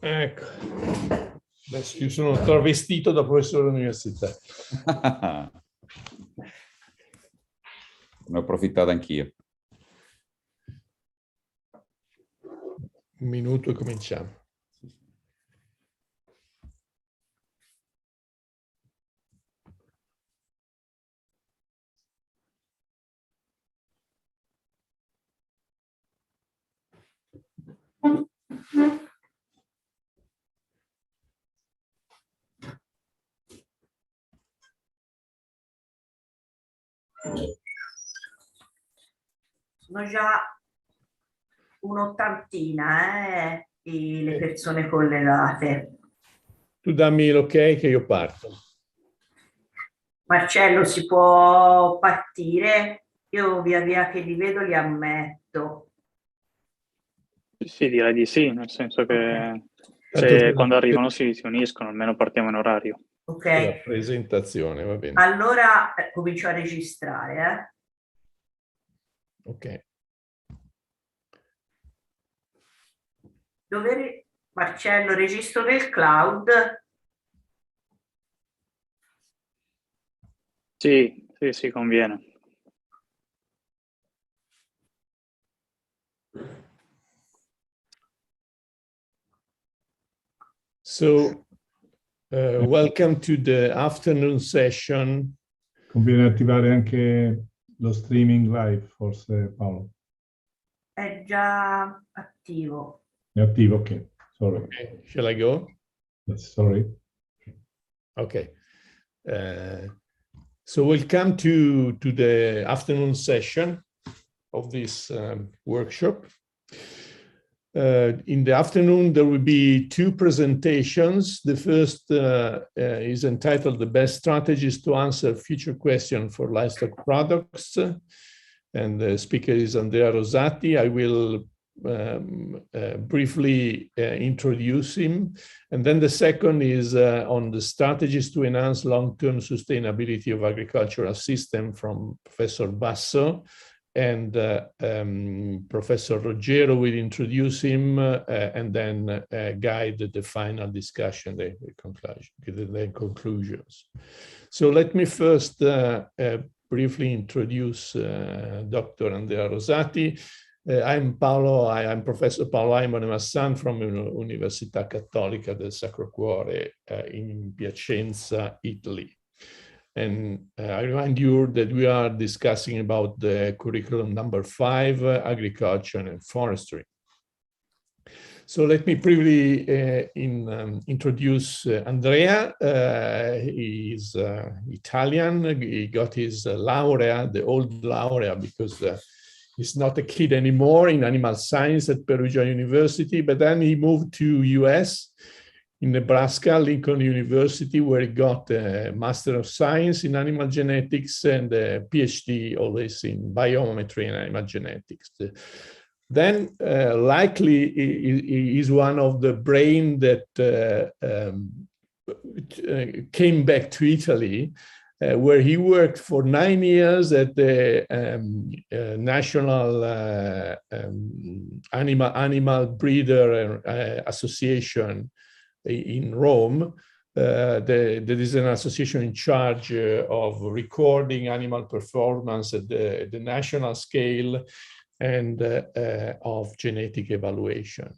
Ecco, adesso io sono travestito da professore all'università. Ne ho approfittato anch'io. Un minuto e cominciamo. Sono già un'ottantina, le persone collegate. Tu dammi l'ok che io parto. Marcello, si può partire? Io via via che li vedo li ammetto. Sì, direi di sì, nel senso che quando arrivano si uniscono, almeno partiamo in orario. Ok. La presentazione, va bene. Allora comincio a registrare. Ok. Marcello, registro nel cloud? Sì, conviene. So, welcome to the afternoon session. Conviene attivare anche lo streaming live, forse, Paolo. È già attivo. È attivo, ok. Sorry. Okay. Shall I go? Yes, sorry. Okay. So welcome to the afternoon session of this workshop. In the afternoon, there will be two presentations. The first is entitled The Best Strategies to Answer Future Questions for Livestock Products. And the speaker is Andrea Rosati. I will briefly introduce him. And then the second is on the strategies to enhance long-term sustainability of agricultural system from Professor Basso. And Professor Rogero will introduce him and then guide the final discussion, the conclusions. So let me first briefly introduce Dr. Andrea Rosati. I'm Professor Paolo Aimone-Massan from Università Cattolica del Sacro Cuore in Piacenza, Italy. And I remind you that we are discussing about the curriculum number 5, agriculture and forestry. So let me briefly introduce Andrea. He is Italian. He got his laurea, the old laurea, because he's not a kid anymore in animal science at Perugia University, but then he moved to US in Nebraska, Lincoln University, where he got a Master of Science in Animal Genetics and a PhD always in Biometry and Animal Genetics. Then likely he is one of the brain that came back to Italy, where he worked for 9 years at the National Animal Breeder Association in Rome. There is an association in charge of recording animal performance at the national scale and of genetic evaluation.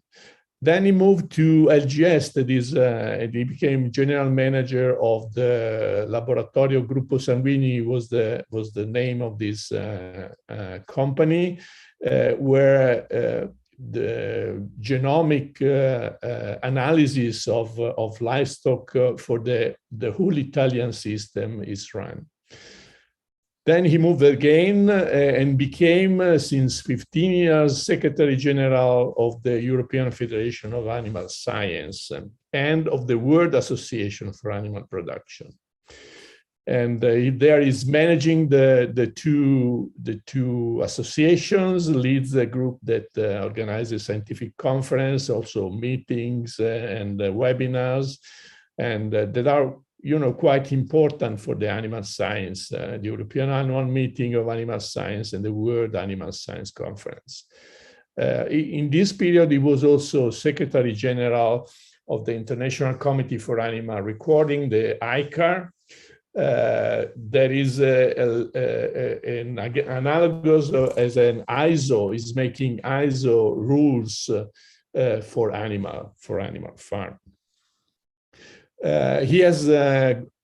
Then he moved to LGS, that is, and he became general manager of the Laboratorio Gruppo Sanguini was the name of this company, where the genomic analysis of livestock for the whole Italian system is run. Then he moved again and became, since 15 years, Secretary General of the European Federation of Animal Science and of the World Association for Animal Production. And there is managing the two associations, leads the group that organizes scientific conference, also meetings and webinars, and that are quite important for the animal science, the European Annual Meeting of Animal Science and the World Animal Science Conference. In this period, he was also Secretary General of the International Committee for Animal Recording, the ICAR. There is an analogous as an ISO is making ISO rules for animal farm. He has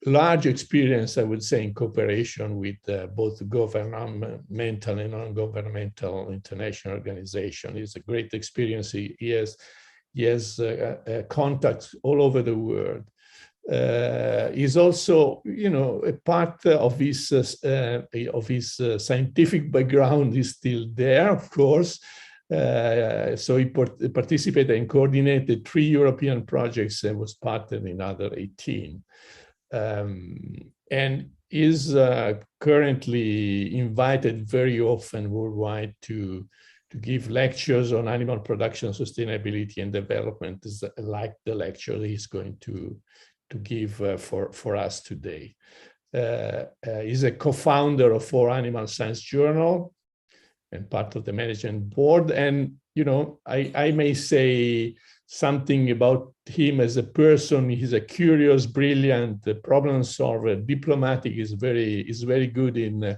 large experience, I would say, in cooperation with both governmental and non-governmental international organizations. It's a great experience. He has contacts all over the world. Is also, a part of his scientific background is still there, of course. So he participated and coordinated 3 European projects and was partnered in other 18. And is currently invited very often worldwide to give lectures on animal production, sustainability, and development, like the lecture he's going to give for us today. He's a co-founder of 4 Animal Science Journal and part of the management board. And, I may say something about him as a person. He's a curious, brilliant problem solver, diplomatic, is very good in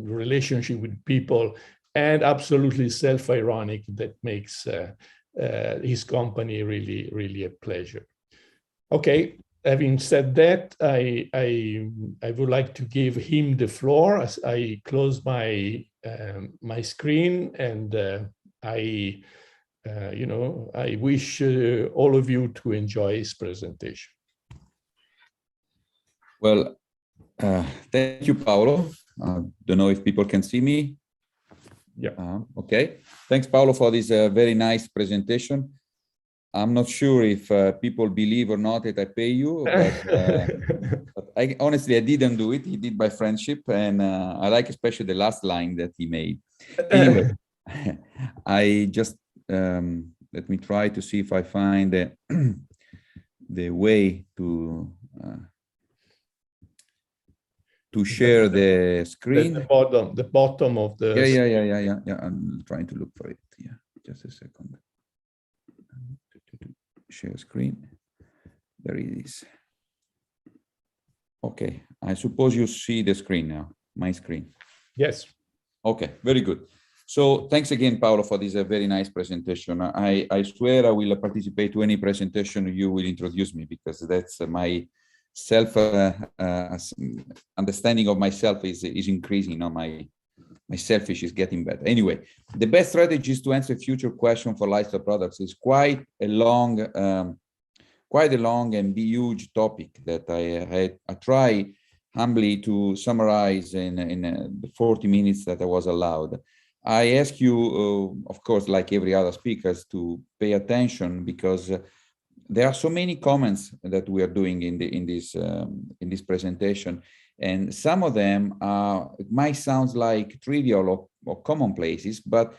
relationship with people, and absolutely self-ironic. That makes his company really, really a pleasure. Okay, having said that, I would like to give him the floor as I close my my screen, and I wish all of you to enjoy his presentation. Well, thank you, Paolo. Don't know if people can see me. Yeah. Okay. Thanks, Paolo, for this very nice presentation. I'm not sure if people believe or not that I pay you, but I honestly, I didn't do it. He did by friendship, and I like especially the last line that he made. Anyway, I just let me try to see if I find the way to share the screen. The bottom of the. Yeah. I'm trying to look for it. Yeah, just a second. Share screen. There it is. Okay, I suppose you see the screen now, my screen. Yes. Okay, very good. So thanks again, Paolo, for this very nice presentation. I swear I will participate to any presentation you will introduce me, because that's my self understanding of myself is increasing. My selfish is getting better. Anyway, the best strategies to answer future question for livestock products is quite a long and huge topic that I try humbly to summarize in the 40 minutes that I was allowed. I ask you, of course, like every other speakers, to pay attention, because there are so many comments that we are doing in this presentation. And some of them it might sound like trivial or commonplaces, but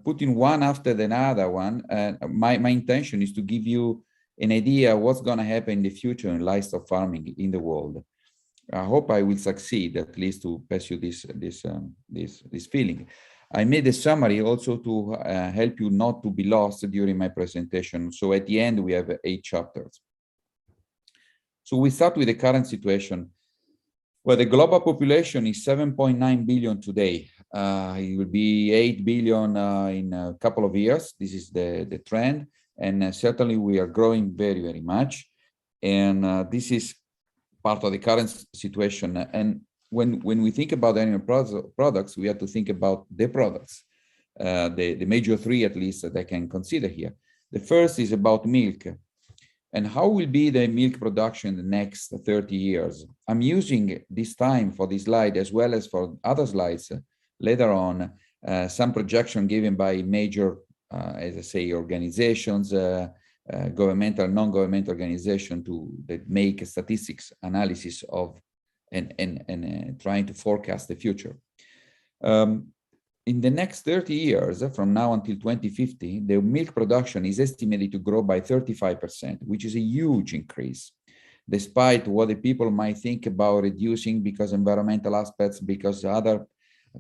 putting one after the other one, my intention is to give you an idea what's going to happen in the future in livestock farming in the world. I hope I will succeed, at least to pass you this feeling. I made a summary also to help you not to be lost during my presentation. So at the end, we have 8 chapters. So we start with the current situation. Well, the global population is 7.9 billion today. It will be 8 billion in a couple of years. This is the trend. And certainly we are growing very, very much. And this is part of the current situation. And when we think about animal products, we have to think about the products, the major 3 at least that I can consider here. The first is about milk. And how will be the milk production in the next 30 years? I'm using this time for this slide, as well as for other slides later on, some projection given by major, as I say, organizations, governmental, non-governmental organizations that make statistics analysis of and trying to forecast the future. In the next 30 years, from now until 2050, the milk production is estimated to grow by 35%, which is a huge increase, despite what the people might think about reducing because environmental aspects, because other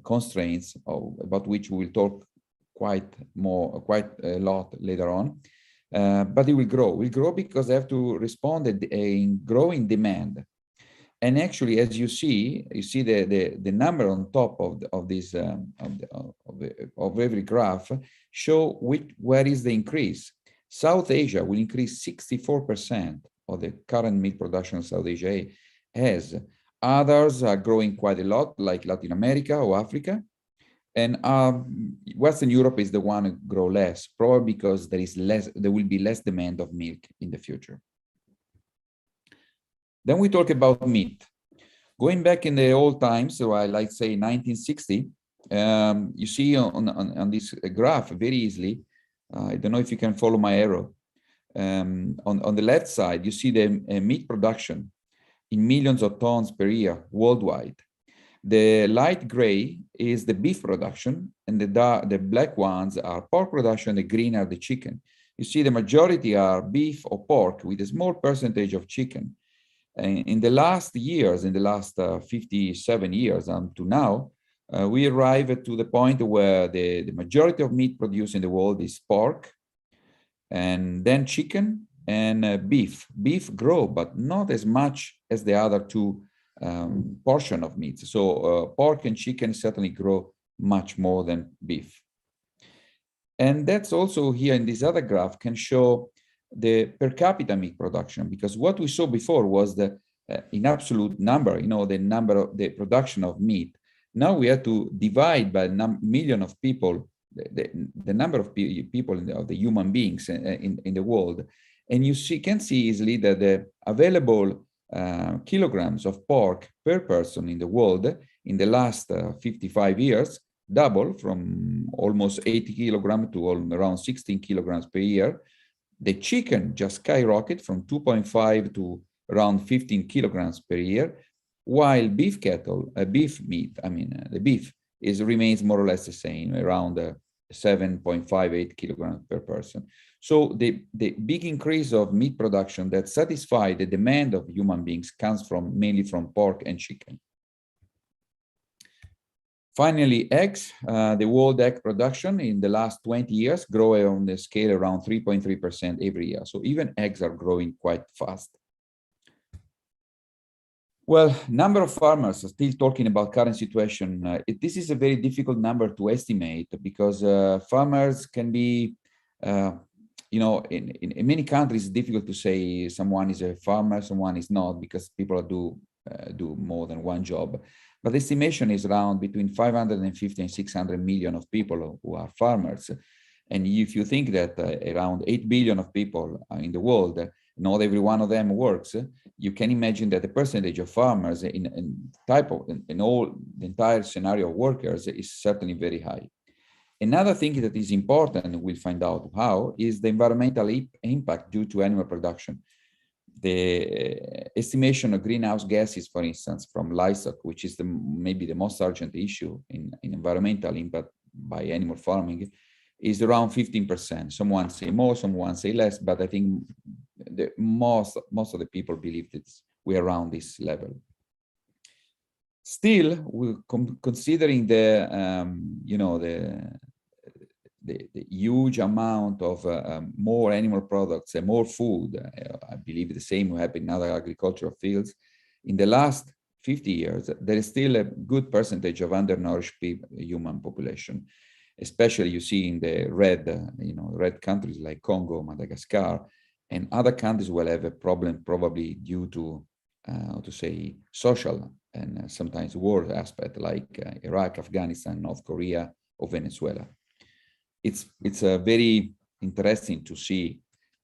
constraints about which we will talk quite a lot later on. but it will grow. Will grow because they have to respond in growing demand. And actually, as you see the number on top of this of every graph show where is the increase. South Asia will increase 64% of the current meat production South Asia has. Others are growing quite a lot, like Latin America or Africa. And Western Europe is the one who grow less, probably because there will be less demand of milk in the future. Then we talk about meat. Going back in the old times, so I like say 1960, you see on this graph very easily, I don't know if you can follow my arrow. On the left side, you see the meat production in millions of tons per year worldwide. The light gray is the beef production, and the black ones are pork production, the green are the chicken. You see the majority are beef or pork with a small percentage of chicken. In the last years, in the last 57 years to now, we arrive to the point where the majority of meat produced in the world is pork, and then chicken and beef. Beef grow, but not as much as the other two portion of meat. So pork and chicken certainly grow much more than beef. And that's also here in this other graph can show the per capita meat production, because what we saw before was the in absolute number, you know, the number of the production of meat. Now we have to divide by million of people, the number of people of the human beings in the world. And you can see easily that the available kilograms of pork per person in the world in the last 55 years double from almost 80 kilograms to around 16 kilograms per year. The chicken just skyrocketed from 2.5 to around 15 kilograms per year, while beef meat, the beef remains more or less the same, around 7.58 kilograms per person. So the big increase of meat production that satisfies the demand of human beings comes mainly from pork and chicken. Finally, eggs. The world egg production in the last 20 years grow on the scale around 3.3% every year. So even eggs are growing quite fast. Well, number of farmers, still talking about current situation. This is a very difficult number to estimate because farmers can be, in many countries, it's difficult to say someone is a farmer, someone is not, because people do more than one job. But the estimation is around between 550 and 600 million of people who are farmers. And if you think that around 8 billion of people in the world, not every one of them works, you can imagine that the percentage of farmers in all the entire scenario of workers is certainly very high. Another thing that is important, we'll find out how, is the environmental impact due to animal production. The estimation of greenhouse gases, for instance, from livestock, which is maybe the most urgent issue in environmental impact by animal farming, is around 15%. Someone say more, someone say less, but I think most of the people believe that we're around this level. Still, we're considering the huge amount of more animal products and more food. I believe the same will happen in other agricultural fields. In the last 50 years, there is still a good percentage of undernourished human population, especially you see in the red countries like Congo, Madagascar, and other countries will have a problem probably due to social and sometimes war aspect like Iraq, Afghanistan, North Korea, or Venezuela. It's very interesting to see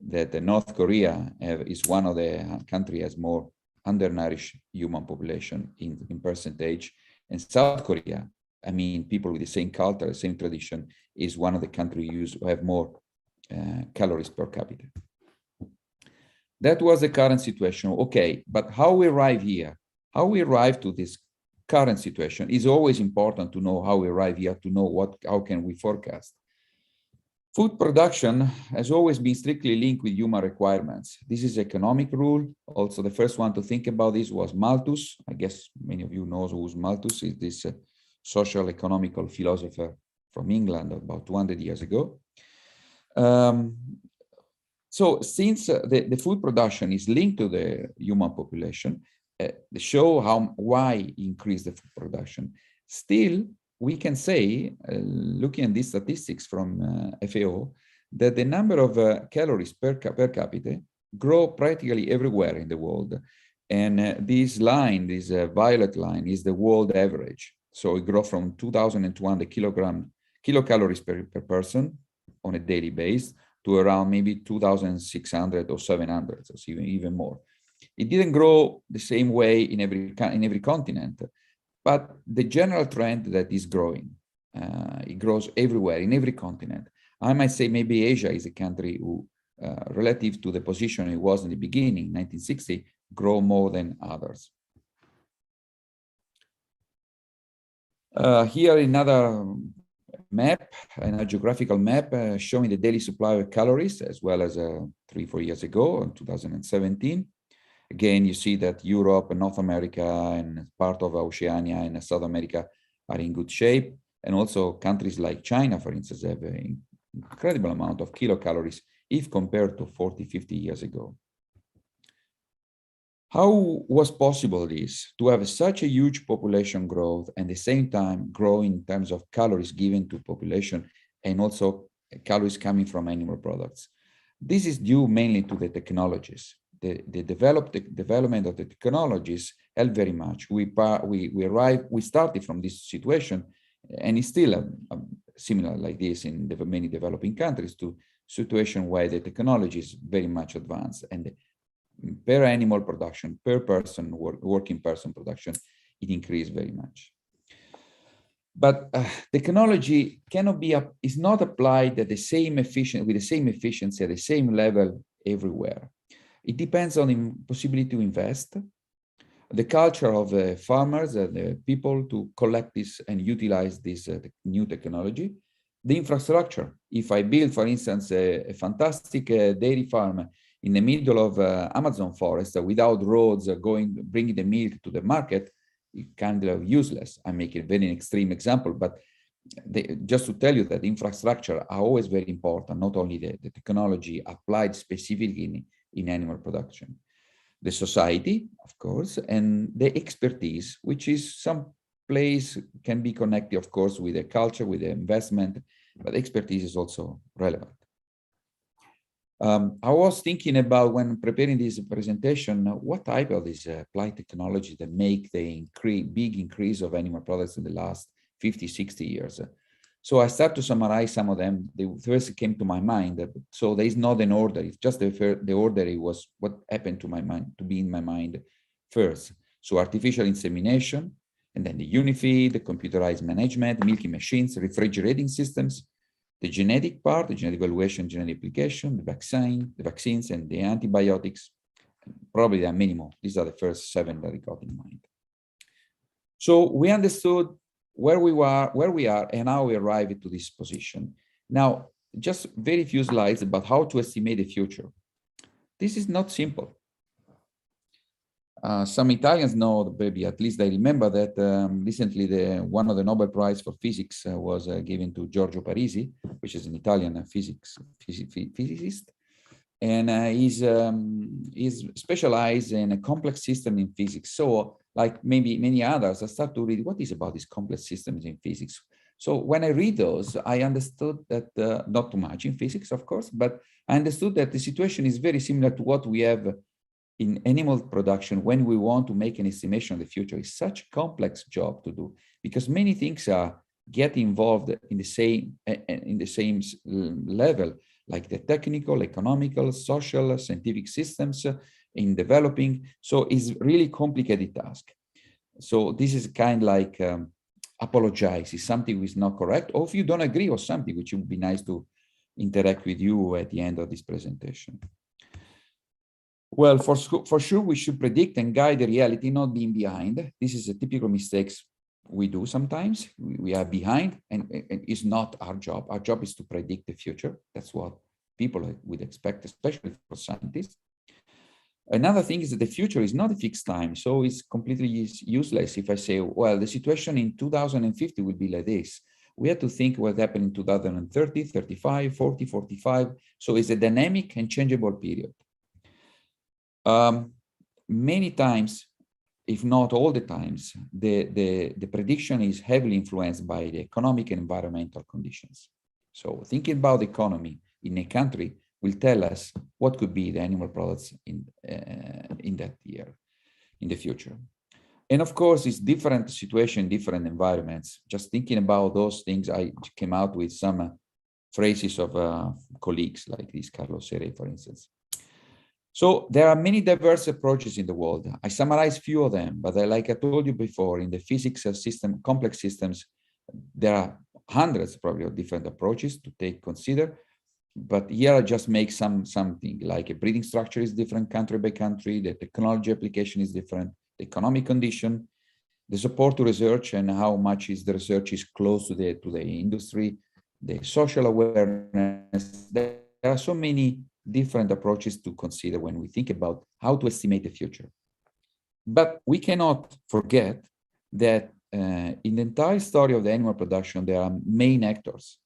that North Korea is one of the countries has more undernourished human population in percentage, and South Korea, I mean, people with the same culture, same tradition, is one of the countries who have more calories per capita. That was the current situation. Okay, but how we arrive here, how we arrive to this current situation is always important to know how we arrive here, to know how can we forecast. Food production has always been strictly linked with human requirements. This is economic rule. Also, the first one to think about this was Malthus. I guess many of you know who's Malthus. Is this social economical philosopher from England about 200 years ago. So since the food production is linked to the human population, they show why increase the food production. Still, we can say, looking at these statistics from FAO, that the number of calories per capita grow practically everywhere in the world. And this line, this violet line, is the world average. So it grows from 2,200 kilocalories per person on a daily basis to around maybe 2,600 or 700, so even more. It didn't grow the same way in every continent, but the general trend that is growing, it grows everywhere, in every continent. I might say maybe Asia is a country who, relative to the position it was in the beginning, 1960, grow more than others. Here another map, a geographical map showing the daily supply of calories, as well as 3-4 years ago, in 2017. Again, you see that Europe and North America and part of Oceania and South America are in good shape. And also countries like China, for instance, have an incredible amount of kilocalories if compared to 40-50 years ago. How was possible this, to have such a huge population growth and at the same time grow in terms of calories given to population and also calories coming from animal products? This is due mainly to the technologies. The development of the technologies helped very much. We started from this situation, and it's still similar like this in many developing countries, to situation where the technology is very much advanced, and per animal production, per person, working person production, it increased very much. But technology cannot be, is not applied at the same with the same efficiency at the same level everywhere. It depends on the possibility to invest, the culture of the farmers and the people to collect this and utilize this new technology, the infrastructure. If I build, for instance, a fantastic dairy farm in the middle of Amazon forest without roads bringing the milk to the market, it's kind of useless. I make a very extreme example, but just to tell you that infrastructure are always very important, not only the technology applied specifically in animal production. The society, of course, and the expertise, which is some place can be connected, of course, with the culture, with the investment, but expertise is also relevant. I was thinking about, when preparing this presentation, what type of these applied technology that make the big increase of animal products in the last 50, 60 years. So I start to summarize some of them. The first came to my mind. So there is not an order. It's just the order. It was what happened to my mind, to be in my mind first. So artificial insemination, and then the UniFeed, the computerized management, milking machines, refrigerating systems, the genetic part, the genetic evaluation, genetic application, the vaccines, and the antibiotics. Probably there are many more. These are the first 7 that I got in mind. So we understood where we are, and how we arrived to this position. Now, just very few slides about how to estimate the future. This is not simple. Some Italians know, maybe at least they remember that recently one of the Nobel Prize for Physics was given to Giorgio Parisi, which is an Italian physicist. And he's specialized in a complex system in physics. So like maybe many others, I start to read what is about these complex systems in physics. So when I read those, I understood that, not too much in physics, of course, but I understood that the situation is very similar to what we have in animal production when we want to make an estimation of the future. It's such a complex job to do, because many things get involved in the same level, like the technical, economical, social, scientific systems in developing. So it's really complicated task. So this is kind of like apologize if something is not correct, or if you don't agree or something, which would be nice to interact with you at the end of this presentation. Well, for sure, we should predict and guide the reality, not being behind. This is a typical mistakes we do sometimes. We are behind, and it's not our job. Our job is to predict the future. That's what people would expect, especially for scientists. Another thing is that the future is not a fixed time, so it's completely useless if I say, well, the situation in 2050 will be like this, we have to think what happened in 2030, 35, 40, 45. So it's a dynamic and changeable period. Many times, if not all the times, the prediction is heavily influenced by the economic and environmental conditions. So thinking about the economy in a country will tell us what could be the animal products in that year, in the future. And of course, it's different situation, different environments. Just thinking about those things, I came out with some phrases of colleagues like this, Carlos Sere, for instance. So there are many diverse approaches in the world. I summarize few of them, but like I told you before, in the physics of system, complex systems, there are hundreds probably of different approaches to consider. But here I just make something like a breeding structure is different country by country, the technology application is different, the economic condition, the support to research and how much is the research is close to the industry, the social awareness. There are so many different approaches to consider when we think about how to estimate the future. But we cannot forget that in the entire story of the animal production, there are main actors.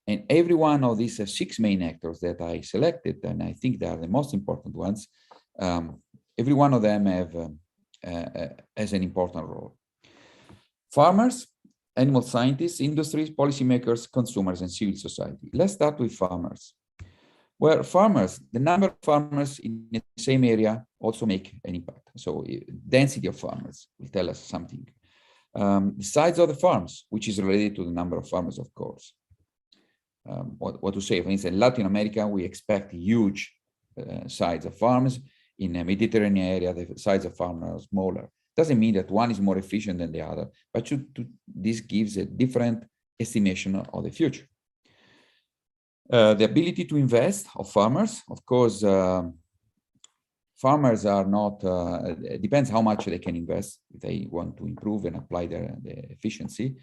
And every one of these 6 main actors that I selected, and I think they are the most important ones, every one of them has an important role. Farmers, animal scientists, industries, policymakers, consumers, and civil society. Let's start with farmers. Where farmers, the number of farmers in the same area also make an impact. So density of farmers will tell us something. The size of the farms, which is related to the number of farmers, of course. What to say, for instance, in Latin America, we expect huge size of farms. In the Mediterranean area, the size of farms are smaller. Doesn't mean that one is more efficient than the other, but this gives a different estimation of the future. The ability to invest of farmers, of course, farmers are not, it depends how much they can invest if they want to improve and apply their efficiency.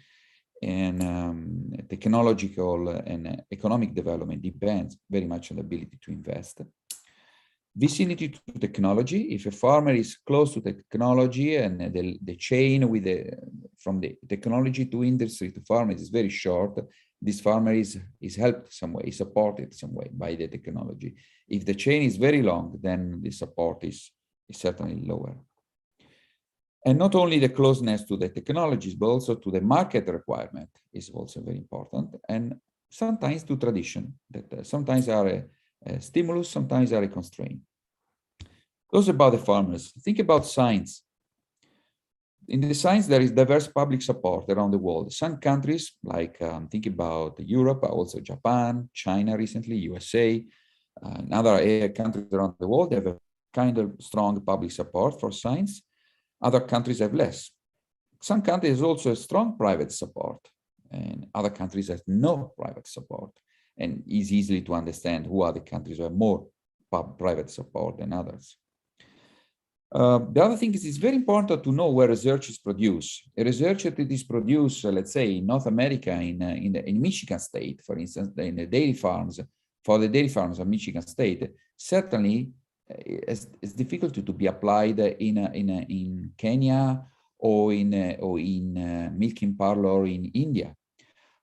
And technological and economic development depends very much on the ability to invest. Vicinity to technology, if a farmer is close to technology and the chain with from the technology to industry to farmers is very short, this farmer is helped some way, is supported some way by the technology. If the chain is very long, then the support is certainly lower. And not only the closeness to the technologies, but also to the market requirement is also very important. And sometimes to tradition, that sometimes are a stimulus, sometimes are a constraint. Those about the farmers. Think about science. In the science, there is diverse public support around the world. Some countries, like think about Europe, but also Japan, China recently, USA, and other countries around the world have a kind of strong public support for science. Other countries have less. Some countries also have strong private support, and other countries have no private support. And it's easily to understand who are the countries who have more private support than others. The other thing is it's very important to know where research is produced. A research that is produced, let's say, in North America, in Michigan State, for instance, in the dairy farms, for the dairy farms of Michigan State, certainly it's difficult to be applied in Kenya or in milking parlor in India.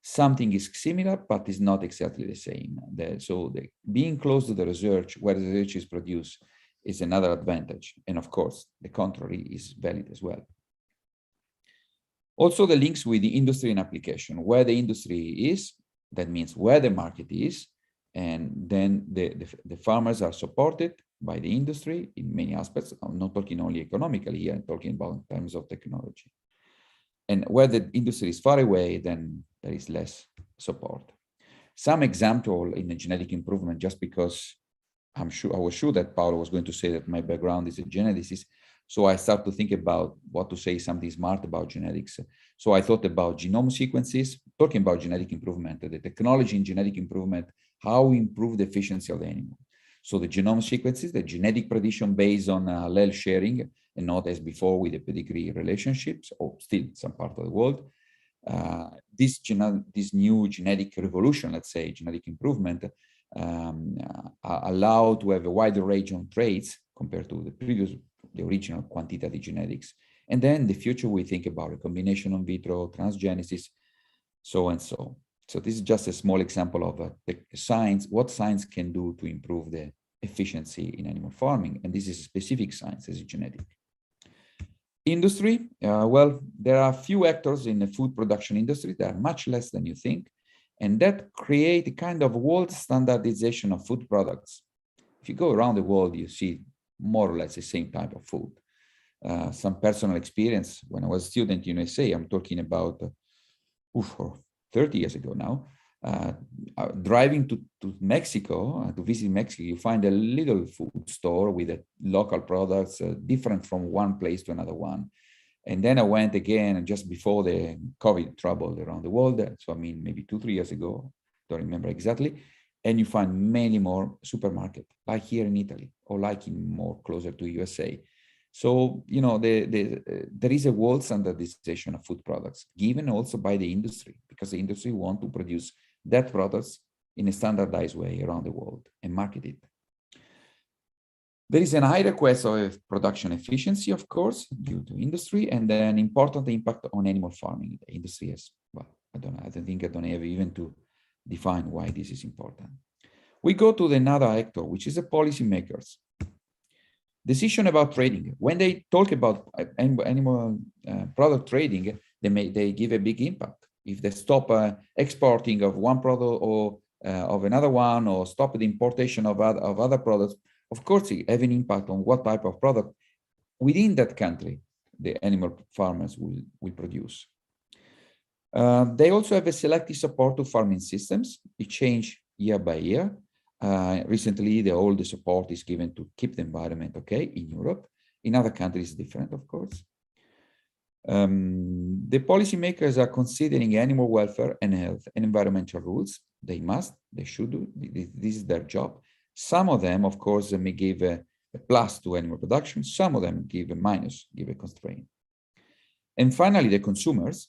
Something is similar, but is not exactly the same. So being close to the research, where the research is produced, is another advantage. And of course, the contrary is valid as well. Also, the links with the industry and application, where the industry is, that means where the market is, and then the farmers are supported by the industry in many aspects. I'm not talking only economically here, I'm talking about in terms of technology. And where the industry is far away, then there is less support. Some example in the genetic improvement, just because I was sure that Paolo was going to say that my background is a geneticist. So I started to think about what to say something smart about genetics. So I thought about genome sequences, talking about genetic improvement, the technology in genetic improvement, how we improve the efficiency of the animal. So the genome sequences, the genetic prediction based on allele sharing, and not as before with the pedigree relationships, or still some part of the world. This new genetic revolution, let's say, genetic improvement, allow to have a wider range of traits compared to the original quantitative genetics. And then in the future, we think about a combination in vitro, transgenesis. so and so. So this is just a small example of the science, what science can do to improve the efficiency in animal farming. And this is a specific science, as genetic. Industry, well, there are few actors in the food production industry that are much less than you think, and that create a kind of world standardization of food products. If you go around the world, you see more or less the same type of food. Some personal experience, when I was a student in USA, I'm talking about 30 years ago now, driving to Mexico, to visit Mexico, you find a little food store with local products, different from one place to another one. And then I went again just before the COVID trouble around the world. So I mean, maybe 2-3 years ago, don't remember exactly. And you find many more supermarkets, like here in Italy, or like in more closer to USA. So, you know, there is a world standardization of food products, given also by the industry, because the industry want to produce that products in a standardized way around the world and market it. There is a high request of production efficiency, of course, due to industry, and then important impact on animal farming. The industry has, well, I don't have even to define why this is important. We go to another actor, which is the policymakers. Decision about trading. When they talk about animal product trading, they give a big impact. If they stop exporting of one product or of another one, or stop the importation of other products, of course, it have an impact on what type of product within that country the animal farmers will produce. They also have a selective support to farming systems. It changes year by year. Recently, all the support is given to keep the environment okay in Europe. In other countries, different, of course. The policymakers are considering animal welfare and health and environmental rules. They should do. This is their job. Some of them, of course, may give a plus to animal production. Some of them give a minus, give a constraint. And finally, the consumers.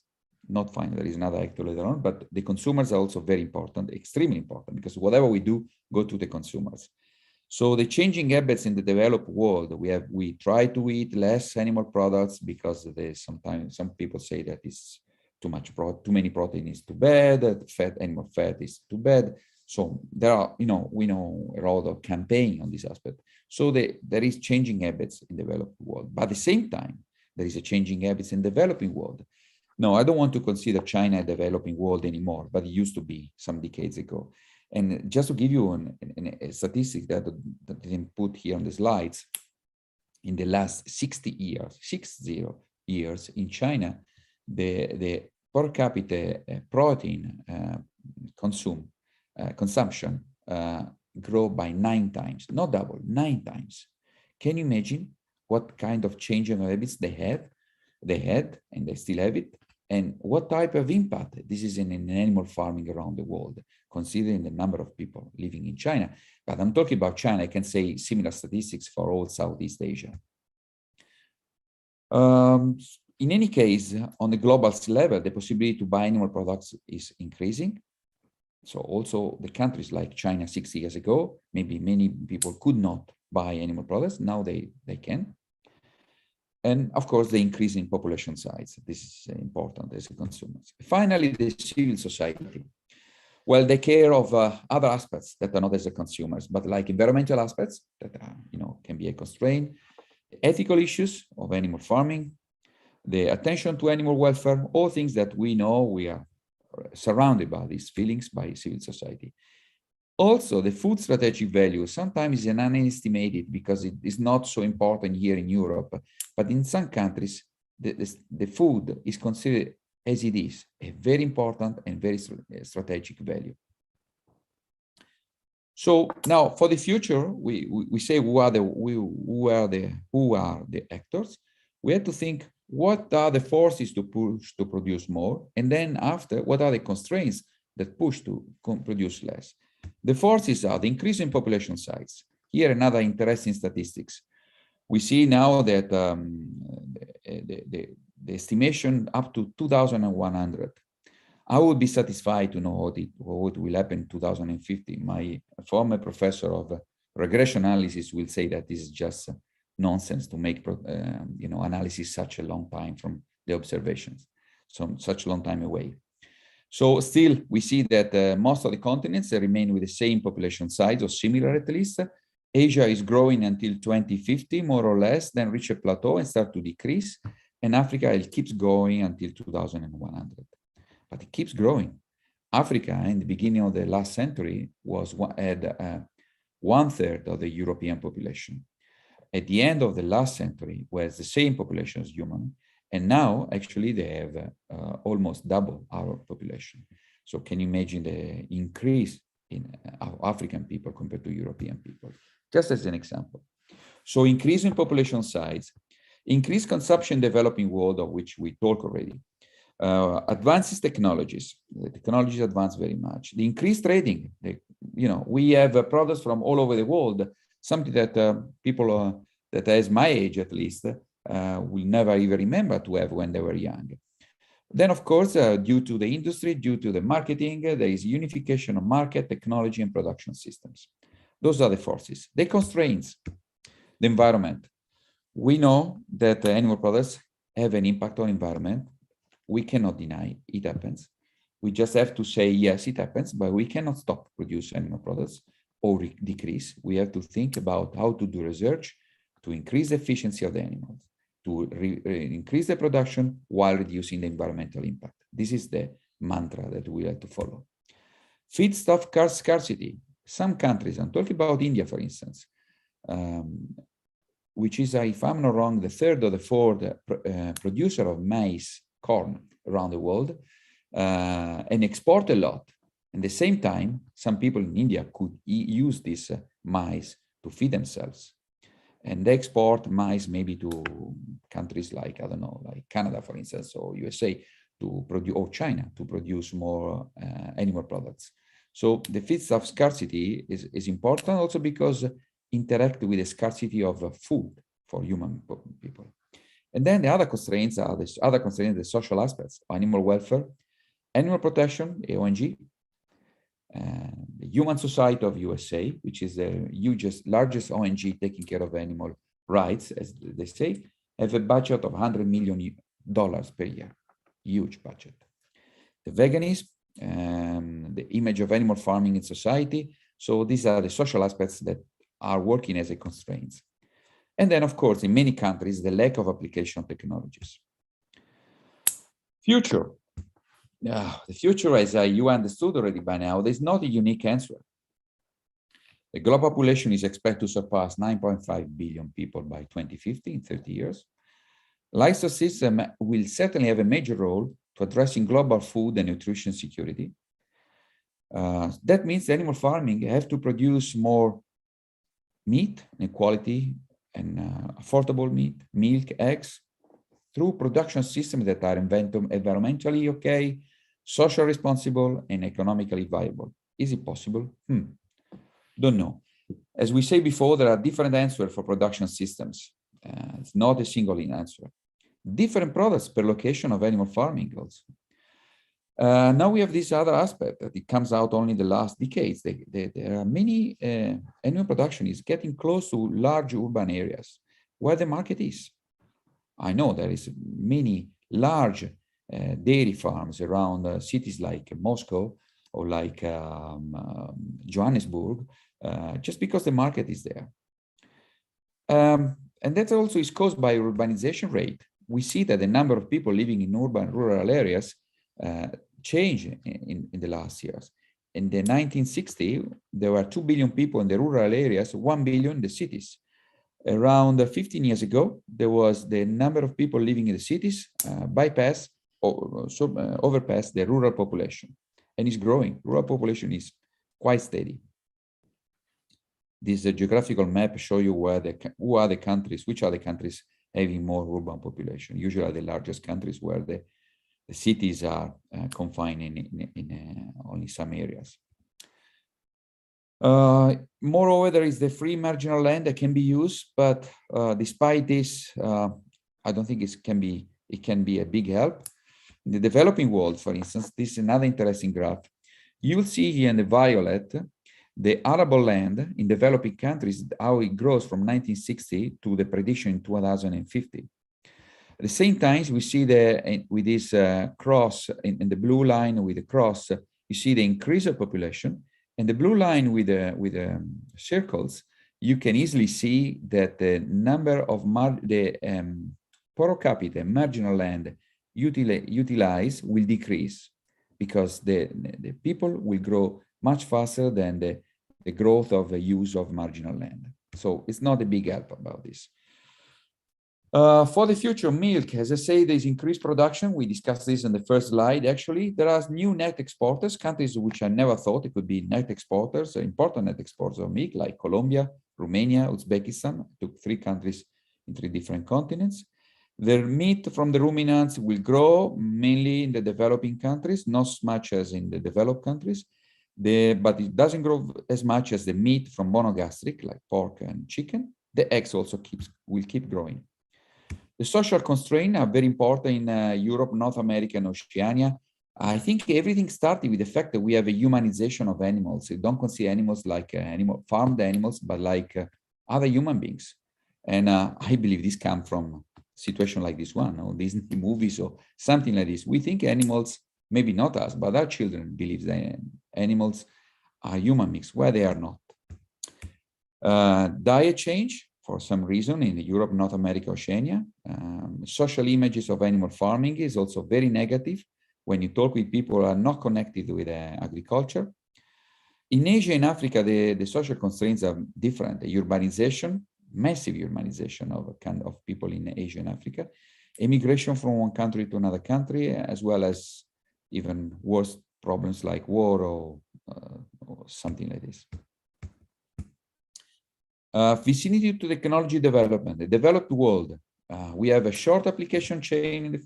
Not finally, there is another actor later on, but the consumers are also very important, extremely important, because whatever we do, go to the consumers. So the changing habits in the developed world, we try to eat less animal products because sometimes some people say that it's too many protein is too bad, animal fat is too bad. So there are, we know a lot of campaign on this aspect. So there is changing habits in the developed world, but at the same time, there is a changing habits in the developing world. No, I don't want to consider China a developing world anymore, but it used to be some decades ago. And just to give you a statistic that I didn't put here on the slides, in the last 60 years in China, the per capita protein consumption grow by 9 times, not double, 9 times. Can you imagine what kind of changing habits they had, and they still have it? And what type of impact this is in animal farming around the world, considering the number of people living in China. But I'm talking about China, I can say similar statistics for all Southeast Asia. In any case, on the global level, the possibility to buy animal products is increasing. So also the countries like China 60 years ago, maybe many people could not buy animal products, now they can. And of course, the increase in population size. This is important as consumers. Finally, the civil society. Well, they care of other aspects that are not as the consumers, but like environmental aspects that are, can be a constraint, ethical issues of animal farming, the attention to animal welfare, all things that we know we are surrounded by these feelings by civil society. Also, the food strategic value sometimes is underestimated because it is not so important here in Europe, but in some countries, the food is considered as it is, a very important and very strategic value. So now for the future, we say who are the actors. We have to think what are the forces to push to produce more, and then after, what are the constraints that push to produce less. The forces are the increase in population size. Here, another interesting statistics. We see now that the estimation up to 2,100. I would be satisfied to know what will happen in 2050. My former professor of regression analysis will say that this is just nonsense to make analysis such a long time from the observations, so such a long time away. So still, we see that most of the continents remain with the same population size, or similar at least. Asia is growing until 2050, more or less, then reach a plateau and start to decrease. And Africa, it keeps going until 2100. But it keeps growing. Africa, in the beginning of the last century, had 1/3 of the European population. At the end of the last century, was the same population as human, and now actually they have almost double our population. So can you imagine the increase in African people compared to European people? Just as an example. So increase in population size, increased consumption in developing world, of which we talk already. Advances technologies. The technologies advance very much. The increased trading. We have products from all over the world, something that people that has my age at least will never even remember to have when they were young. Then, of course, due to the industry, due to the marketing, there is unification of market, technology, and production systems. Those are the forces. The constraints, the environment. We know that animal products have an impact on environment. We cannot deny it happens. We just have to say, yes, it happens, but we cannot stop producing animal products or decrease. We have to think about how to do research to increase the efficiency of the animals, to increase the production while reducing the environmental impact. This is the mantra that we have to follow. Feedstuff scarcity. Some countries, I'm talking about India, for instance, which is, if I'm not wrong, the third or the fourth producer of maize, corn around the world, and export a lot. At the same time, some people in India could use this maize to feed themselves. And they export maize maybe to countries like, I don't know, like Canada, for instance, or USA, to produce, or China, to produce more animal products. So the feedstuff scarcity is important also because interact with the scarcity of food for human people. And then the other constraints are the social aspects: animal welfare, animal protection, AONG, the Human Society of USA, which is the largest ONG taking care of animal rights, as they say, have a budget of $100 million per year, huge budget. The veganism, the image of animal farming in society. So these are the social aspects that are working as a constraint. And then, of course, in many countries, the lack of application of technologies. Future. The future, as you understood already by now, there's not a unique answer. The global population is expected to surpass 9.5 billion people by 2050, in 30 years. Livestock system will certainly have a major role to addressing global food and nutrition security. That means animal farming have to produce more meat and quality and affordable meat, milk, eggs, through production systems that are environmentally okay, social responsible, and economically viable. Is it possible? Don't know. As we say before, there are different answers for production systems. It's not a single answer. Different products per location of animal farming also. Now we have this other aspect that it comes out only in the last decades. There are many, animal production is getting close to large urban areas where the market is. I know there is many large dairy farms around cities like Moscow or like Johannesburg, just because the market is there. And that also is caused by urbanization rate. We see that the number of people living in rural areas change in the last years. In the 1960s, there were 2 billion people in the rural areas, 1 billion in the cities. Around 15 years ago, there was the number of people living in the cities overpassed the rural population, and it's growing. Rural population is quite steady. This geographical map show you which are the countries having more urban population. Usually the largest countries where the cities are confined in only some areas. Moreover, there is the free marginal land that can be used, but despite this, I don't think it can be a big help. In the developing world, for instance, this is another interesting graph. You'll see here in the violet, the arable land in developing countries, how it grows from 1960 to the prediction in 2050. At the same time, we see with this cross in the blue line with the cross, you see the increase of population, and the blue line with the circles, you can easily see that the number of per capita marginal land utilized will decrease because the people will grow much faster than the growth of the use of marginal land. So it's not a big help about this. For the future milk, as I say, there's increased production. We discussed this in the first slide. Actually, there are new net exporters, countries which I never thought it could be net exporters, important net exporters of milk, like Colombia, Romania, Uzbekistan. I took 3 countries in 3 different continents. The meat from the ruminants will grow mainly in the developing countries, not as much as in the developed countries. But it doesn't grow as much as the meat from monogastric, like pork and chicken. The eggs also will keep growing. The social constraints are very important in Europe, North America, and Oceania. I think everything started with the fact that we have a humanization of animals. We don't consider animals like farmed animals, but like other human beings. And I believe this comes from a situation like this one, or Disney movies or something like this. We think animals, maybe not us, but our children believe that animals are human beings, where they are not. Diet change. For some reason in Europe, North America, Oceania. Social images of animal farming is also very negative when you talk with people who are not connected with agriculture. In Asia and Africa, the social constraints are different. The urbanization, massive urbanization of people in Asia and Africa, immigration from one country to another country, as well as even worse problems like war or something like this. Vicinity to technology development, the developed world. We have a short application chain.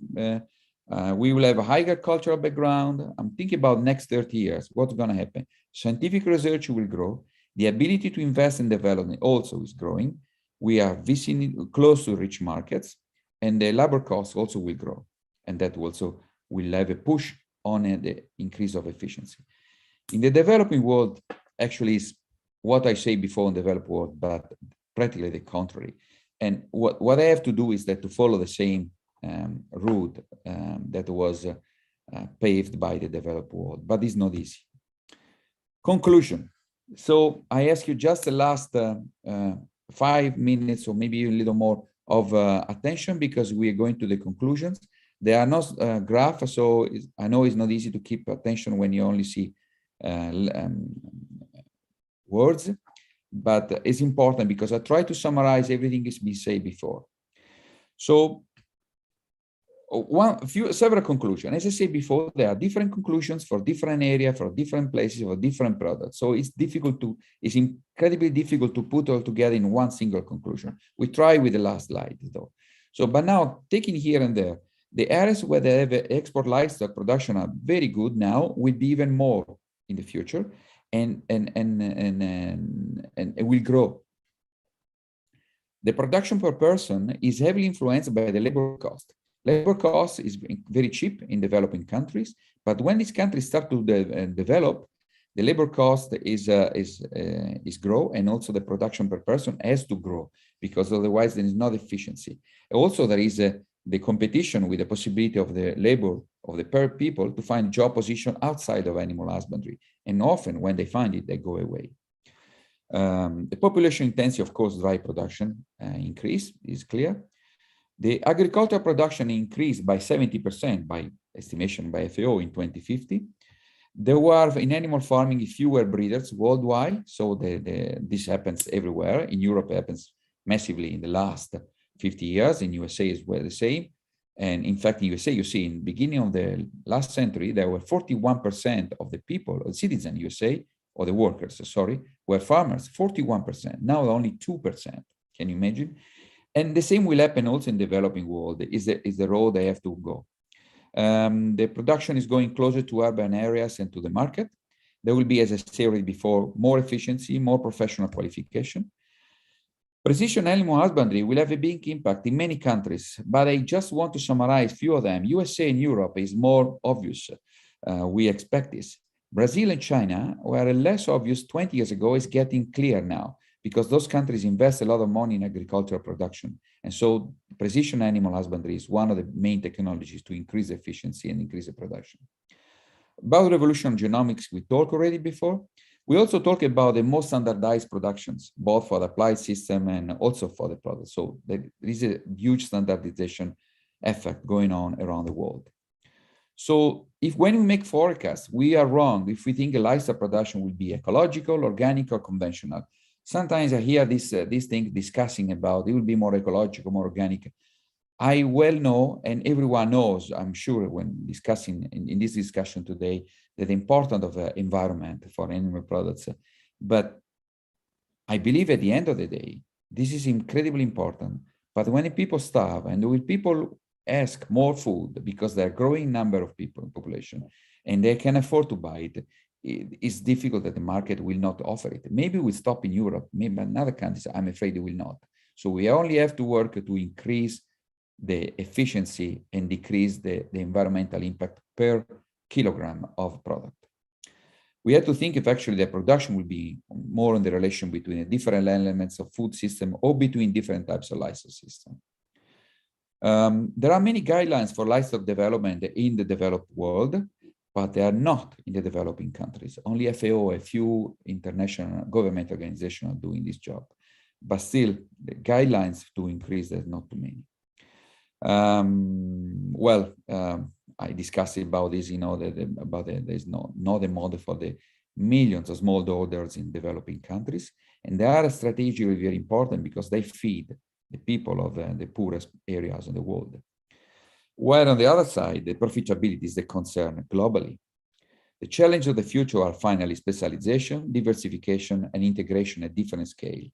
We will have a higher cultural background. I'm thinking about next 30 years, what's going to happen. Scientific research will grow. The ability to invest in development also is growing. We are close to rich markets, and the labor costs also will grow. And that also will have a push on the increase of efficiency. In the developing world, actually, is what I say before in the developed world, but practically the contrary. And what I have to do is that to follow the same route that was paved by the developed world, but it's not easy. Conclusion. So I ask you just the last 5 minutes or maybe a little more of attention, because we are going to the conclusions. There are no graphs, so I know it's not easy to keep attention when you only see words, but it's important because I try to summarize everything that's been said before. So several conclusions. As I said before, there are different conclusions for different areas, for different places, for different products. So it's incredibly difficult to put all together in one single conclusion. We try with the last slide though. So, but now taking here and there, the areas where they have export livestock production are very good now, will be even more in the future. And it will grow. The production per person is heavily influenced by the labor cost. Labor cost is very cheap in developing countries, but when these countries start to develop, the labor cost is grow, and also the production per person has to grow, because otherwise there is not efficiency. Also, there is the competition with the possibility of the labor of the per people to find job position outside of animal husbandry. And often when they find it, they go away. The population intensity, of course, drive production increase, is clear. The agricultural production increased by 70% by estimation by FAO in 2050. There were in animal farming fewer breeders worldwide, so this happens everywhere. In Europe, it happens massively in the last 50 years. In USA as well the same. And in fact, in USA, you see in the beginning of the last century, there were 41% of the people, of citizens in USA, or the workers, sorry, were farmers, 41%. Now only 2%. Can you imagine? And the same will happen also in the developing world, is the road they have to go. The production is going closer to urban areas and to the market. There will be, as I said already before, more efficiency, more professional qualification. Precision animal husbandry will have a big impact in many countries, but I just want to summarize a few of them. USA and Europe is more obvious. We expect this. Brazil and China were less obvious 20 years ago, is getting clear now, because those countries invest a lot of money in agricultural production. And so precision animal husbandry is one of the main technologies to increase efficiency and increase the production. About revolution genomics, we talked already before. We also talk about the most standardized productions, both for the applied system and also for the product. So there is a huge standardization effect going on around the world. So when we make forecasts, we are wrong if we think a livestock production will be ecological, organic, or conventional. Sometimes I hear this thing discussing about it will be more ecological, more organic. I well know, and everyone knows, I'm sure, when discussing in this discussion today, that the importance of the environment for animal products. But I believe at the end of the day, this is incredibly important. But when people starve and when people ask more food because there are growing number of people in population and they can afford to buy it, it's difficult that the market will not offer it. Maybe we stop in Europe, maybe in other countries, I'm afraid it will not. So we only have to work to increase the efficiency and decrease the environmental impact per kilogram of product. We have to think if actually the production will be more on the relation between the different elements of food system or between different types of livestock system. There are many guidelines for livestock development in the developed world, but they are not in the developing countries. Only FAO, a few international government organizations are doing this job. But still, the guidelines to increase, there's not too many. I discussed about this, there's not a model for the millions of smallholders in developing countries. And they are strategically very important because they feed the people of the poorest areas in the world. Where on the other side, the profitability is the concern globally. The challenge of the future are finally specialization, diversification, and integration at different scale.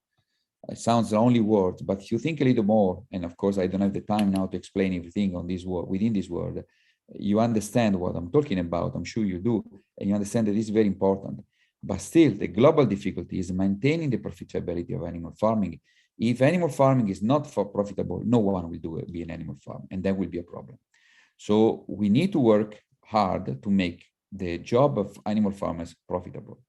It sounds only words, but if you think a little more, and of course I don't have the time now to explain everything on this word, within this word, you understand what I'm talking about, I'm sure you do, and you understand that it's very important. But still, the global difficulty is maintaining the profitability of animal farming. If animal farming is not profitable, no one will be an animal farm, and that will be a problem. So we need to work hard to make the job of animal farmers profitable.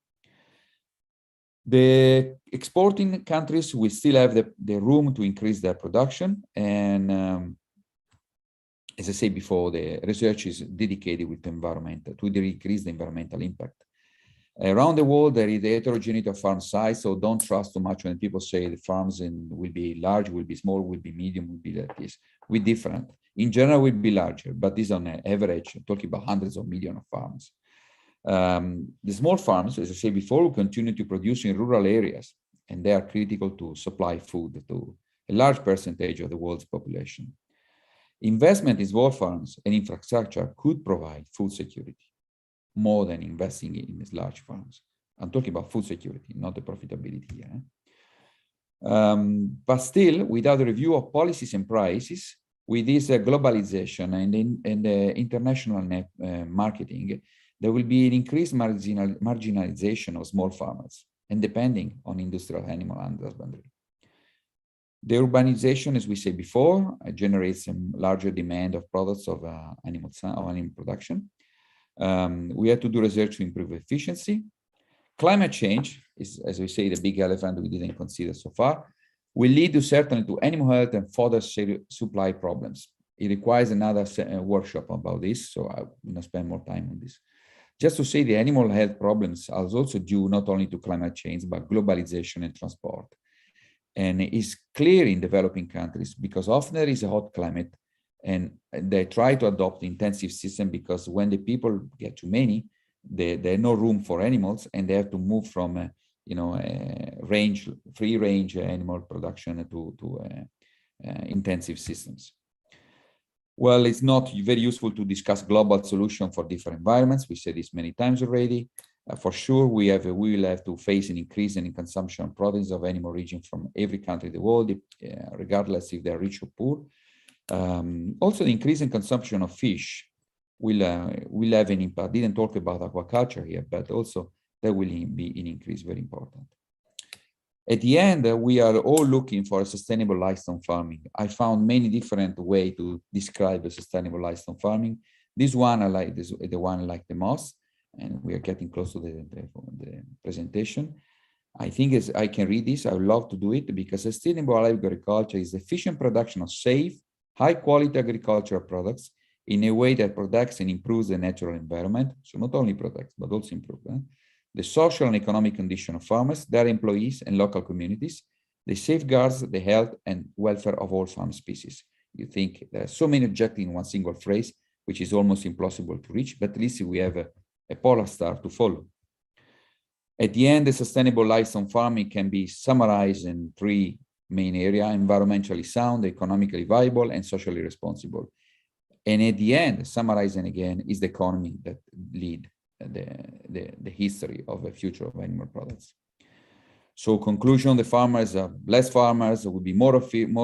The exporting countries will still have the room to increase their production. And as I said before, the research is dedicated with the environment to decrease the environmental impact. Around the world, there is the heterogeneity of farm size, so don't trust too much when people say the farms will be large, will be small, will be medium, will be like this. We're different. In general, will be larger, but this on average, talking about hundreds of millions of farms. The small farms, as I said before, will continue to produce in rural areas, and they are critical to supply food to a large percentage of the world's population. Investment in small farms and infrastructure could provide food security more than investing in these large farms. I'm talking about food security, not the profitability here. But still, without a review of policies and prices, with this globalization and the international marketing, there will be an increased marginalization of small farmers and depending on industrial animal husbandry. The urbanization, as we said before, generates a larger demand of products of animal production. We have to do research to improve efficiency. Climate change is, as we say, the big elephant we didn't consider so far, will lead certainly to animal health and fodder supply problems. It requires another workshop about this, so I will not spend more time on this. Just to say the animal health problems are also due not only to climate change, but globalization and transport. And it's clear in developing countries because often there is a hot climate and they try to adopt intensive system because when the people get too many, there's no room for animals and they have to move from free range animal production to intensive systems. Well, it's not very useful to discuss global solution for different environments. We said this many times already. For sure, we will have to face an increase in consumption of proteins of animal origin from every country in the world, regardless if they're rich or poor. Also, the increase in consumption of fish will have an impact. I didn't talk about aquaculture here, but also that will be an increase, very important. At the end, we are all looking for a sustainable livestock farming. I found many different ways to describe a sustainable livestock farming. This one I like, the one I like the most, and we are getting close to the presentation. I think as I can read this, I would love to do it because sustainable agriculture is efficient production of safe, high quality agricultural products in a way that protects and improves the natural environment. So not only protects, but also improves the social and economic condition of farmers, their employees and local communities. They safeguards the health and welfare of all farm species. You think there are so many objectives in one single phrase, which is almost impossible to reach, but at least we have a polar star to follow. At the end, the sustainable livestock farming can be summarized in three main areas: environmentally sound, economically viable, and socially responsible. And at the end, summarizing again, is the economy that lead the history of the future of animal products. So conclusion, the farmers are less farmers, will be more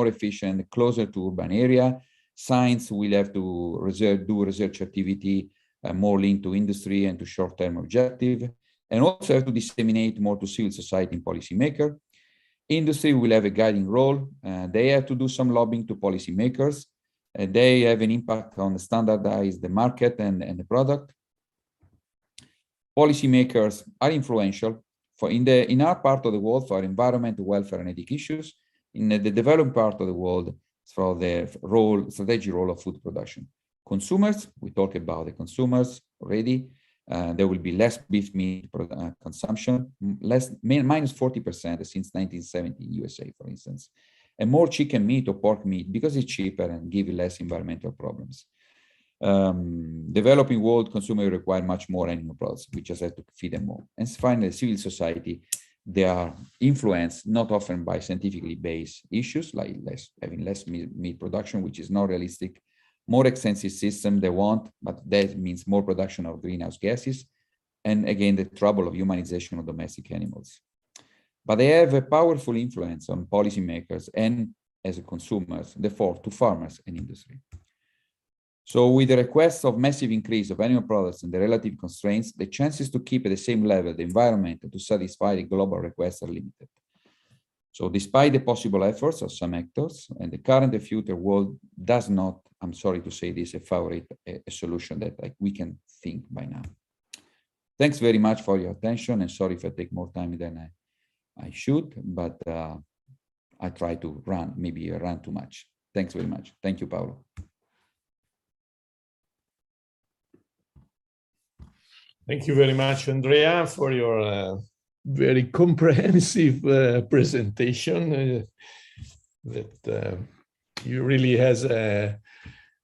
efficient, closer to urban area. Science will have to do research activity more linked to industry and to short-term objective, and also have to disseminate more to civil society and policymakers. Industry will have a guiding role. They have to do some lobbying to policymakers. They have an impact on standardize the market and the product. Policymakers are influential in our part of the world for environment, welfare, and ethic issues. In the developing part of the world, for the strategic role of food production. Consumers, we talk about the consumers already. There will be less beef meat consumption, minus 40% since 1970 in USA, for instance, and more chicken meat or pork meat because it's cheaper and give less environmental problems. Developing world consumer require much more animal products. We just have to feed them more. And finally, civil society, they are influenced not often by scientifically based issues like having less meat production, which is not realistic. More extensive system they want, but that means more production of greenhouse gases. And again, the trouble of humanization of domestic animals. But they have a powerful influence on policymakers and as consumers, therefore to farmers and industry. So with the request of massive increase of animal products and the relative constraints, the chances to keep at the same level the environment to satisfy the global requests are limited. So despite the possible efforts of some actors, and the current and future world does not, I'm sorry to say this, favorite a solution that we can think by now. Thanks very much for your attention, and sorry if I take more time than I should, but I try to maybe run too much. Thanks very much. Thank you, Paolo. Thank you very much, Andrea, for your very comprehensive presentation. That you really has a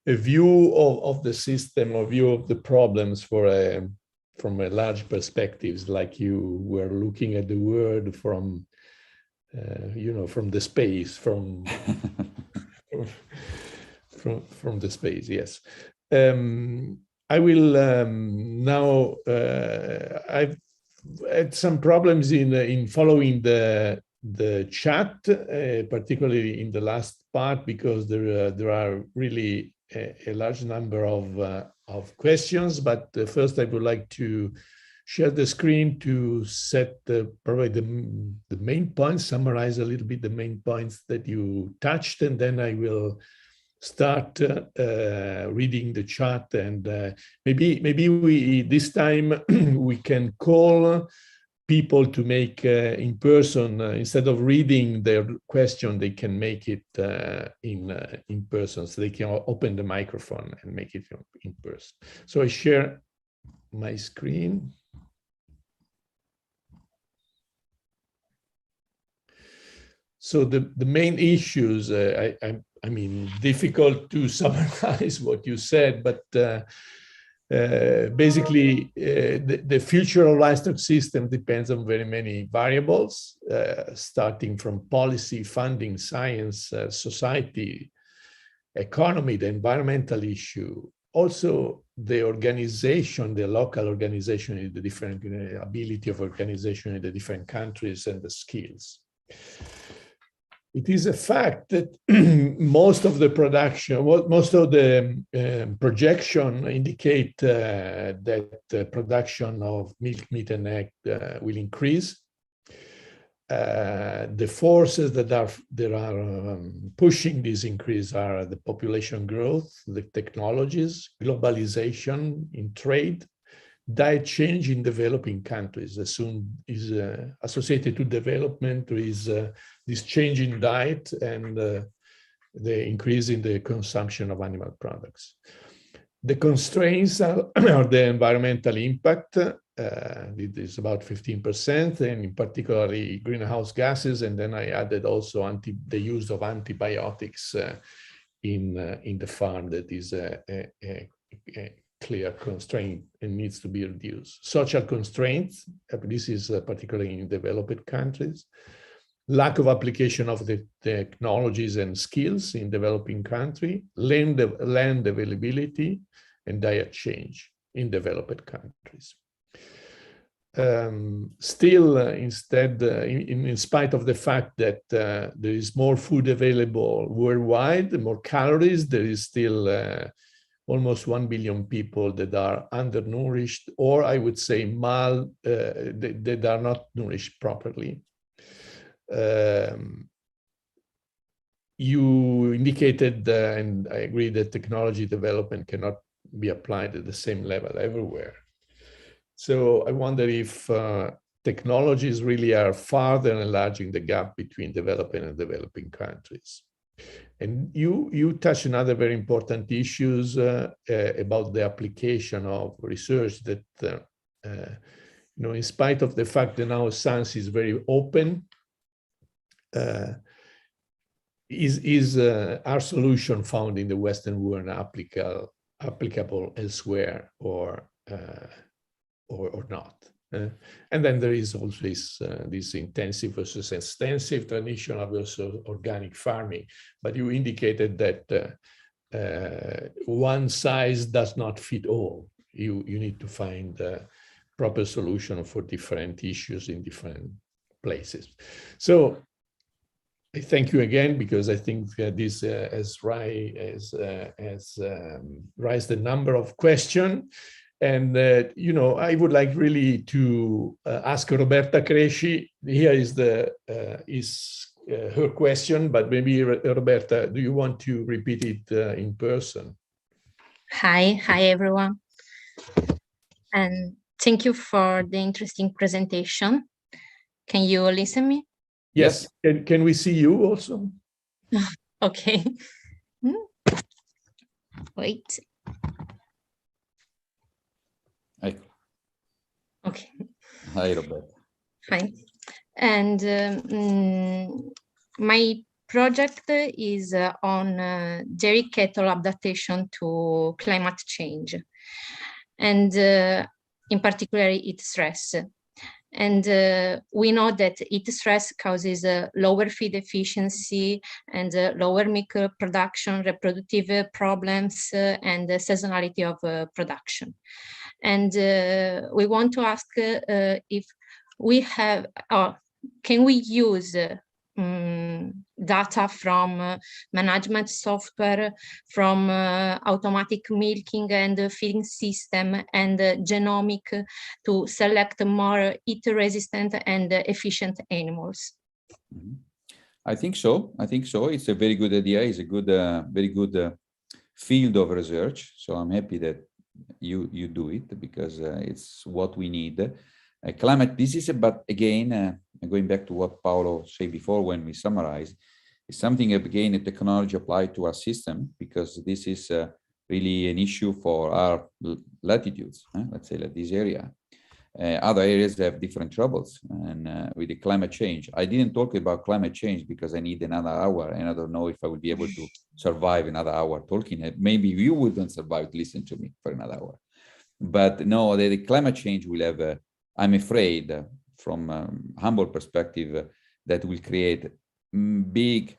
view of the system, a view of the problems from a large perspectives, like you were looking at the world from, from the space, from the space. Yes. I will now. I've had some problems in following the chat, particularly in the last part, because there are really a large number of questions. But first, I would like to share the screen to set probably the main points, summarize a little bit the main points that you touched, and then I will start reading the chat, and maybe we this time we can call people to make in person instead of reading their question. They can make it in person, so they can open the microphone and make it in person. So I share my screen. So the main issues, I mean, difficult to summarize what you said, but basically the future of livestock system depends on very many variables, starting from policy, funding, science, society, economy, the environmental issue, also the organization, the local organization, the different ability of organization in the different countries, and the skills. It is a fact that most of the production, most of the projection indicate that the production of milk, meat, and egg will increase. The forces that are pushing this increase are the population growth, the technologies, globalization in trade, diet change in developing countries as soon is associated to development is this change in diet and the increase in the consumption of animal products. The constraints are the environmental impact. It is about 15%, and in particularly greenhouse gases. And then I added also the use of antibiotics in the farm. That is a clear constraint and needs to be reduced. Social constraints, this is particularly in developed countries. Lack of application of the technologies and skills in developing country, land availability, and diet change in developed countries. Still, instead, in spite of the fact that there is more food available worldwide, more calories, there is still almost 1 billion people that are undernourished, or I would say that are not nourished properly. You indicated, and I agree, that technology development cannot be applied at the same level everywhere. So I wonder if technologies really are farther enlarging the gap between developing and developing countries. And you touch on other very important issues about the application of research that, in spite of the fact that now science is very open, is our solution found in the Western world applicable elsewhere or not? And then there is also this intensive versus extensive, traditional versus organic farming. But you indicated that one size does not fit all. You need to find a proper solution for different issues in different places. So I thank you again, because I think this has raised the number of questions. And, I would like really to ask Roberta Cresci. Here is her question, but maybe, Roberta, do you want to repeat it in person? Hi, everyone. And thank you for the interesting presentation. Can you listen to me? Yes. Can we see you also? Okay. Wait. Hi. Okay. Hi, Roberta. Hi. And my project is on dairy cattle adaptation to climate change, and in particular heat stress. And we know that heat stress causes lower feed efficiency and lower milk production, reproductive problems, and seasonality of production. And we want to ask if we have, can we use data from management software, from automatic milking and feeding system, and genomic to select more heat-resistant and efficient animals? I think so. It's a very good idea. It's a good, very good field of research. So I'm happy that you do it, because it's what we need. Climate disease, but again, going back to what Paolo said before when we summarize, is something, again, a technology applied to our system, because this is really an issue for our latitudes, let's say, like this area. Other areas have different troubles, and with the climate change. I didn't talk about climate change because I need another hour, and I don't know if I will be able to survive another hour talking. Maybe you wouldn't survive to listen to me for another hour. But no, the climate change will have, I'm afraid, from humble perspective, that will create big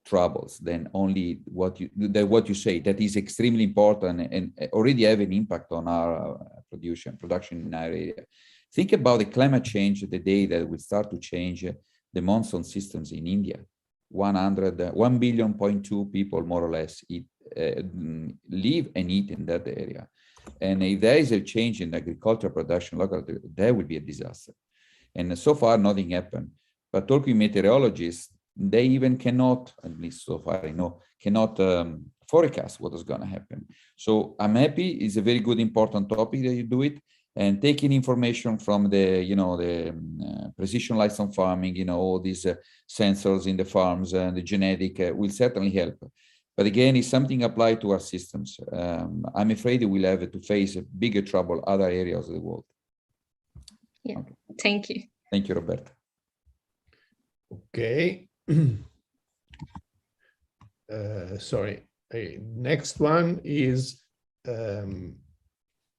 troubles than only what you say. That is extremely important and already have an impact on our production in our area. Think about the climate change the day that will start to change the monsoon systems in India. 1.2 billion people, more or less, live and eat in that area. And if there is a change in agricultural production, locally, there will be a disaster. And so far, nothing happened. But talking meteorologists, they even cannot, at least so far I know, cannot forecast what is going to happen. So I'm happy. It's a very good, important topic that you do it. And taking information from the, precision livestock farming, all these sensors in the farms and the genetic will certainly help. But again, it's something applied to our systems. I'm afraid we'll have to face a bigger trouble other areas of the world. Yeah, okay. Thank you. Thank you, Roberta. Okay. Sorry. Next one is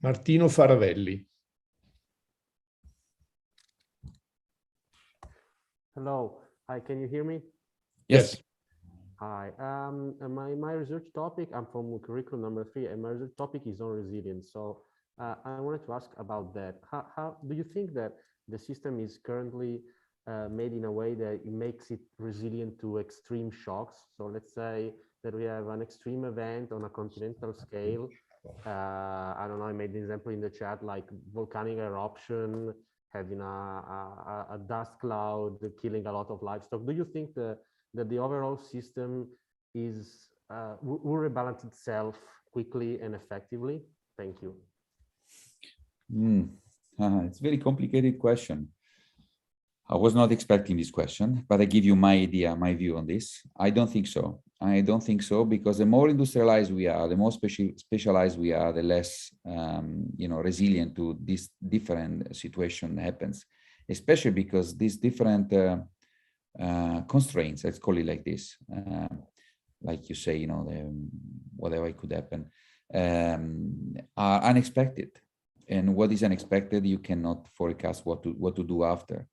Martino Faravelli. Hello. Hi, can you hear me? Yes. Hi. My research topic, I'm from curriculum number 3, and my research topic is on resilience. So I wanted to ask about that. How do you think that the system is currently made in a way that it makes it resilient to extreme shocks? So let's say that we have an extreme event on a continental scale. I don't know, I made an example in the chat, like volcanic eruption, having a dust cloud, killing a lot of livestock. Do you think that the overall system is will rebalance itself quickly and effectively? Thank you. It's a very complicated question. I was not expecting this question, but I give you my idea, my view on this. I don't think so. I don't think so, because the more industrialized we are, the more specialized we are, the less resilient to this different situation happens, especially because these different constraints, let's call it like this, like you say, whatever could happen, are unexpected. And what is unexpected, you cannot forecast what to do after.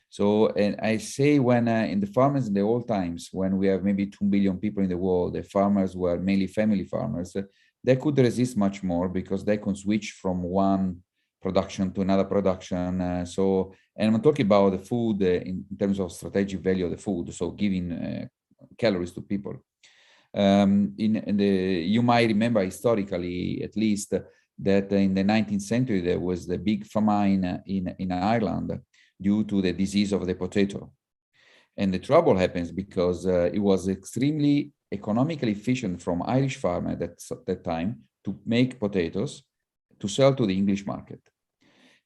So, and I say when in the farmers in the old times, when we have maybe 2 billion people in the world, the farmers were mainly family farmers, they could resist much more because they can switch from one production to another production. And I'm talking about the food in terms of strategic value of the food, so giving calories to people. You might remember historically, at least, that in the 19th century, there was the big famine in Ireland due to the disease of the potato. And the trouble happens because it was extremely economically efficient from Irish farmers at that time to make potatoes to sell to the English market.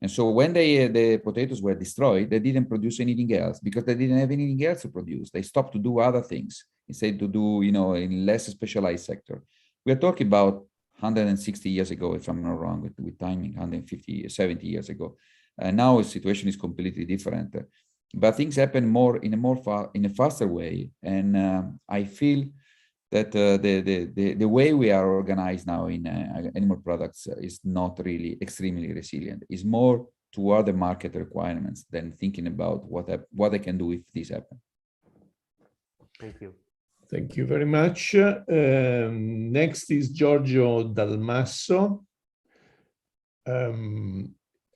And so when the potatoes were destroyed, they didn't produce anything else because they didn't have anything else to produce. They stopped to do other things instead to do, in less specialized sector. We're talking about 160 years ago, if I'm not wrong with timing, 150, 70 years ago. Now the situation is completely different, but things happen in a faster way. And I feel that the way we are organized now in animal products is not really extremely resilient. It's more toward the market requirements than thinking about what I can do if this happens. Thank you. Thank you very much. Next is Giorgio Dalmaso.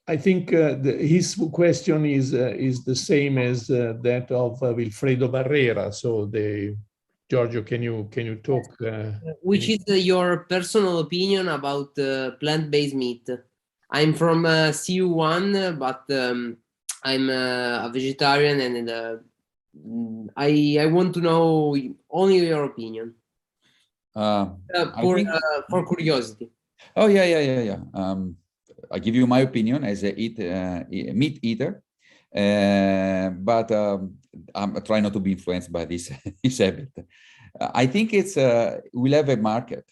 I think his question is the same as that of Wilfredo Barrera. So, Giorgio, can you talk? Which is your personal opinion about plant-based meat? I'm from CU1, but I'm a vegetarian, and I want to know only your opinion. For curiosity. Oh yeah. I give you my opinion as a meat eater, but I'm trying not to be influenced by this habit. I think we'll have a market.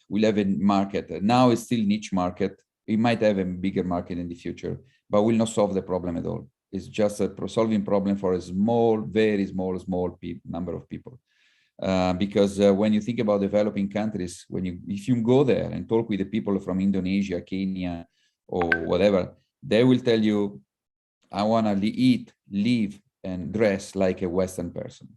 Now it's still niche market. We might have a bigger market in the future, but will not solve the problem at all. It's just a solving problem for a very small number of people. Because when you think about developing countries, if you go there and talk with the people from Indonesia, Kenya, or whatever, they will tell you, I want to eat, live, and dress like a Western person.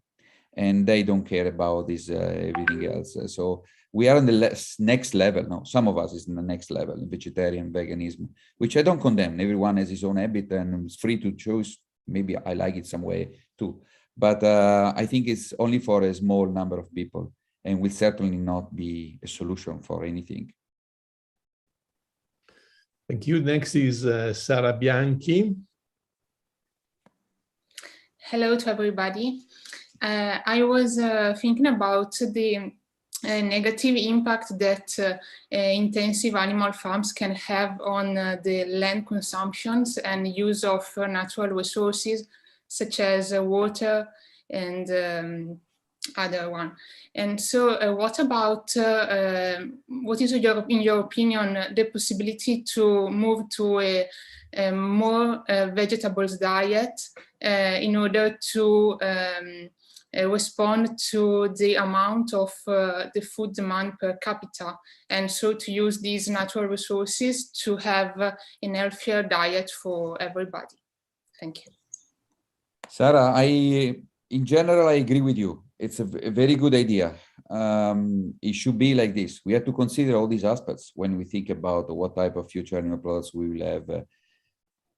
And they don't care about this everything else. So we are on the next level. No, some of us is in the next level, vegetarian, veganism, which I don't condemn. Everyone has his own habit and is free to choose. Maybe I like it some way too. But I think it's only for a small number of people and will certainly not be a solution for anything. Thank you. Next is Sarah Bianchi. Hello to everybody. I was thinking about the negative impact that intensive animal farms can have on the land consumptions and use of natural resources such as water and other one. And so what about, what is in your opinion, the possibility to move to a more vegetables diet in order to respond to the amount of the food demand per capita, and so to use these natural resources to have a healthier diet for everybody? Thank you. Sarah, in general, I agree with you. It's a very good idea. It should be like this. We have to consider all these aspects when we think about what type of future animal products we will have.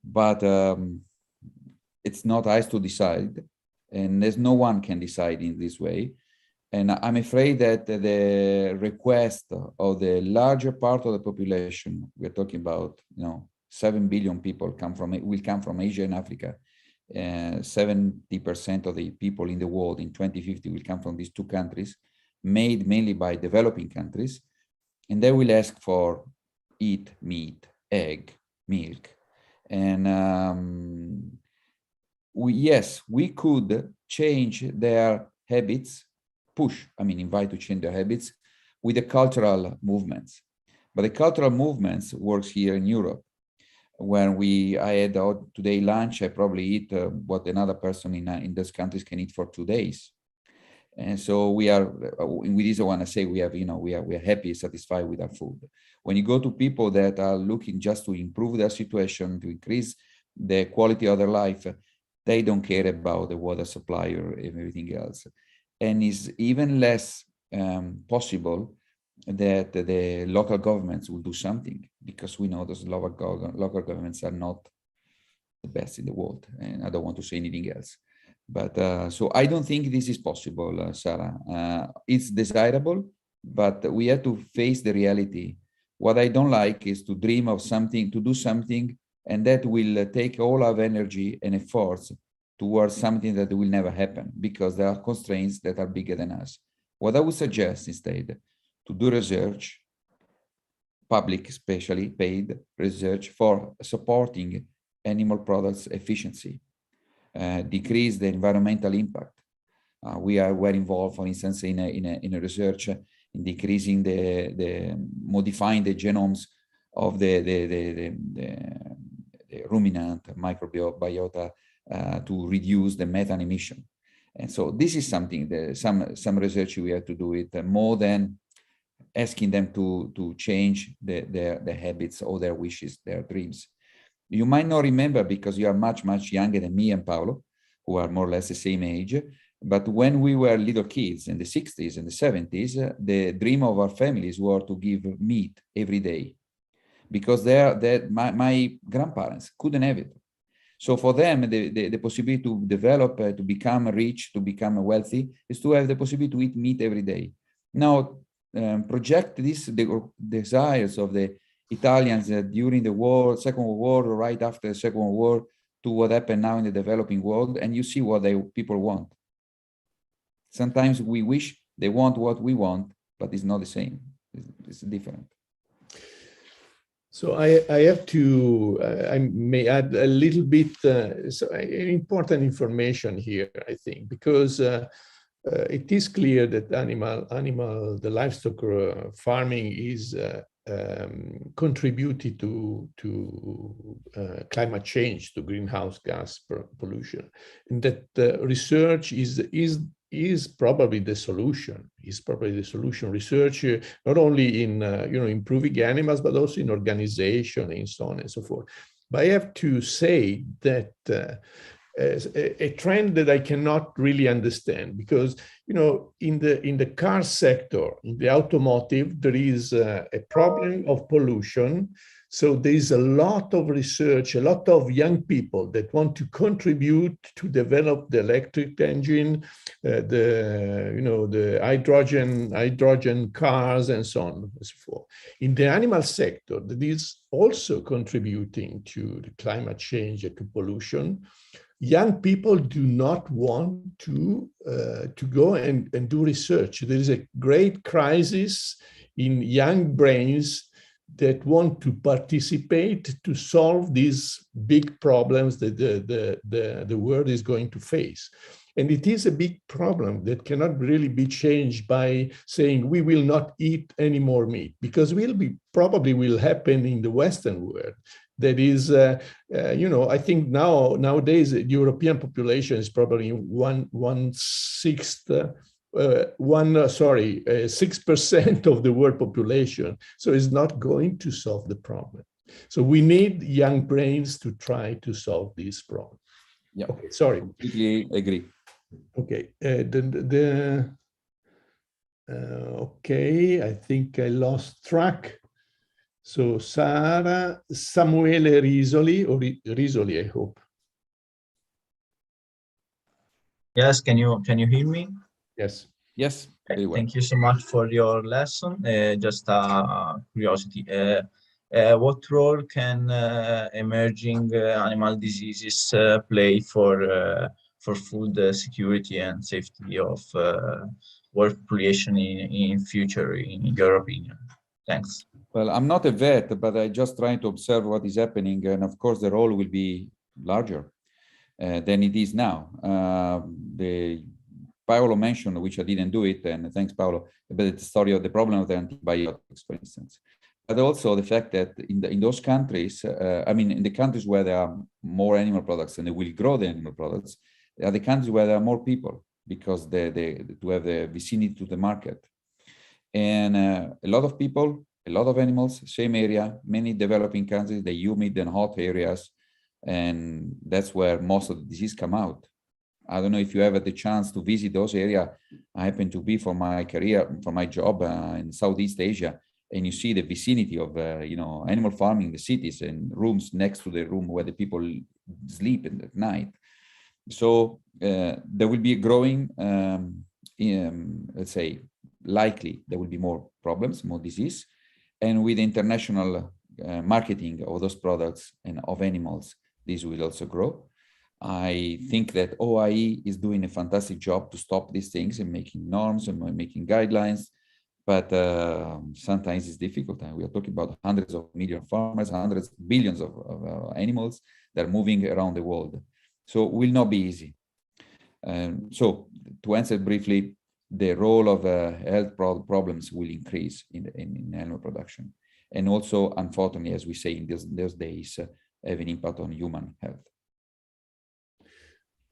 But it's not us to decide, and there's no one can decide in this way. And I'm afraid that the request of the larger part of the population, we're talking about, 7 billion people will come from Asia and Africa. 70% of the people in the world in 2050 will come from these two countries, made mainly by developing countries. And they will ask for eat meat, egg, milk. And yes, we could change their habits, invite to change their habits with the cultural movements. But the cultural movements works here in Europe. When I had today lunch, I probably eat what another person in those countries can eat for 2 days. And so with this, I want to say we are happy, satisfied with our food. When you go to people that are looking just to improve their situation, to increase the quality of their life, they don't care about the water supply or everything else. And it's even less possible that the local governments will do something, because we know those local governments are not the best in the world. And I don't want to say anything else. But so I don't think this is possible, Sarah. It's desirable, but we have to face the reality. What I don't like is to dream of something, to do something, and that will take all our energy and efforts towards something that will never happen, because there are constraints that are bigger than us. What I would suggest instead, to do research, public, especially paid research for supporting animal products efficiency, decrease the environmental impact. We're involved, for instance, in a research in decreasing modifying the genomes of the ruminant microbiota to reduce the methane emission. And so this is something that some research we have to do it more than asking them to change their habits or their wishes, their dreams. You might not remember, because you are much, much younger than me and Paolo, who are more or less the same age. But when we were little kids in the 60s and the 70s, the dream of our families were to give meat every day, because my grandparents couldn't have it. So for them, the possibility to develop, to become rich, to become wealthy, is to have the possibility to eat meat every day. Now, project the desires of the Italians during the Second World War, or right after the Second World War, to what happened now in the developing world, and you see what people want. Sometimes we wish they want what we want, but it's not the same. It's different. So I have to, I may add a little bit, important information here, I think, because it is clear that the livestock farming is contributed to climate change, to greenhouse gas pollution, and that research is probably the solution. Research not only in improving animals, but also in organization and so on and so forth. But I have to say that a trend that I cannot really understand, because in the car sector, in the automotive, there is a problem of pollution. So there is a lot of research, a lot of young people that want to contribute to develop the electric engine, the hydrogen cars, and so on and so forth. In the animal sector, that is also contributing to the climate change and to pollution. young people do not want to go and do research. There is a great crisis in young brains that want to participate to solve these big problems that the world is going to face. And it is a big problem that cannot really be changed by saying we will not eat any more meat, because probably will happen in the Western world. That is, I think nowadays the European population is probably 6% of the world population. So it's not going to solve the problem. So we need young brains to try to solve this problem. Yeah. Okay, sorry. Completely agree. Okay. Okay, I think I lost track. So Sara, Samuele Risoli, or Risoli, I hope. Yes, can you hear me? Yes. Yes, very well. Thank you so much for your lesson. Just a curiosity. What role can emerging animal diseases play for food security and safety of world population in future, in your opinion? Thanks. Well, I'm not a vet, but I just trying to observe what is happening, and of course the role will be larger than it is now. Paolo mentioned, which I didn't do it, and thanks Paolo, about the story of the problem of the antibiotics, for instance. But also the fact that in those countries, in the countries where there are more animal products and they will grow the animal products, are the countries where there are more people, because to have the vicinity to the market. And a lot of people, a lot of animals, same area, many developing countries, the humid and hot areas, and that's where most of the disease come out. I don't know if you ever had the chance to visit those areas. I happen to be for my career, for my job in Southeast Asia, and you see the vicinity of animal farming, the cities and rooms next to the room where the people sleep at night. So there will be a growing, let's say, likely there will be more problems, more disease, and with international marketing of those products and of animals, this will also grow. I think that OIE is doing a fantastic job to stop these things and making norms and making guidelines, but sometimes it's difficult. And we are talking about hundreds of million farmers, hundreds of billions of animals that are moving around the world. So it will not be easy. So to answer briefly, the role of health problems will increase in animal production. And also, unfortunately, as we say in those days, have an impact on human health.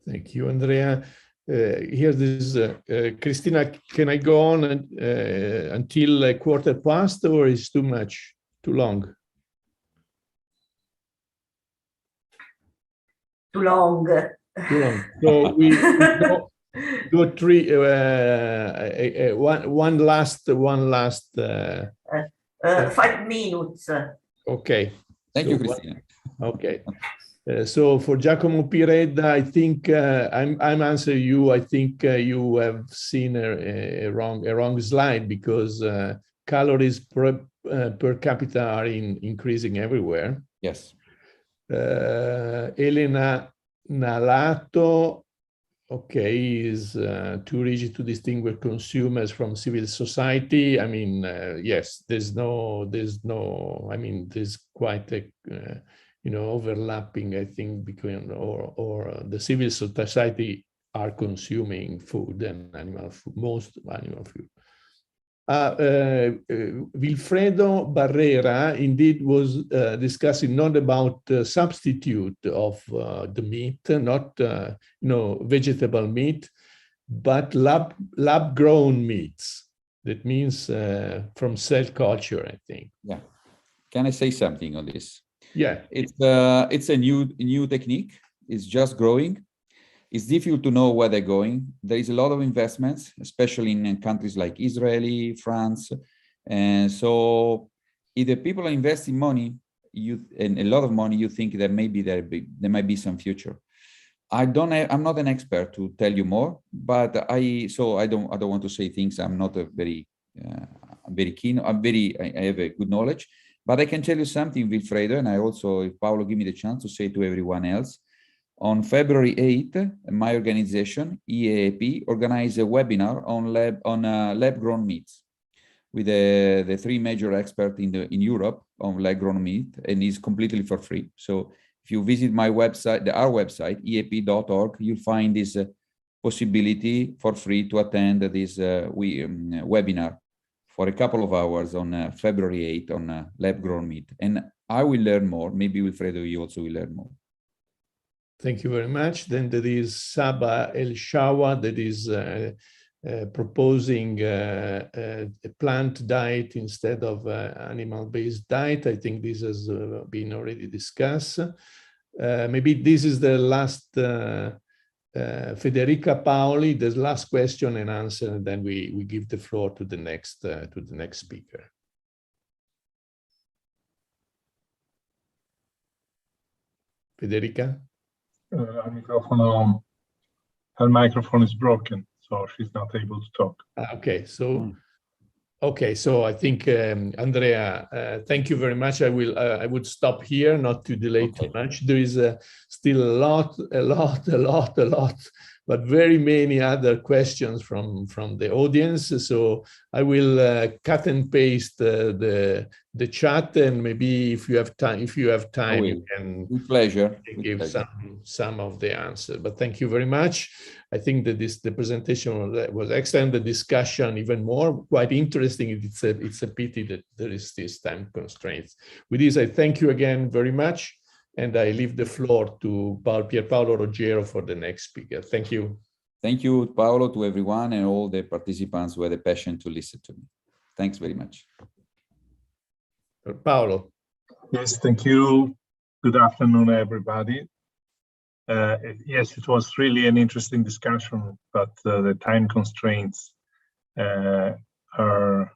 Thank you, Andrea. Here, this Christina, can I go on until 1:15, or is too much, too long? Too long. Too long. So we go three. One last. 5 minutes. Okay. Thank you, Christina. Okay. So for Giacomo Piredda, I think I'm answering you. I think you have seen a wrong slide, because calories per capita are increasing everywhere. Yes. Elena Nalato, okay, is too rigid to distinguish consumers from civil society. I mean, yes, there's quite a overlapping, I think, between or the civil society are consuming food and animal food, most animal food. Wilfredo Barrera indeed was discussing not about substitute of the meat, not vegetable meat, but lab grown meats. That means from cell culture, I think. Yeah. Can I say something on this? Yeah, it's a new technique. It's just growing. It's difficult to know where they're going. There is a lot of investments, especially in countries like Israel, France, and so if the people are investing money, and a lot of money, you think that maybe there might be some future. I'm not an expert to tell you more, but I don't want to say things. I'm not a very keen. I have a good knowledge. But I can tell you something, Wilfredo, and I also, if Paolo give me the chance to say to everyone else, On February 8th, my organization, EAP, organized a webinar on lab-grown meats with the three major experts in Europe on lab-grown meat, and it's completely for free. So if you visit my website, our website, eap.org, you'll find this possibility for free to attend this webinar for a couple of hours on February 8th on lab-grown meat. And I will learn more. Maybe Wilfredo, you also will learn more. Thank you very much. Then there is Saba El Shawa that is proposing a plant diet instead of animal-based diet. I think this has been already discussed. Maybe this is the last, Federica Paoli, the last question and answer, and then we give the floor to the next speaker. Federica? Her microphone is broken, so she's not able to talk. Okay, so I think Andrea, thank you very much. I would stop here, not to delay too much. There is still a lot, but very many other questions from the audience. So I will cut and paste the chat, and maybe if you have time, you can with pleasure give some of the answers. But thank you very much. I think that the presentation was excellent. The discussion even more, quite interesting. It's a pity that there is this time constraints. With this, I thank you again very much, and I leave the floor to Pierpaolo Rogero for the next speaker. Thank you. Thank you, Paolo, to everyone and all the participants who had the passion to listen to me. Thanks very much. Paolo. Yes, thank you. Good afternoon, everybody. Yes, it was really an interesting discussion, but the time constraints are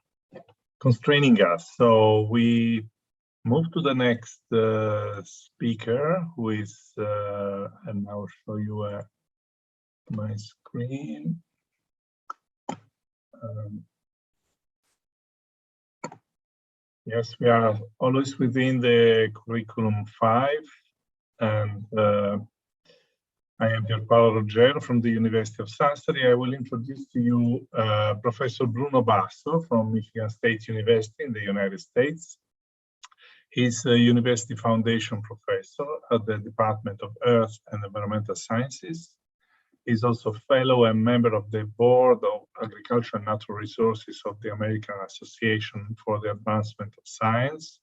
constraining us. So we move to the next speaker, who is, and I'll show you my screen. Yes, we are always within the curriculum 5, and I am Pierpaolo Rogero from the University of Sassari. I will introduce to you Professor Bruno Basso from Michigan State University in the United States. He's a University Foundation professor at the Department of Earth and Environmental Sciences. He's also fellow and member of the Board of Agriculture and Natural Resources of the American Association for the Advancement of Science.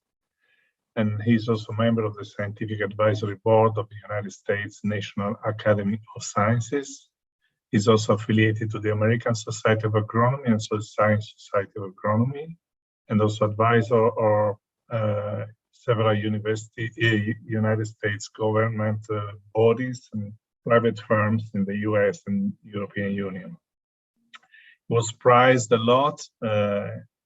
And he's also a member of the Scientific Advisory Board of the United States National Academy of Sciences. He's also affiliated to the American Society of Agronomy and Soil Science Society of Agronomy, and also advisor of several United States government bodies and private firms in the US and European Union. He was prized a lot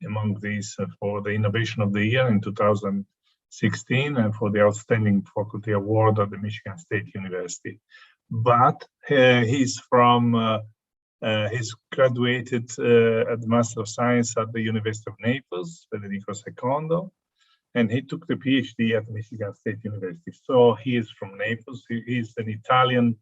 among these for the Innovation of the Year in 2016 and for the Outstanding Faculty Award at the Michigan State University. But he's graduated at the Master of Science at the University of Naples, Federico II, and he took the PhD at Michigan State University. So he is from Naples. He is an Italian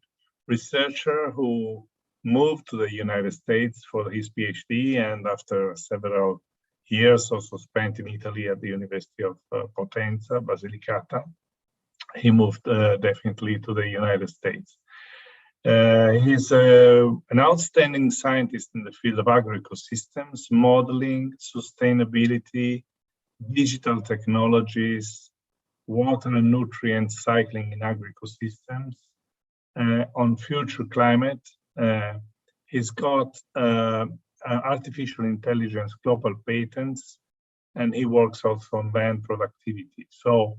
researcher who moved to the United States for his PhD, and after several years also spent in Italy at the University of Potenza, Basilicata, he moved definitely to the United States. He's an outstanding scientist in the field of agroecosystems, modeling, sustainability, digital technologies, water and nutrient cycling in agroecosystems, on future climate. He's got artificial intelligence global patents, and he works also on land productivity. So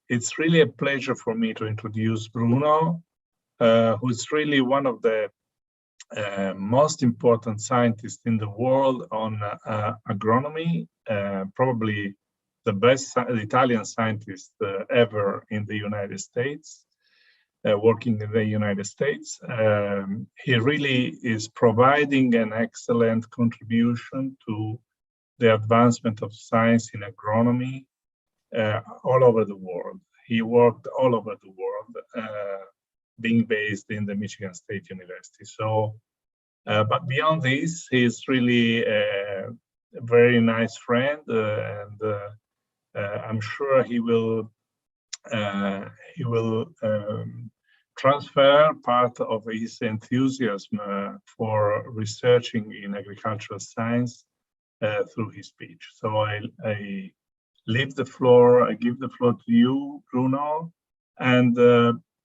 it's really a pleasure for me to introduce Bruno, who's really one of the most important scientists in the world on agronomy, probably the best Italian scientist ever in the United States, working in the United States. He really is providing an excellent contribution to the advancement of science in agronomy all over the world. He worked all over the world, being based in the Michigan State University. So, but beyond this, he's really a very nice friend, and I'm sure he will transfer part of his enthusiasm for researching in agricultural science through his speech. So I give the floor to you, Bruno, and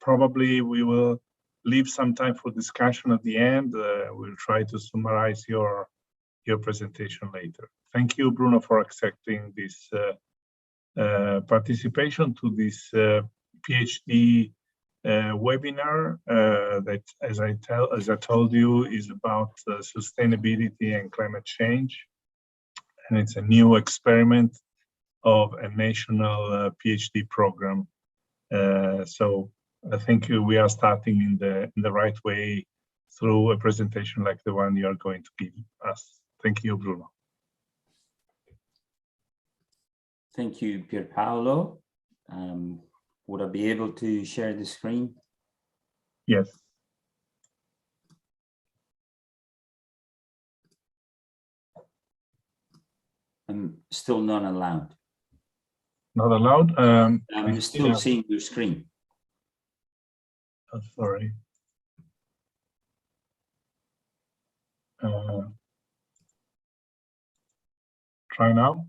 probably we will leave some time for discussion at the end. We'll try to summarize your presentation later. Thank you, Bruno, for accepting this participation to this PhD webinar that, as I told you, is about sustainability and climate change, and it's a new experiment of a national PhD program. So I think we are starting in the right way through a presentation like the one you are going to give us. Thank you, Bruno. Thank you, Pierpaolo. Would I be able to share the screen? Yes. I'm still not allowed. Not allowed? I'm still seeing your screen. Oh, sorry. Try now.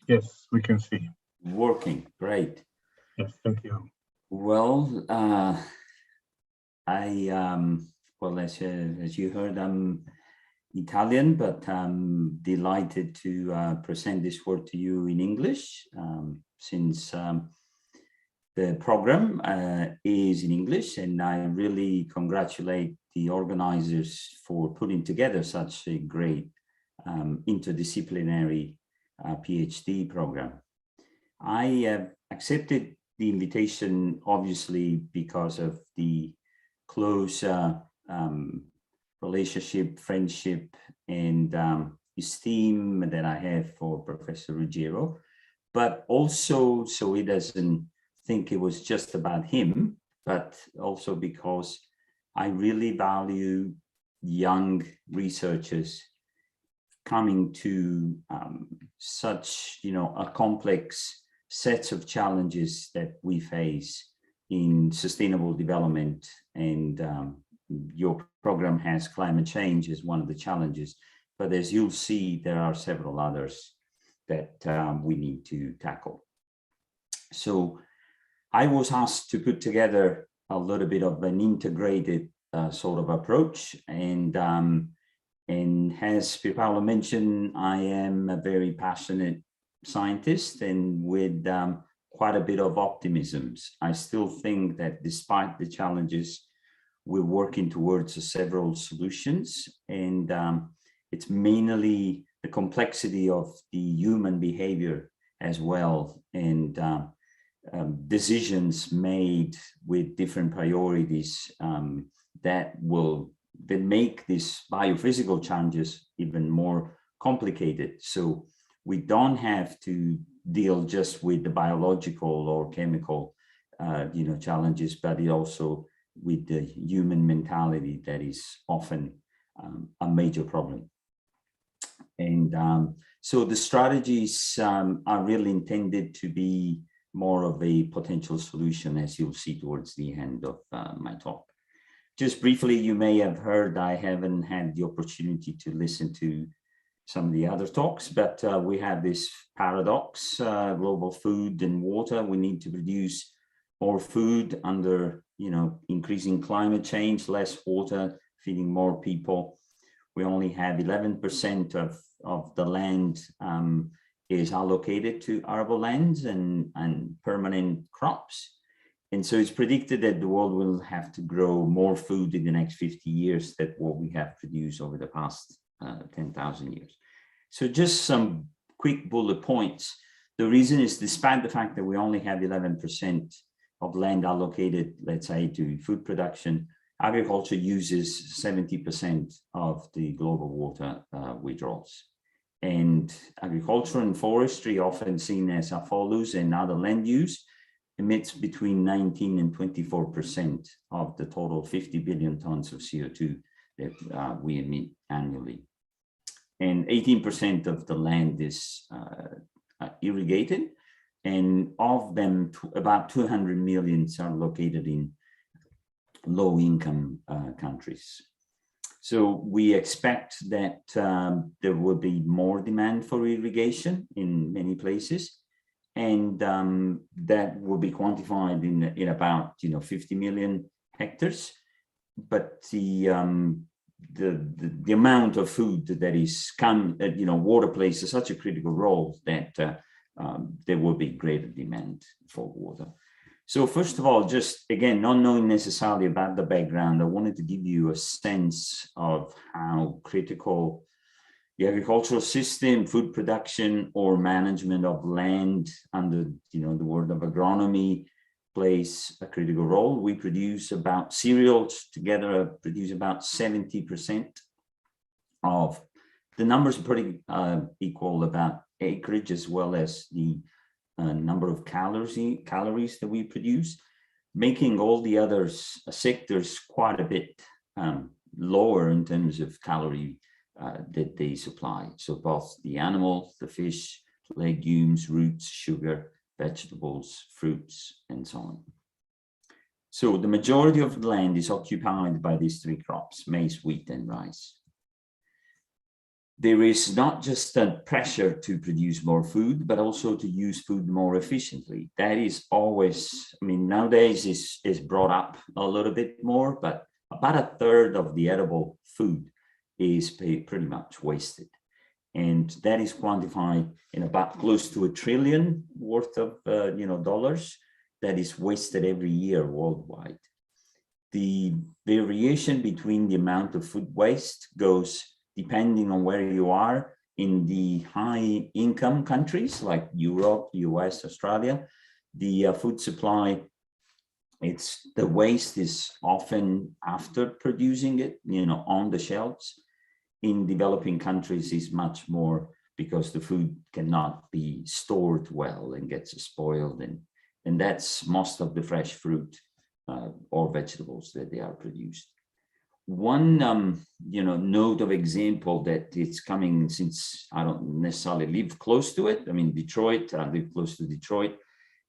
Yes, we can see. Working, great. Yes, thank you. Well, well, as you heard, I'm Italian, but I'm delighted to present this work to you in English, since the program is in English, and I really congratulate the organizers for putting together such a great interdisciplinary PhD program. I accepted the invitation, obviously, because of the close relationship, friendship, and esteem that I have for Professor Ruggiero, but also so he doesn't think it was just about him, but also because I really value young researchers coming to such, a complex sets of challenges that we face in sustainable development. And your program has climate change as one of the challenges, but as you'll see, there are several others that we need to tackle. So I was asked to put together a little bit of an integrated sort of approach, and as Pierpaolo mentioned, I am a very passionate scientist, and with quite a bit of optimism. I still think that despite the challenges, we're working towards several solutions, and it's mainly the complexity of the human behavior as well, and decisions made with different priorities that make these biophysical challenges even more complicated. So we don't have to deal just with the biological or chemical challenges, but it also with the human mentality that is often a major problem. And so the strategies are really intended to be more of a potential solution, as you'll see towards the end of my talk. Just briefly, you may have heard, I haven't had the opportunity to listen to some of the other talks, but we have this paradox, global food and water. We need to produce more food under, increasing climate change, less water, feeding more people. We only have 11% of the land is allocated to arable lands and permanent crops. And so it's predicted that the world will have to grow more food in the next 50 years than what we have produced over the past 10,000 years. So just some quick bullet points. The reason is, despite the fact that we only have 11% of land allocated, let's say, to food production, agriculture uses 70% of the global water withdrawals. And agriculture and forestry, often seen as follows, and other land use, emits between 19 and 24% of the total 50 billion tons of CO2 that we emit annually. And 18% of the land is irrigated, and of them, about 200 million are located in low-income countries. So we expect that there will be more demand for irrigation in many places, and that will be quantified in about 50 million hectares. But the amount of food that is water plays such a critical role that there will be greater demand for water. So first of all, just again, not knowing necessarily about the background, I wanted to give you a sense of how critical the agricultural system, food production, or management of land under the word of agronomy plays a critical role. We produce about cereals together, produce about 70% of the numbers are pretty equal about acreage as well as the number of calories that we produce, making all the other sectors quite a bit lower in terms of calorie that they supply. So both the animals, the fish, legumes, roots, sugar, vegetables, fruits, and so on. So the majority of the land is occupied by these three crops: maize, wheat, and rice. There is not just a pressure to produce more food, but also to use food more efficiently. That is always, nowadays is brought up a little bit more, but about a third of the edible food is pretty much wasted. And that is quantified in about close to $1 trillion worth of dollars that is wasted every year worldwide. The variation between the amount of food waste goes depending on where you are. In the high income countries like Europe, US, Australia, the food supply, the waste is often after producing it, on the shelves. In developing countries is much more because the food cannot be stored well and gets spoiled, and that's most of the fresh fruit or vegetables that they are produced. One note of example that it's coming, since I don't necessarily live close to it. Detroit, I live close to Detroit,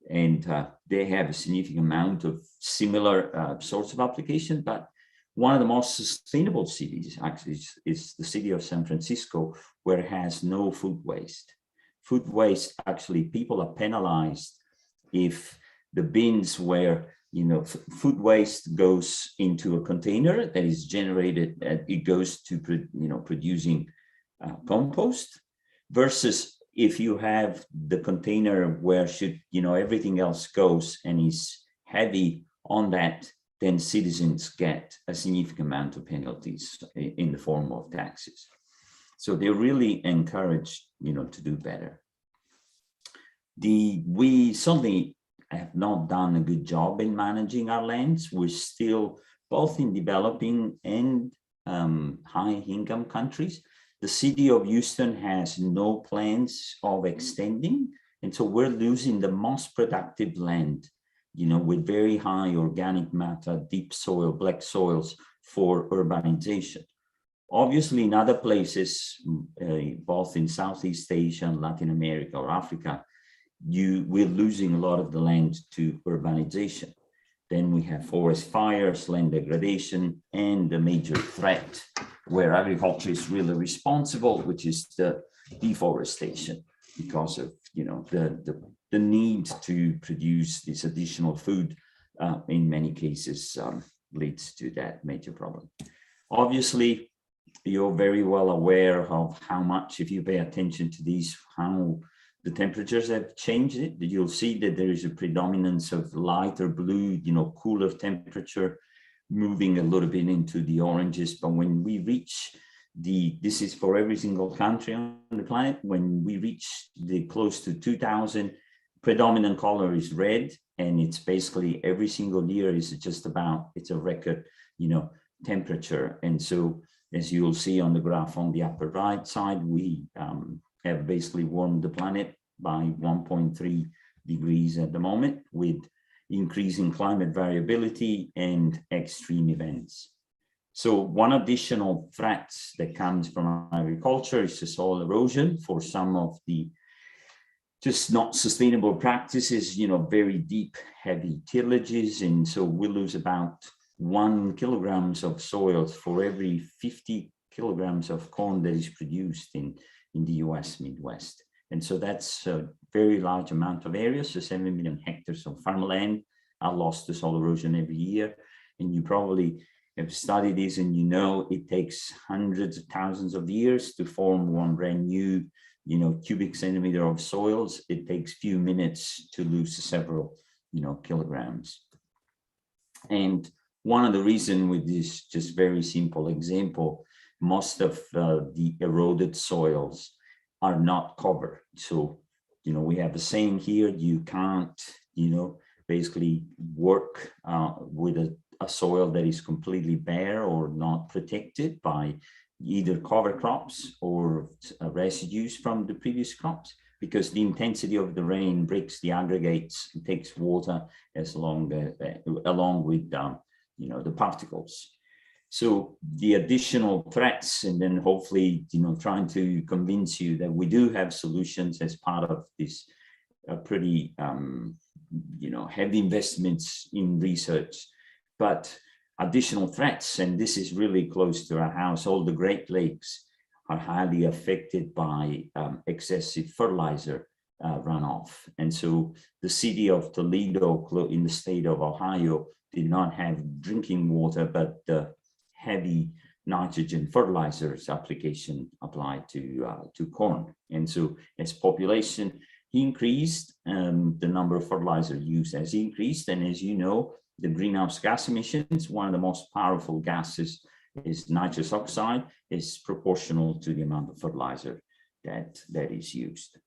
and they have a significant amount of similar sorts of application, but one of the most sustainable cities actually is the city of San Francisco, where it has no food waste. Food waste, actually, people are penalized if the bins where food waste goes into a container that is generated, it goes to producing compost, versus if you have the container where everything else goes and is heavy on that, then citizens get a significant amount of penalties in the form of taxes. So they're really encouraged, to do better. We certainly have not done a good job in managing our lands. We're still, both in developing and high-income countries, the city of Houston has no plans of extending, and so we're losing the most productive land, with very high organic matter, deep soil, black soils for urbanization. Obviously, in other places, both in Southeast Asia and Latin America or Africa, we're losing a lot of the land to urbanization. Then we have forest fires, land degradation, and a major threat where agriculture is really responsible, which is the deforestation, because of the need to produce this additional food. In many cases, leads to that major problem. Obviously, you're very well aware of how much, if you pay attention to these, how the temperatures have changed it. You'll see that there is a predominance of lighter blue, cooler temperature, moving a little bit into the oranges. But when we reach this is for every single country on the planet, when we reach the close to 2000, predominant color is red, and it's basically every single year is just about, it's a record temperature. And so, as you'll see on the graph on the upper right side, we have basically warmed the planet by 1.3 degrees at the moment, with increasing climate variability and extreme events. So one additional threat that comes from agriculture is the soil erosion. For some of the just not sustainable practices, very deep, heavy tillages. And so we lose about 1 kilograms of soils for every 50 kilograms of corn that is produced in the US Midwest. And so that's a very large amount of areas. So 7 million hectares of farmland are lost to soil erosion every year. And you probably have studied this, and it takes hundreds of thousands of years to form one brand new cubic centimeter of soils. It takes few minutes to lose several kilograms. And one of the reasons, with this just very simple example, most of the eroded soils are not covered. So we have the same here. You can't basically work with a soil that is completely bare or not protected by either cover crops or residues from the previous crops, because the intensity of the rain breaks the aggregates and takes water along with the particles. So the additional threats, and then hopefully trying to convince you that we do have solutions as part of this pretty heavy investments in research, but additional threats, and this is really close to our house. All the Great Lakes are highly affected by excessive fertilizer runoff. And so the city of Toledo in the state of Ohio did not have drinking water, but the heavy nitrogen fertilizers application applied to corn. And so as population increased, the number of fertilizer use has increased. And as you know, the greenhouse gas emissions, one of the most powerful gases is nitrous oxide, is proportional to the amount of fertilizer that is used.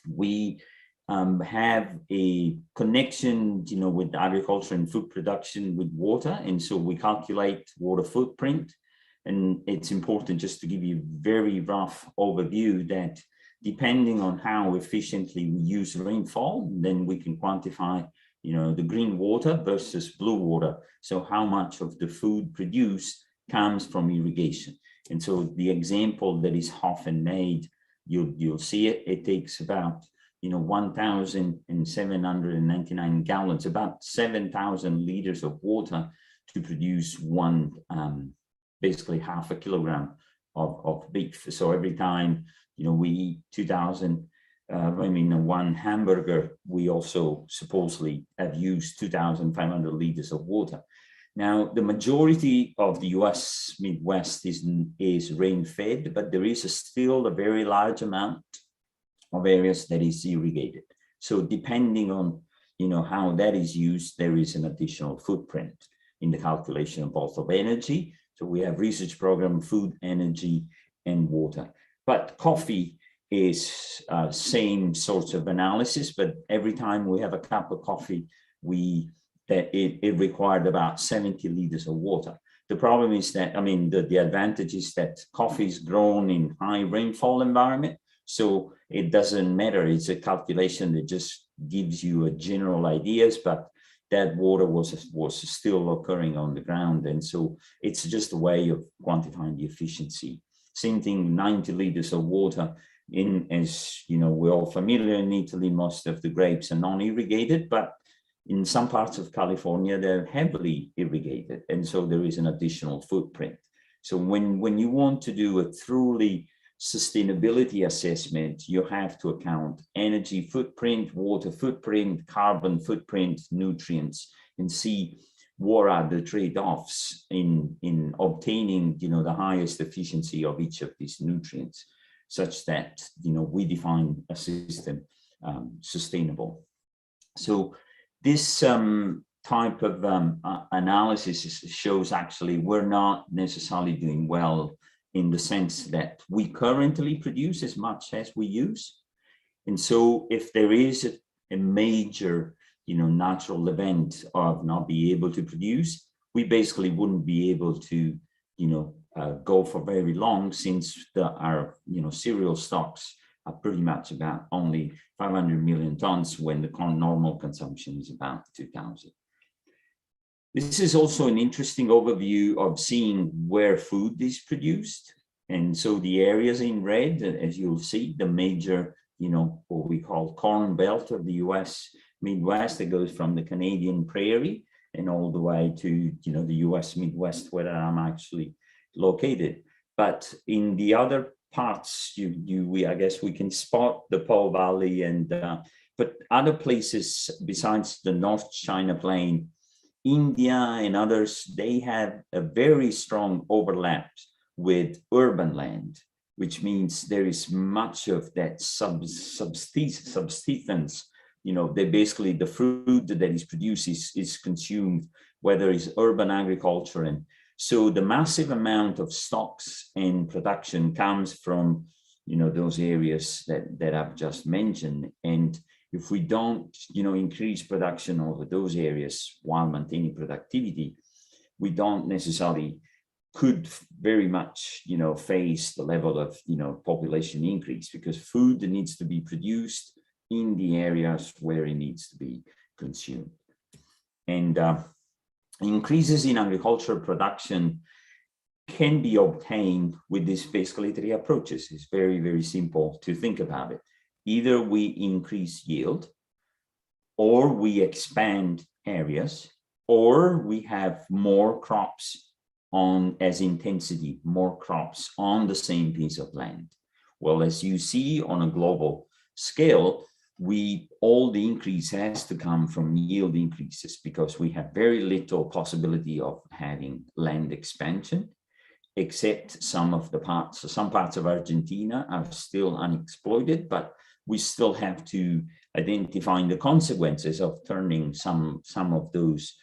We have a connection, with agriculture and food production with water, and so we calculate water footprint. And it's important just to give you a very rough overview that depending on how efficiently we use rainfall, then we can quantify the green water versus blue water. So how much of the food produced comes from irrigation. And so the example that is often made, you'll see it, it takes about 1,799 gallons, about 7,000 liters of water to produce one, basically half a kilogram of beef. So every time, we eat 2,000, one hamburger, we also supposedly have used 2,500 liters of water. Now, the majority of the US Midwest is rain-fed, but there is still a very large amount of areas that is irrigated. So depending on, how that is used, there is an additional footprint in the calculation of both of energy. So we have research program, food, energy, and water. But coffee is same sorts of analysis, but every time we have a cup of coffee, it required about 70 liters of water. The problem is that, the advantage is that coffee is grown in high rainfall environment, so it doesn't matter. It's a calculation that just gives you a general ideas, but that water was still occurring on the ground. And so it's just a way of quantifying the efficiency. Same thing, 90 liters of water as we're all familiar in Italy, most of the grapes are non-irrigated, but in some parts of California, they're heavily irrigated. And so there is an additional footprint. So when you want to do a truly sustainability assessment, you have to account energy footprint, water footprint, carbon footprint, nutrients, and see what are the trade-offs in obtaining, the highest efficiency of each of these nutrients, such that, we define a system sustainable. So this type of analysis shows actually we're not necessarily doing well in the sense that we currently produce as much as we use. And so if there is a major, natural event of not being able to produce, we basically wouldn't be able to, go for very long, since our, cereal stocks are pretty much about only 500 million tons when the normal consumption is about 2,000. This is also an interesting overview of seeing where food is produced. And so the areas in red, as you'll see, the major, what we call corn belt of the US Midwest, that goes from the Canadian prairie and all the way to, the US Midwest, where I'm actually located. But in the other parts, I guess we can spot the Po Valley, and but other places besides the North China Plain, India and others, they have a very strong overlap with urban land, which means there is much of that subsistence. They basically, the food that is produced is consumed, whether it's urban agriculture. And so the massive amount of stocks and production comes from, those areas that I've just mentioned. And if we don't, increase production over those areas while maintaining productivity, we don't necessarily could very much, face the level of, population increase, because food needs to be produced in the areas where it needs to be consumed. And increases in agricultural production can be obtained with these basically three approaches. It's very, very simple to think about it. Either we increase yield, or we expand areas, or we have more crops as intensity, more crops on the same piece of land. Well, as you see on a global scale, all the increase has to come from yield increases, because we have very little possibility of having land expansion, except some parts of Argentina are still unexploited, but we still have to identify the consequences of turning some of those,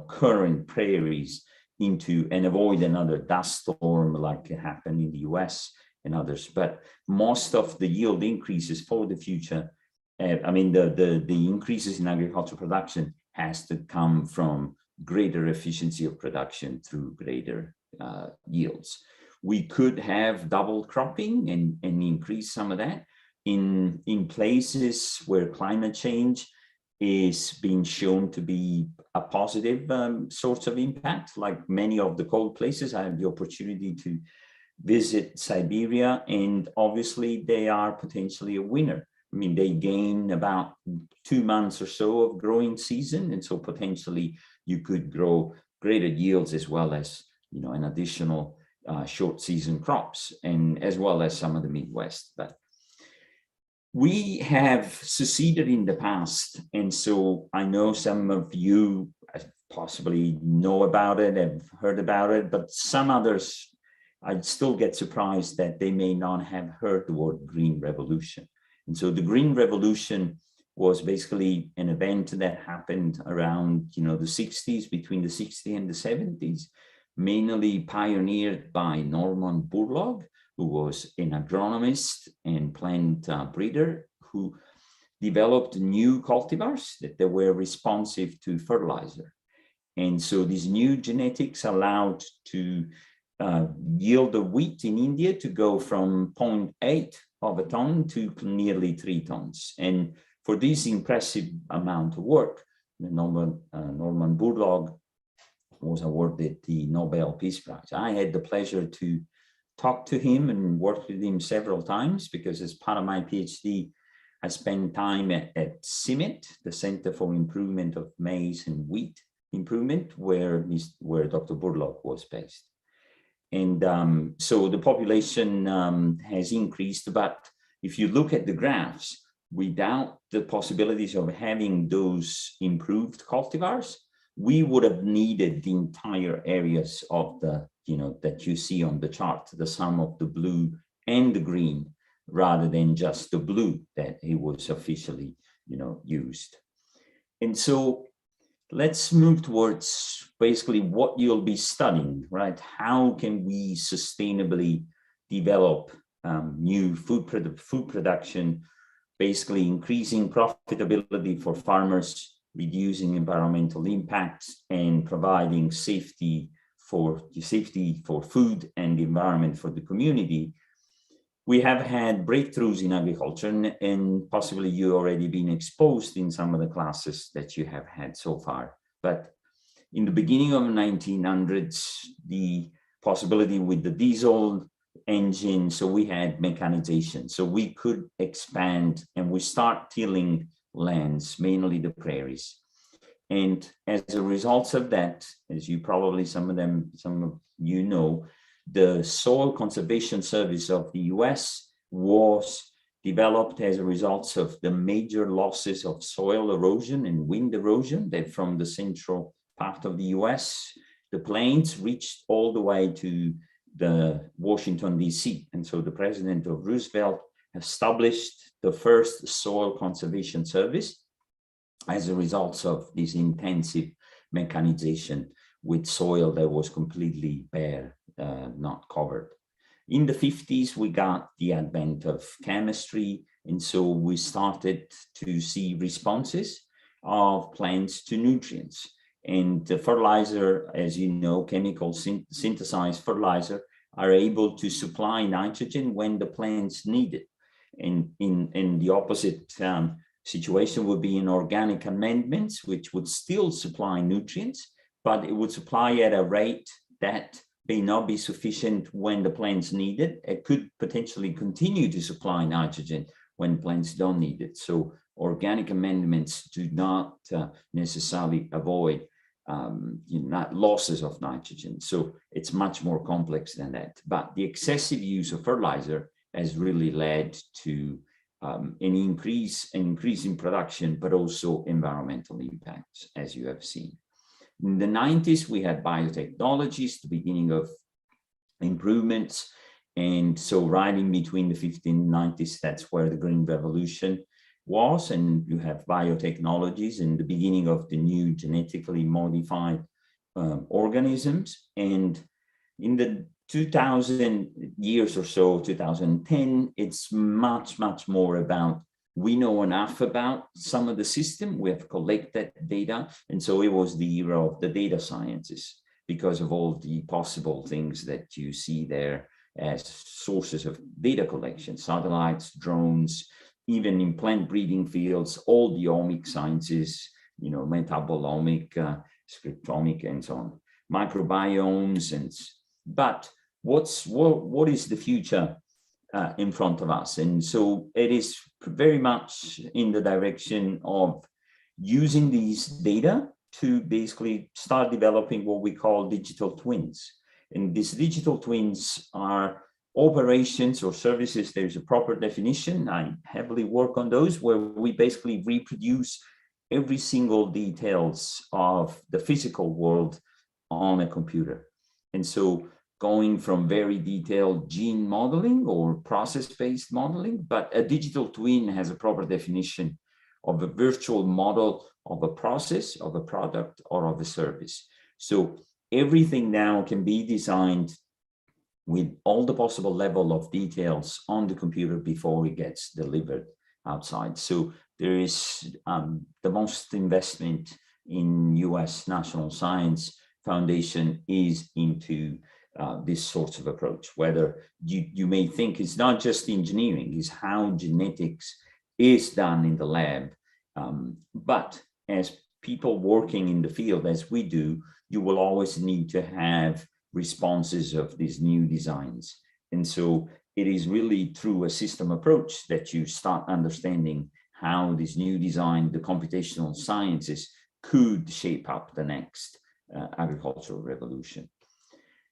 current prairies into, and avoid another dust storm like happened in the US and others. But most of the yield increases for the future, the increases in agricultural production has to come from greater efficiency of production through greater yields. We could have double cropping and increase some of that in places where climate change is being shown to be a positive source of impact. Like many of the cold places, I had the opportunity to visit Siberia, and obviously they are potentially a winner. They gain about 2 months or so of growing season, and so potentially you could grow greater yields, as well as an additional short season crops, and as well as some of the Midwest. But we have succeeded in the past, and so I know some of you possibly know about it, have heard about it, but some others, I'd still get surprised that they may not have heard the word green revolution. And so the green revolution was basically an event that happened around, the 60s, between the 60s and the 70s, mainly pioneered by Norman Borlaug, who was an agronomist and plant breeder, who developed new cultivars that they were responsive to fertilizer. And so these new genetics allowed to yield of wheat in India to go from 0.8 of a ton to nearly 3 tons. And for this impressive amount of work, Norman Borlaug was awarded the Nobel Peace Prize. I had the pleasure to talk to him and work with him several times, because as part of my PhD, I spent time at CIMMYT, the Center for Improvement of Maize and Wheat Improvement, where Dr. Borlaug was based. And so the population has increased, but if you look at the graphs, without the possibilities of having those improved cultivars, we would have needed the entire areas of the, that you see on the chart, the sum of the blue and the green, rather than just the blue that it was officially, used. And so let's move towards basically what you'll be studying, right? How can we sustainably develop new food production, basically increasing profitability for farmers, reducing environmental impacts, and providing safety for food and the environment for the community, we have had breakthroughs in agriculture, and possibly you already been exposed in some of the classes that you have had so far. But in the beginning of the 1900s, the possibility with the diesel engine, so we had mechanization, so we could expand and we start tilling lands, mainly the prairies. And as a result of that, as you probably some of you know, the Soil Conservation Service of the US was developed as a result of the major losses of soil erosion and wind erosion that from the central part of the US, the plains reached all the way to the Washington, DC. And so the President of Roosevelt established the first Soil Conservation Service as a result of this intensive mechanization with soil that was completely bare, not covered. In the 50s, we got the advent of chemistry, and so we started to see responses of plants to nutrients. And the fertilizer, as you know, chemical synthesized fertilizer are able to supply nitrogen when the plants need it. And in the opposite situation would be in organic amendments, which would still supply nutrients, but it would supply at a rate that may not be sufficient when the plants need it. It could potentially continue to supply nitrogen when plants don't need it. So organic amendments do not necessarily avoid not losses of nitrogen. So it's much more complex than that. But the excessive use of fertilizer has really led to an increase in production, but also environmental impacts, as you have seen. In the 90s, we had biotechnologies, the beginning of improvements. And so right in between the 50s and 90s, that's where the Green Revolution was. And you have biotechnologies and the beginning of the new genetically modified organisms. And in the 2000 years or so, 2010, it's much, much more about, we know enough about some of the system, we have collected data. And so it was the era of the data sciences because of all the possible things that you see there as sources of data collection, satellites, drones, even in plant breeding fields, all the omic sciences, you know, metabolomic, scriptomic, and so on, microbiomes. But what is the future in front of us? And so it is very much in the direction of using these data to basically start developing what we call digital twins. And these digital twins are operations or services. There's a proper definition. I heavily work on those, where we basically reproduce every single details of the physical world on a computer. And so going from very detailed gene modeling or process-based modeling, but a digital twin has a proper definition of a virtual model of a process, of a product, or of a service. So everything now can be designed with all the possible level of details on the computer before it gets delivered outside. So there is the most investment in US National Science Foundation is into this sort of approach, whether you may think it's not just engineering, it's how genetics is done in the lab. But as people working in the field, as we do, you will always need to have responses of these new designs. And so it is really through a system approach that you start understanding how this new design, the computational sciences, could shape up the next agricultural revolution.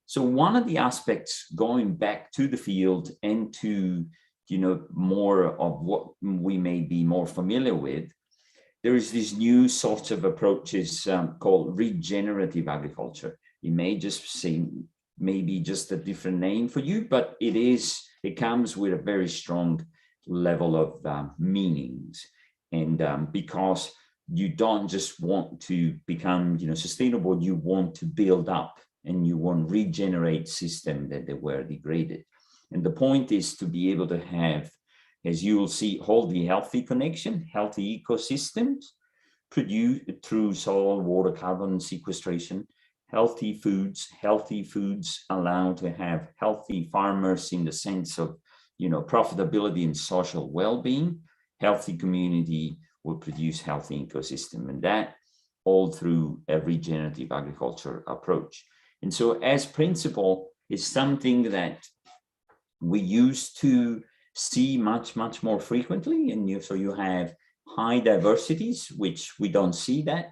So one of the aspects, going back to the field and to, you know, more of what we may be more familiar with, there is this new sort of approaches called regenerative agriculture. It may just seem maybe just a different name for you, but it comes with a very strong level of meanings. And because you don't just want to become, you know, sustainable, you want to build up and you want to regenerate systems that they were degraded. And the point is to be able to have, as you will see, hold the healthy connection, healthy ecosystems produced through soil, water, carbon sequestration. Healthy foods allow to have healthy farmers in the sense of, you know, profitability and social well-being. Healthy community will produce healthy ecosystem, and that all through a regenerative agriculture approach. And so as principle is something that we used to see much more frequently. And so you have high diversities, which we don't see that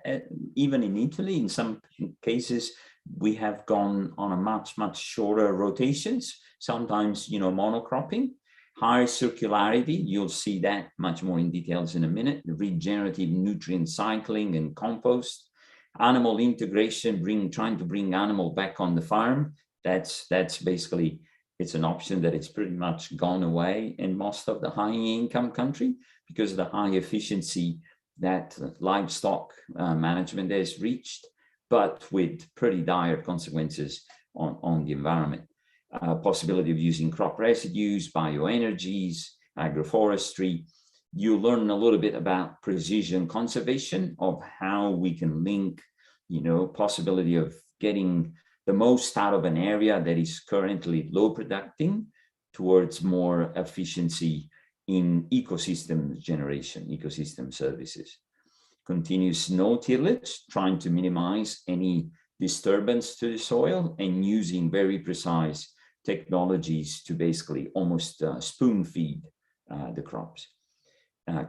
even in Italy. In some cases, we have gone on a much shorter rotations, sometimes, you know, monocropping. Higher circularity, you'll see that much more in details in a minute. Regenerative nutrient cycling and compost. Animal integration, trying to bring animal back on the farm. That's basically, it's an option that it's pretty much gone away in most of the high income country because of the high efficiency that livestock management has reached, but with pretty dire consequences on the environment. Possibility of using crop residues, bioenergies, agroforestry. You learn a little bit about precision conservation, of how we can link, you know, possibility of getting the most out of an area that is currently low producing towards more efficiency in ecosystem generation, ecosystem services. Continuous no-tillage, trying to minimize any disturbance to the soil and using very precise technologies to basically almost spoon feed the crops.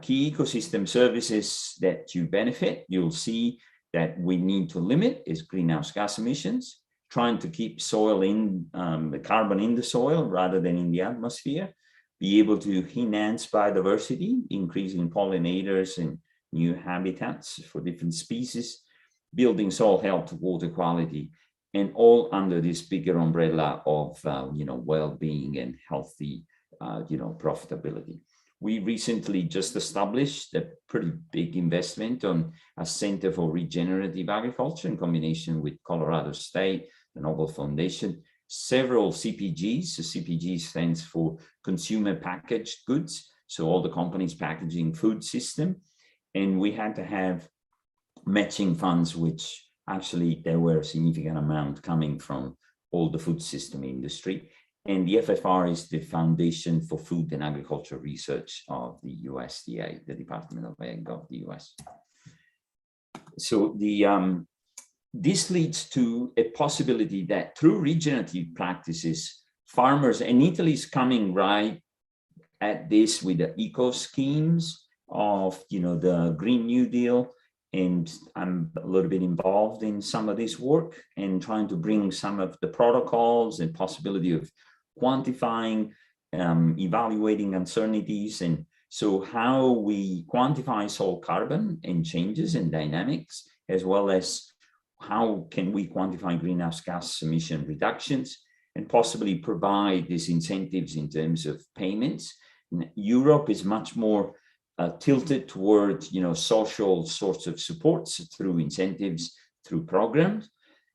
Key ecosystem services that you benefit, you'll see that we need to limit is greenhouse gas emissions, trying to keep soil in, the carbon in the soil rather than in the atmosphere, be able to enhance biodiversity, increasing pollinators and new habitats for different species, building soil health, water quality, and all under this bigger umbrella of, you know, well-being and healthy, you know, profitability. We recently just established a pretty big investment on a Center for Regenerative Agriculture in combination with Colorado State, the Nobel Foundation, several CPGs. So CPG stands for Consumer Packaged Goods. So all the companies packaging food system. And we had to have matching funds, which actually there were a significant amount coming from all the food system industry. And the FFR is the Foundation for Food and Agriculture Research of the USDA, the Department of Ag of the US. So this leads to a possibility that through regenerative practices, farmers, and Italy is coming right at this with the eco schemes of, you know, the Green New Deal. And I'm a little bit involved in some of this work and trying to bring some of the protocols and possibility of quantifying, evaluating uncertainties. And so how we quantify soil carbon and changes and dynamics, as well as how can we quantify greenhouse gas emission reductions and possibly provide these incentives in terms of payments. Europe is much more tilted towards, you know, social sorts of supports through incentives, through programs.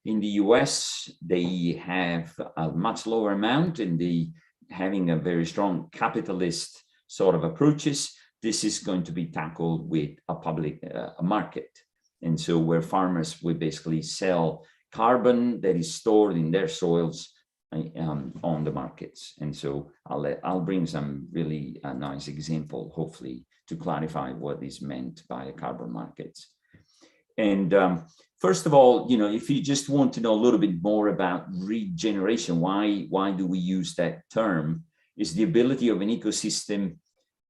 In the US, they have a much lower amount, and they having a very strong capitalist sort of approaches. This is going to be tackled with a public market. And so where farmers will basically sell carbon that is stored in their soils on the markets. And so I'll bring some really nice example, hopefully, to clarify what is meant by carbon markets. And first of all, you know, if you just want to know a little bit more about regeneration, why do we use that term? Is the ability of an ecosystem,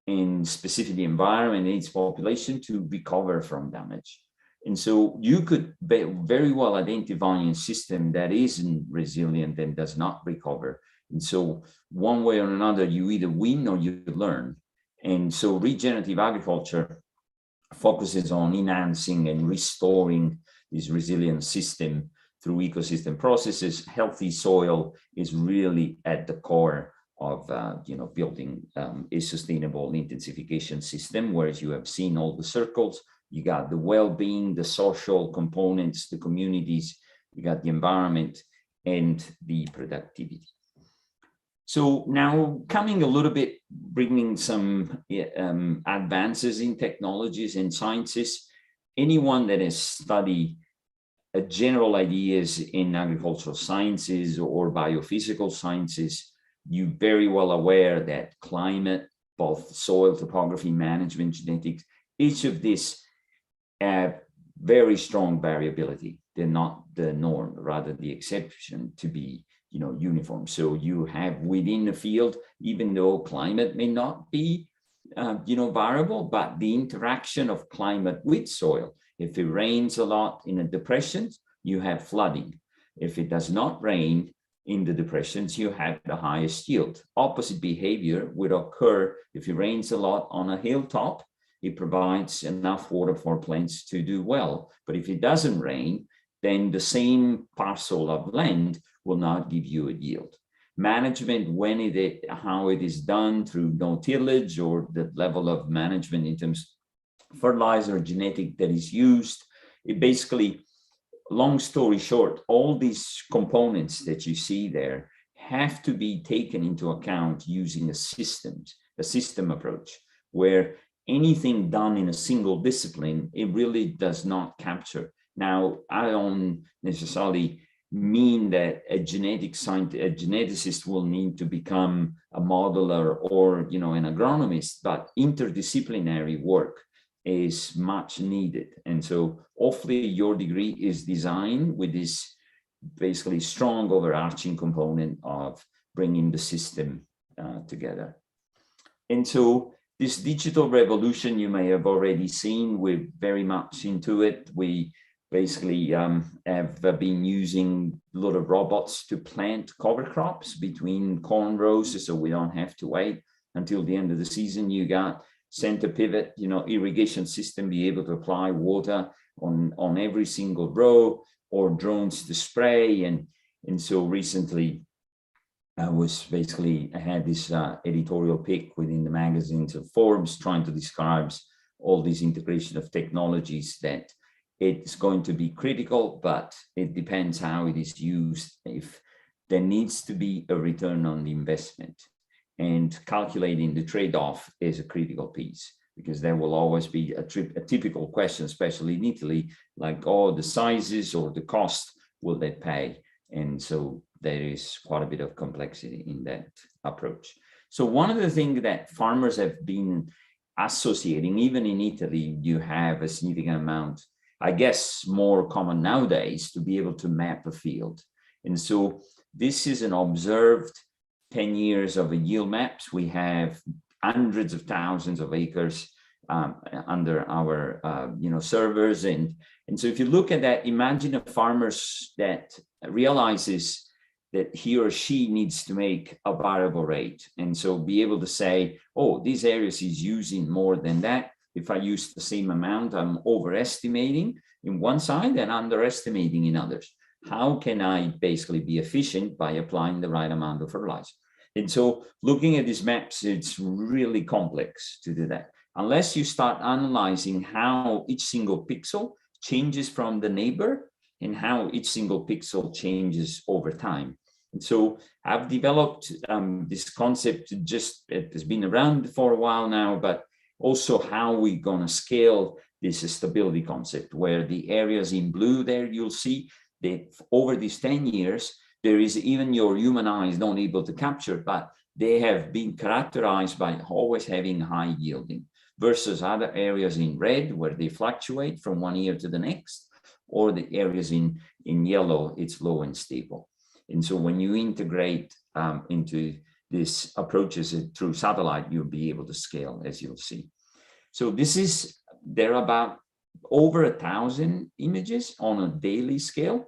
and specifically the environment and its population, to recover from damage. And so you could very well identify a system that isn't resilient and does not recover. And so one way or another, you either win or you learn. And so regenerative agriculture focuses on enhancing and restoring this resilient system through ecosystem processes. Healthy soil is really at the core of you know, building a sustainable intensification system, whereas you have seen all the circles. You got the well-being, the social components, the communities, you got the environment and the productivity. So now coming a little bit, bringing some advances in technologies and sciences, anyone that has studied general ideas in agricultural sciences or biophysical sciences, you're very well aware that climate, both soil topography, management, genetics, each of these have very strong variability. They're not the norm, rather the exception to be, uniform. So you have within the field, even though climate may not be, variable, but the interaction of climate with soil. If it rains a lot in the depressions, you have flooding. If it does not rain in the depressions, you have the highest yield. Opposite behavior would occur if it rains a lot on a hilltop. It provides enough water for plants to do well. But if it doesn't rain, then the same parcel of land will not give you a yield. Management, how it is done through no tillage or the level of management in terms of fertilizer, genetic that is used, it basically, long story short, all these components that you see there have to be taken into account using a system approach, where anything done in a single discipline, it really does not capture. Now, I don't necessarily mean that a geneticist will need to become a modeler or, an agronomist, but interdisciplinary work is much needed. And so hopefully your degree is designed with this basically strong overarching component of bringing the system together. And so this digital revolution, you may have already seen, we're very much into it. We basically have been using a lot of robots to plant cover crops between corn rows, so we don't have to wait until the end of the season. You got center pivot, irrigation system, be able to apply water on every single row, or drones to spray. And so recently I had this editorial pick within the magazines of Forbes trying to describe all these integration of technologies that it's going to be critical, but it depends how it is used. If there needs to be a return on the investment, and calculating the trade-off is a critical piece, because there will always be a typical question, especially in Italy, like, the sizes or the cost, will they pay? And so there is quite a bit of complexity in that approach. So one of the things that farmers have been associating, even in Italy, you have a significant amount, I guess more common nowadays, to be able to map a field. And so this is an observed 10 years of a yield maps. We have hundreds of thousands of acres under our servers. And so if you look at that, imagine a farmer that realizes that he or she needs to make a variable rate. And so be able to say, these areas is using more than that. If I use the same amount, I'm overestimating in one side and underestimating in others. How can I basically be efficient by applying the right amount of fertilizer? And so looking at these maps, it's really complex to do that. Unless you start analyzing how each single pixel changes from the neighbor and how each single pixel changes over time. And so I've developed this concept, it has been around for a while now, but also how we're going to scale this stability concept, where the areas in blue there, you'll see that over these 10 years, there is even your human eyes not able to capture, but they have been characterized by always having high yielding, versus other areas in red where they fluctuate from one year to the next, or the areas in yellow, it's low and stable. And so when you integrate into these approaches through satellite, you'll be able to scale, as you'll see. So there are about over 1,000 images on a daily scale.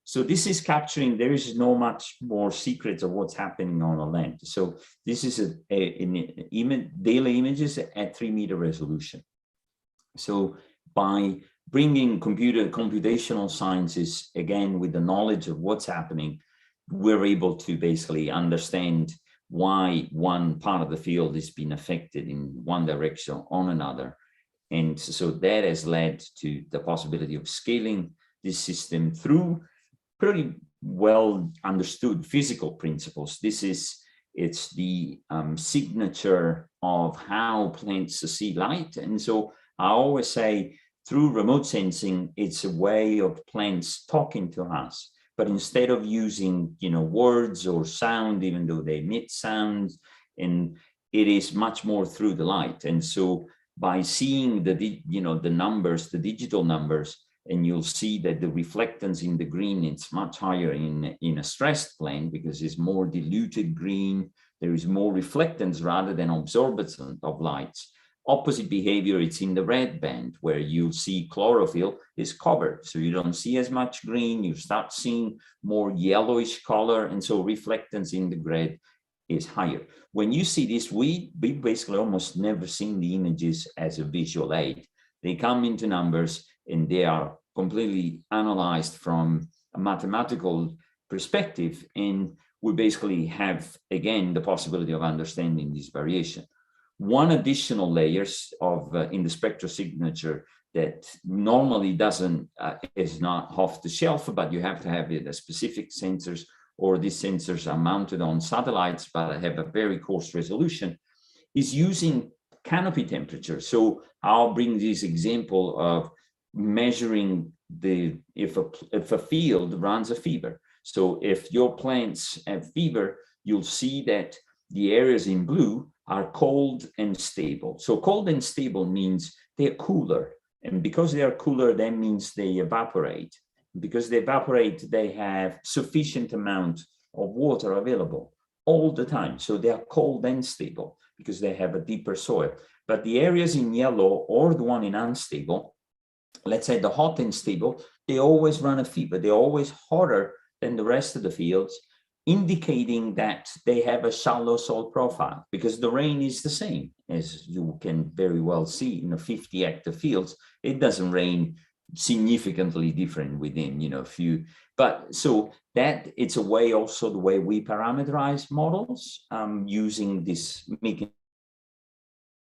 So this is capturing, there is no much more secrets of what's happening on a land. So this is daily images at 3-meter resolution. So by bringing computational sciences, again, with the knowledge of what's happening, we're able to basically understand why one part of the field is being affected in one direction on another. And so that has led to the possibility of scaling this system through pretty well understood physical principles. It's the signature of how plants see light. And so I always say through remote sensing, it's a way of plants talking to us. But instead of using, words or sound, even though they emit sounds, and it is much more through the light. And so by seeing the numbers, the digital numbers, and you'll see that the reflectance in the green, it's much higher in a stressed plant because it's more diluted green. There is more reflectance rather than absorbance of lights. Opposite behavior, it's in the red band where you'll see chlorophyll is covered. So you don't see as much green, you start seeing more yellowish color. And so reflectance in the red is higher. When you see this, we basically almost never seen the images as a visual aid. They come into numbers and they are completely analyzed from a mathematical perspective. And we basically have, again, the possibility of understanding this variation. One additional layers of in the spectral signature that normally is not off the shelf, but you have to have it as specific sensors, or these sensors are mounted on satellites, but have a very coarse resolution, is using canopy temperature. So I'll bring this example of measuring if a field runs a fever. So if your plants have fever, you'll see that the areas in blue are cold and stable. So cold and stable means they're cooler. And because they are cooler, that means they evaporate. Because they evaporate, they have sufficient amount of water available all the time. So they are cold and stable because they have a deeper soil. But the areas in yellow or the one in unstable, let's say the hot and stable, they always run a fever. They're always hotter than the rest of the fields, indicating that they have a shallow soil profile because the rain is the same, as you can very well see in the 50-hectare fields. It doesn't rain significantly different within, a few, but so that it's a way also the way we parameterize models using this, making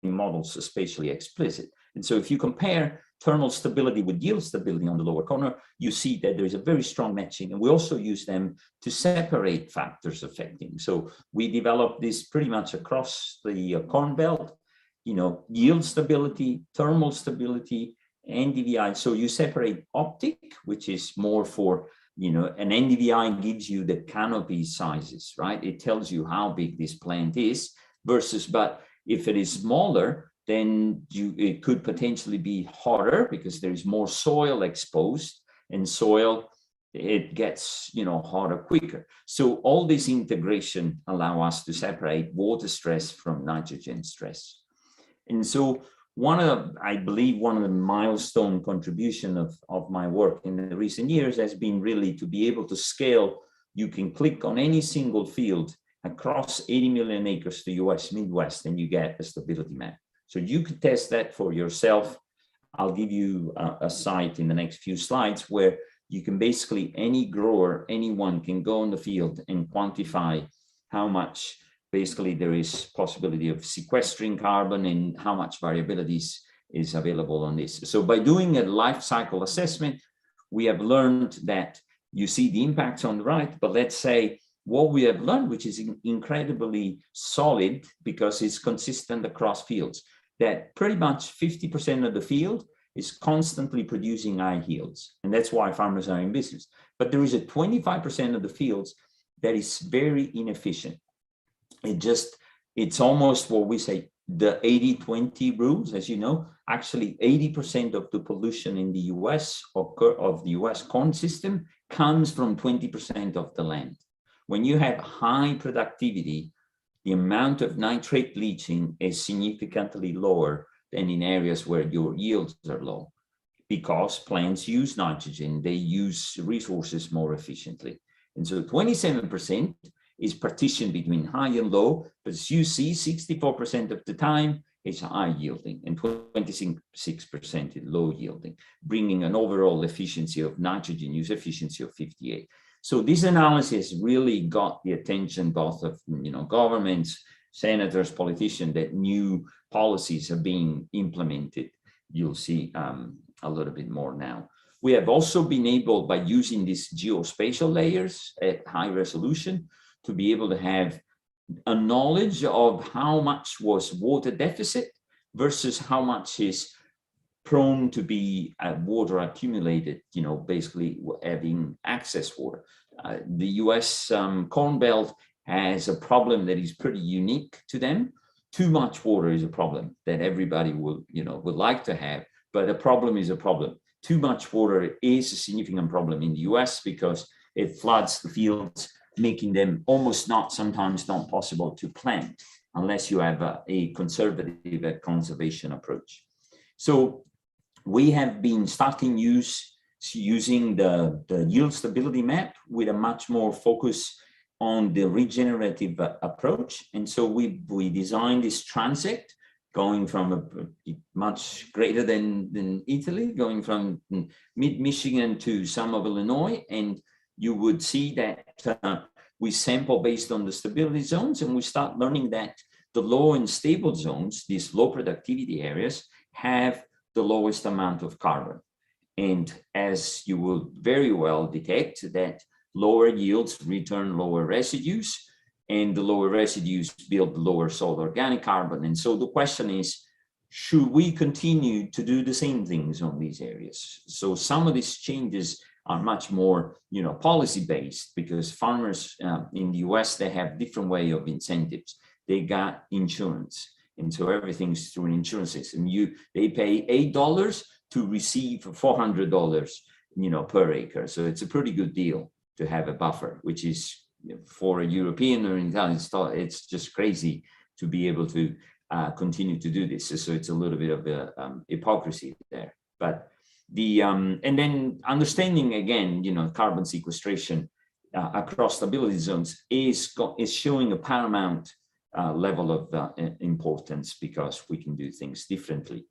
models spatially explicit. And so if you compare thermal stability with yield stability on the lower corner, you see that there is a very strong matching. And we also use them to separate factors affecting. So we developed this pretty much across the Corn Belt, yield stability, thermal stability, NDVI. So you separate optic, which is more for, an NDVI gives you the canopy sizes, right? It tells you how big this plant is versus, but if it is smaller, then it could potentially be hotter because there is more soil exposed, and soil, it gets, hotter quicker. So all this integration allow us to separate water stress from nitrogen stress. And so I believe one of the milestone contribution of my work in the recent years has been really to be able to scale. You can click on any single field across 80 million acres to US Midwest, and you get a stability map. So you could test that for yourself. I'll give you a site in the next few slides where you can basically, any grower, anyone can go on the field and quantify how much basically there is possibility of sequestering carbon and how much variability is available on this. So by doing a life cycle assessment, we have learned that you see the impacts on the right, but let's say what we have learned, which is incredibly solid because it's consistent across fields, that pretty much 50% of the field is constantly producing high yields. And that's why farmers are in business. But there is a 25% of the fields that is very inefficient. It's almost what we say, the 80-20 rules, as you know. Actually, 80% of the pollution in the US of the US corn system comes from 20% of the land. When you have high productivity, the amount of nitrate leaching is significantly lower than in areas where your yields are low, because plants use nitrogen, they use resources more efficiently. And so 27% is partitioned between high and low, but as you see, 64% of the time it's high yielding and 26% is low yielding, bringing an overall efficiency of nitrogen use efficiency of 58. So this analysis really got the attention both of governments, senators, politicians, that new policies are being implemented. You'll see a little bit more now. We have also been able, by using these geospatial layers at high resolution, to be able to have a knowledge of how much was water deficit versus how much is prone to be water accumulated, basically having excess water. The US Corn Belt has a problem that is pretty unique to them. Too much water is a problem that everybody would like to have, but a problem is a problem. Too much water is a significant problem in the US because it floods the fields, making them sometimes not possible to plant unless you have a conservative conservation approach. So we have been starting using the yield stability map with a much more focus on the regenerative approach. And so we designed this transect going from much greater than Italy, going from mid-Michigan to some of Illinois. And you would see that we sample based on the stability zones, and we start learning that the low and stable zones, these low productivity areas, have the lowest amount of carbon. And as you will very well detect, that lower yields return lower residues, and the lower residues build lower soil organic carbon. And so the question is, should we continue to do the same things on these areas? So some of these changes are much more, policy-based, because farmers in the US, they have different way of incentives. They got insurance. And so everything's through an insurance system. They pay $8 to receive $400, per acre. So it's a pretty good deal to have a buffer, which is, for a European or an Italian, it's just crazy to be able to continue to do this. So it's a little bit of hypocrisy there. But and then understanding again, carbon sequestration across stability zones is showing a paramount level of importance, because we can do things differently.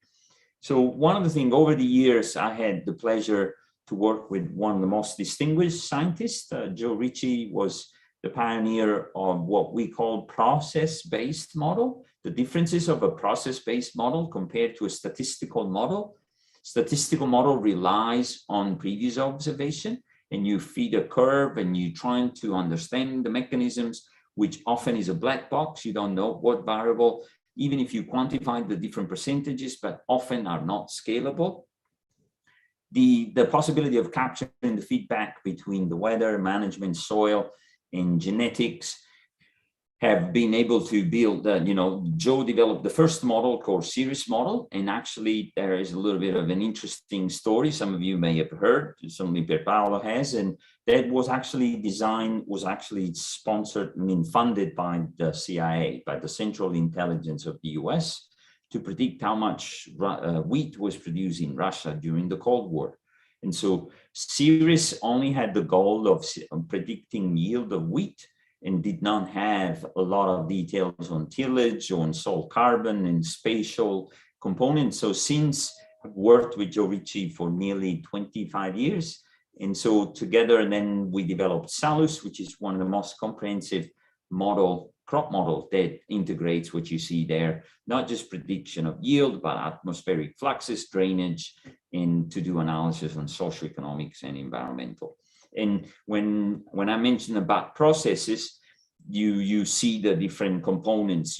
So one of the things over the years, I had the pleasure to work with one of the most distinguished scientists. Joe Ricci was the pioneer of what we call process-based model, the differences of a process-based model compared to a statistical model. Statistical model relies on previous observation, and you feed a curve and you trying to understand the mechanisms, which often is a black box. You don't know what variable, even if you quantify the different percentages, but often are not scalable. The possibility of capturing the feedback between the weather, management, soil, and genetics have been able to build, Joe developed the first model called series model. And actually there is a little bit of an interesting story. Some of you may have heard, certainly Pierpaolo has, and that was actually sponsored, funded by the CIA, by the Central Intelligence of the US, to predict how much wheat was produced in Russia during the Cold War. And so series only had the goal of predicting yield of wheat, and did not have a lot of details on tillage, on soil carbon and spatial components. So since I've worked with Joe Ricci for nearly 25 years, and so together then we developed Salus, which is one of the most comprehensive crop model that integrates what you see there, not just prediction of yield, but atmospheric fluxes, drainage, and to do analysis on socioeconomics and environmental. And when I mention about processes, you see the different components,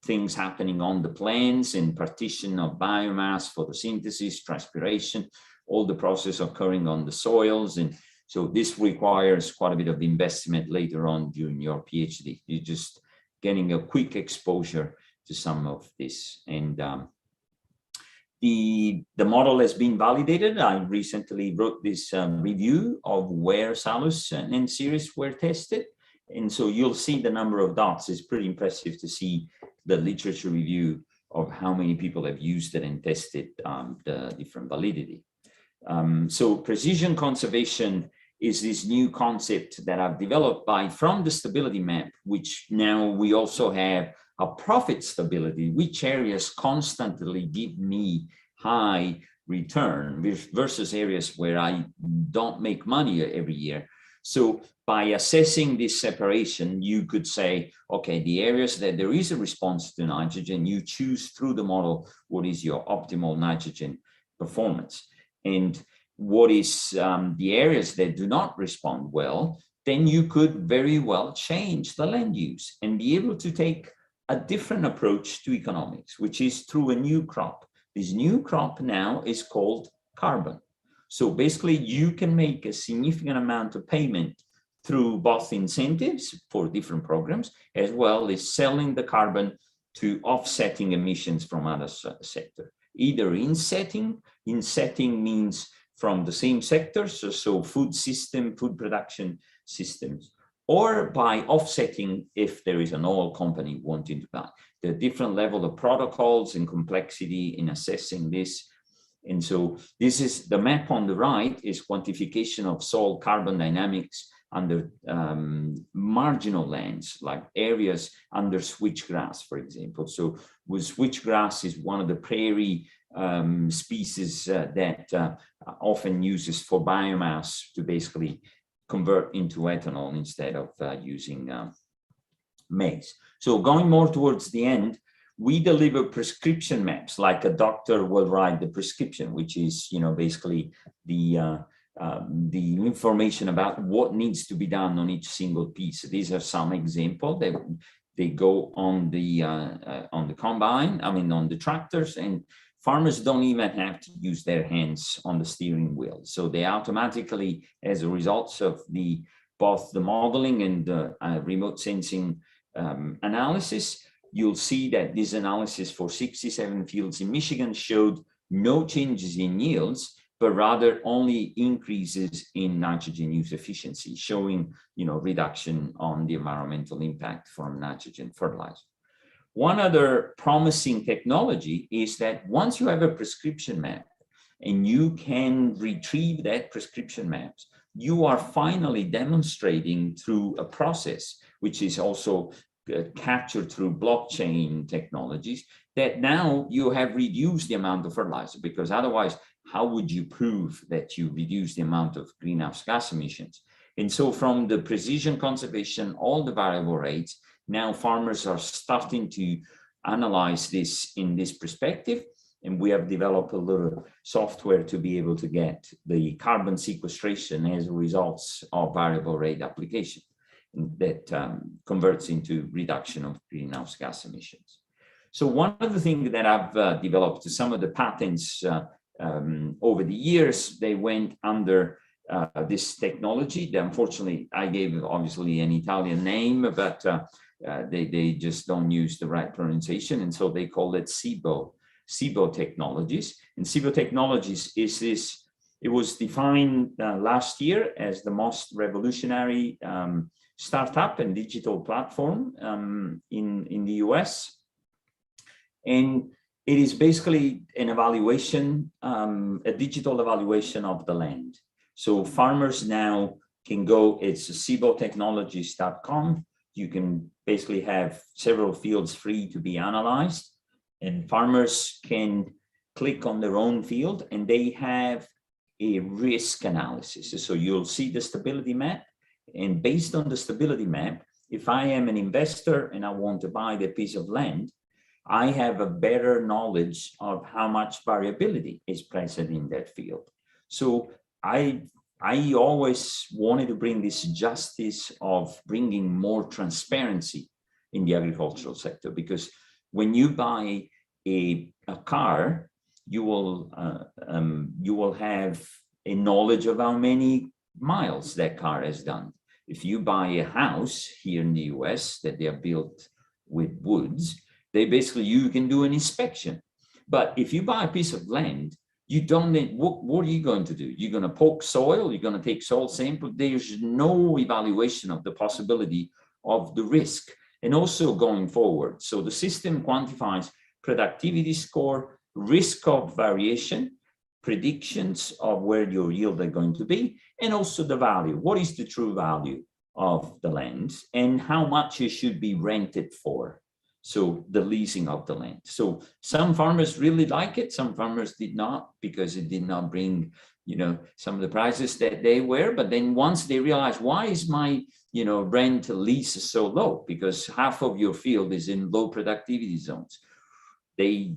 things happening on the plants, and partition of biomass, photosynthesis, transpiration, all the process occurring on the soils. And so this requires quite a bit of investment later on during your PhD. You're just getting a quick exposure to some of this. And the model has been validated. I recently wrote this review of where Salus and series were tested. And so you'll see the number of dots. It's pretty impressive to see the literature review of how many people have used it and tested the different validity. So precision conservation is this new concept that I've developed from the stability map, which now we also have a profit stability, which areas constantly give me high return versus areas where I don't make money every year. So by assessing this separation, you could say, okay, the areas that there is a response to nitrogen, you choose through the model what is your optimal nitrogen performance. And what is the areas that do not respond well, then you could very well change the land use and be able to take a different approach to economics, which is through a new crop, This new crop now is called carbon. So basically you can make a significant amount of payment through both incentives for different programs, as well as selling the carbon to offsetting emissions from other sectors. Either insetting means from the same sectors, so food system, food production systems, or by offsetting if there is an oil company wanting to buy. There are different levels of protocols and complexity in assessing this. And so this is the map on the right is quantification of soil carbon dynamics under marginal lands, like areas under switchgrass, for example. So with switchgrass is one of the prairie species that often uses for biomass to basically convert into ethanol instead of using maize. So going more towards the end, we deliver prescription maps, like a doctor will write the prescription, which is, basically the information about what needs to be done on each single piece. These are some examples. They go on the combine, on the tractors, and farmers don't even have to use their hands on the steering wheel. So they automatically, as a result of both the modeling and the remote sensing analysis, you'll see that this analysis for 67 fields in Michigan showed no changes in yields, but rather only increases in nitrogen use efficiency, showing reduction on the environmental impact from nitrogen fertilizer. One other promising technology is that once you have a prescription map and you can retrieve that prescription maps, you are finally demonstrating through a process, which is also captured through blockchain technologies, that now you have reduced the amount of fertilizer, because otherwise, how would you prove that you reduce the amount of greenhouse gas emissions? And so from the precision conservation, all the variable rates, now farmers are starting to analyze this in this perspective. And we have developed a little software to be able to get the carbon sequestration as a result of variable rate application that converts into reduction of greenhouse gas emissions. So one of the things that I've developed, some of the patents over the years, they went under this technology. Unfortunately, I gave obviously an Italian name, but they just don't use the right pronunciation. And so they call it SIBO Technologies. And SIBO Technologies is this, it was defined last year as the most revolutionary startup and digital platform in the US. And it is basically an evaluation, a digital evaluation of the land. So farmers now can go, it's sibotechnologies.com. You can basically have several fields free to be analyzed, and farmers can click on their own field and they have a risk analysis. So you'll see the stability map, and based on the stability map, if I am an investor and I want to buy the piece of land, I have a better knowledge of how much variability is present in that field. So I always wanted to bring this justice of bringing more transparency in the agricultural sector, because when you buy a car, you will have a knowledge of how many miles that car has done. If you buy a house here in the US that they are built with woods, you can do an inspection. But if you buy a piece of land, you don't need, what are you going to do? You're going to poke soil, you're going to take soil sample. There's no evaluation of the possibility of the risk, and also going forward. So the system quantifies productivity score, risk of variation, predictions of where your yield are going to be, and also the value. What is the true value of the land and how much it should be rented for? So the leasing of the land. So some farmers really like it, some farmers did not, because it did not bring, some of the prices that they were. But then once they realize, why is my, rent lease so low? Because half of your field is in low productivity zones. They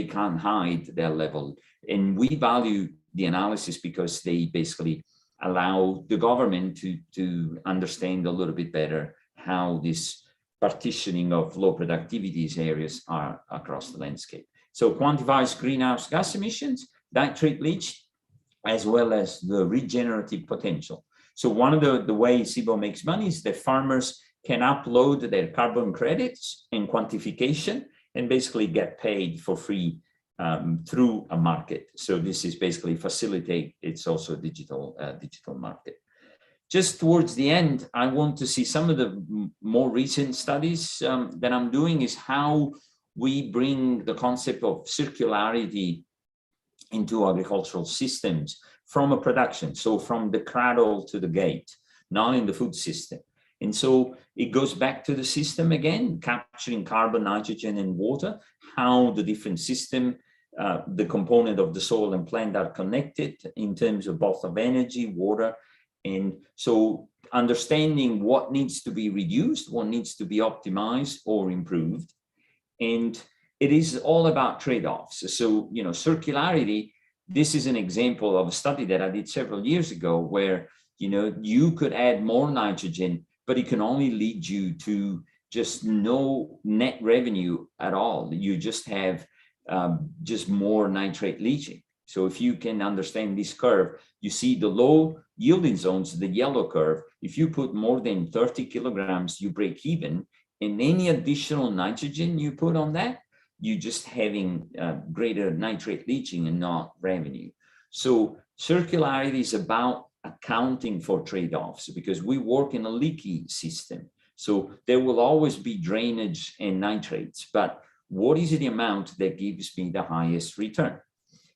can't hide their level. And we value the analysis because they basically allow the government to understand a little bit better how this partitioning of low productivity areas are across the landscape. So quantifies greenhouse gas emissions, nitrate leach, as well as the regenerative potential. So one of the ways SIBO makes money is that farmers can upload their carbon credits and quantification and basically get paid for free through a market. So this is basically facilitate, it's also a digital market. Just towards the end, I want to see some of the more recent studies that I'm doing is how we bring the concept of circularity into agricultural systems from a production, so from the cradle to the gate, not in the food system. And so it goes back to the system again, capturing carbon, nitrogen, and water, how the different system, the component of the soil and plant are connected in terms of both of energy, water. And so understanding what needs to be reduced, what needs to be optimized or improved. And it is all about trade-offs. So, you know, circularity, this is an example of a study that I did several years ago where, you know, you could add more nitrogen, but it can only lead you to just no net revenue at all. You just have just more nitrate leaching. So if you can understand this curve, you see the low yielding zones, the yellow curve. If you put more than 30 kilograms, you break even. And any additional nitrogen you put on that, you're just having greater nitrate leaching and not revenue. So circularity is about accounting for trade-offs because we work in a leaky system. So there will always be drainage and nitrates, but what is the amount that gives me the highest return?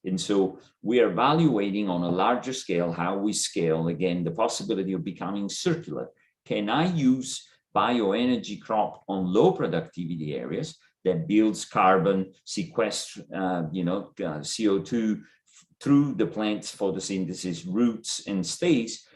And so we are evaluating on a larger scale how we scale, again, the possibility of becoming circular. Can I use bioenergy crop on low productivity areas that builds carbon, sequester, CO2 through the plant's photosynthesis roots and stays,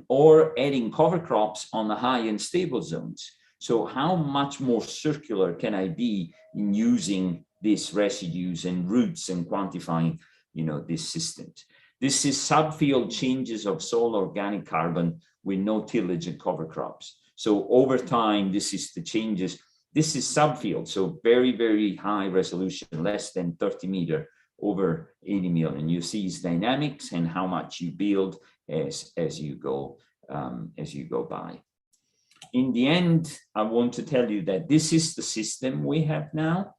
or adding cover crops on the high and stable zones? So how much more circular can I be in using these residues and roots and quantifying, you know, these systems? This is subfield changes of soil organic carbon with no tillage and cover crops. So over time, this is the changes. This is subfield, so very, very high resolution, less than 30 meter over 80 million. You see its dynamics and how much you build as you go by. In the end, I want to tell you that this is the system we have now.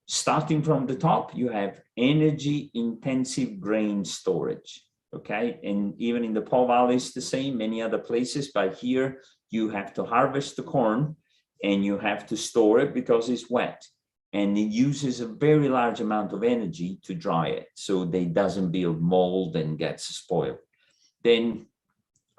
Starting from the top, you have energy intensive grain storage, okay? And even in the Po Valley, it's the same, many other places, but here you have to harvest the corn and you have to store it because it's wet. And it uses a very large amount of energy to dry it, so that it doesn't build mold and gets spoiled. Then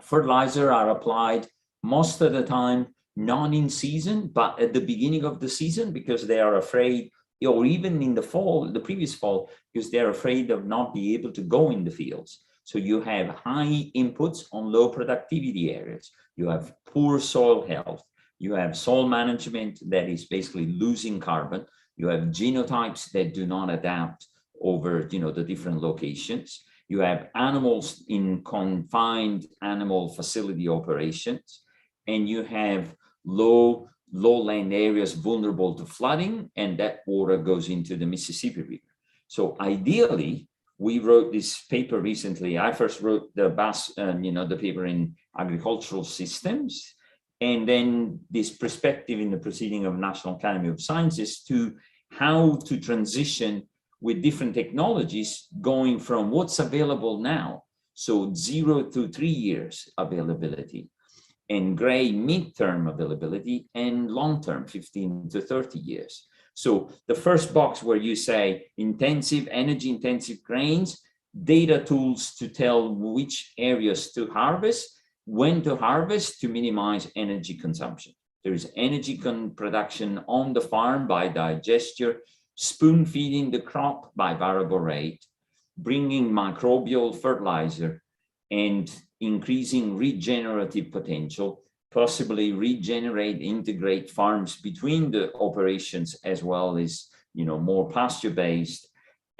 fertilizer are applied most of the time, not in season, but at the beginning of the season, because they are afraid, or even in the fall, the previous fall, because they're afraid of not being able to go in the fields. So you have high inputs on low productivity areas. You have poor soil health. You have soil management that is basically losing carbon. You have genotypes that do not adapt over, you know, the different locations. You have animals in confined animal facility operations, and you have lowland areas vulnerable to flooding, and that water goes into the Mississippi River. So ideally, we wrote this paper recently. I first wrote the paper in agricultural systems, and then this perspective in the proceeding of National Academy of Sciences to how to transition with different technologies going from what's available now, so 0 to 3 years availability, and gray midterm availability, and long-term 15 to 30 years. So the first box where you say intensive, energy intensive grains, data tools to tell which areas to harvest, when to harvest to minimize energy consumption. There is energy production on the farm by digester, spoon feeding the crop by variable rate, bringing microbial fertilizer, and increasing regenerative potential, possibly regenerate, integrate farms between the operations as well as, you know, more pasture-based,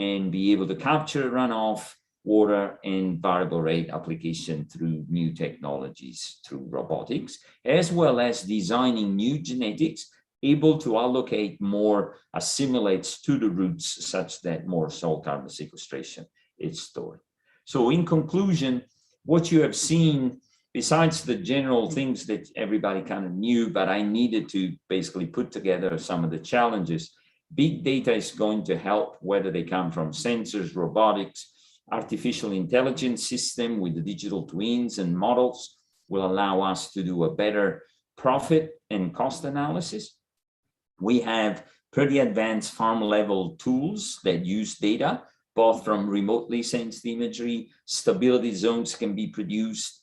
and be able to capture runoff, water, and variable rate application through new technologies, through robotics, as well as designing new genetics able to allocate more assimilates to the roots such that more soil carbon sequestration is stored. So in conclusion, what you have seen, besides the general things that everybody kind of knew, but I needed to basically put together some of the challenges, big data is going to help, whether they come from sensors, robotics, artificial intelligence system with the digital twins and models will allow us to do a better profit and cost analysis. We have pretty advanced farm level tools that use data, both from remotely sensed imagery, stability zones can be produced,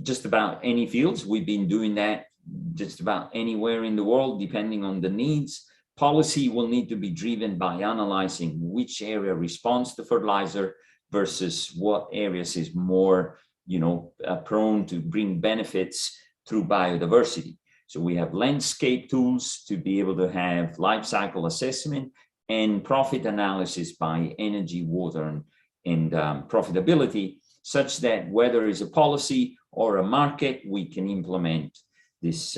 just about any fields. We've been doing that just about anywhere in the world, depending on the needs. Policy will need to be driven by analyzing which area responds to fertilizer versus what areas is more, prone to bring benefits through biodiversity. So we have landscape tools to be able to have life cycle assessment and profit analysis by energy, water, and profitability, such that whether it's a policy or a market, we can implement this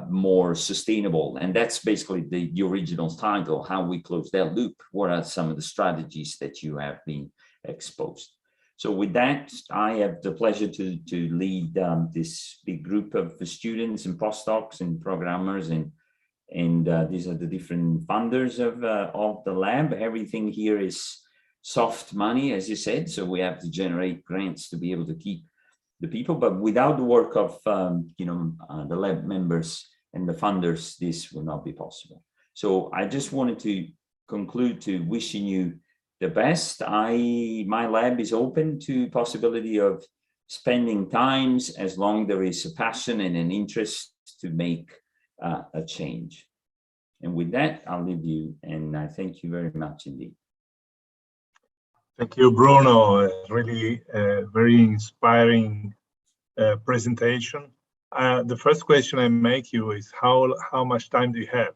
more sustainable. And that's basically the original title, How We Close That Loop. What are some of the strategies that you have been exposed? So with that, I have the pleasure to lead this big group of students and postdocs and programmers, and these are the different funders of the lab. Everything here is soft money, as you said, so we have to generate grants to be able to keep the people, but without the work of the lab members and the funders, this will not be possible. So I just wanted to conclude to wishing you the best. My lab is open to possibility of spending times as long as there is a passion and an interest to make a change. And with that, I'll leave you, and I thank you very much indeed. Thank you, Bruno. Really very inspiring presentation. The first question I make you is how much time do you have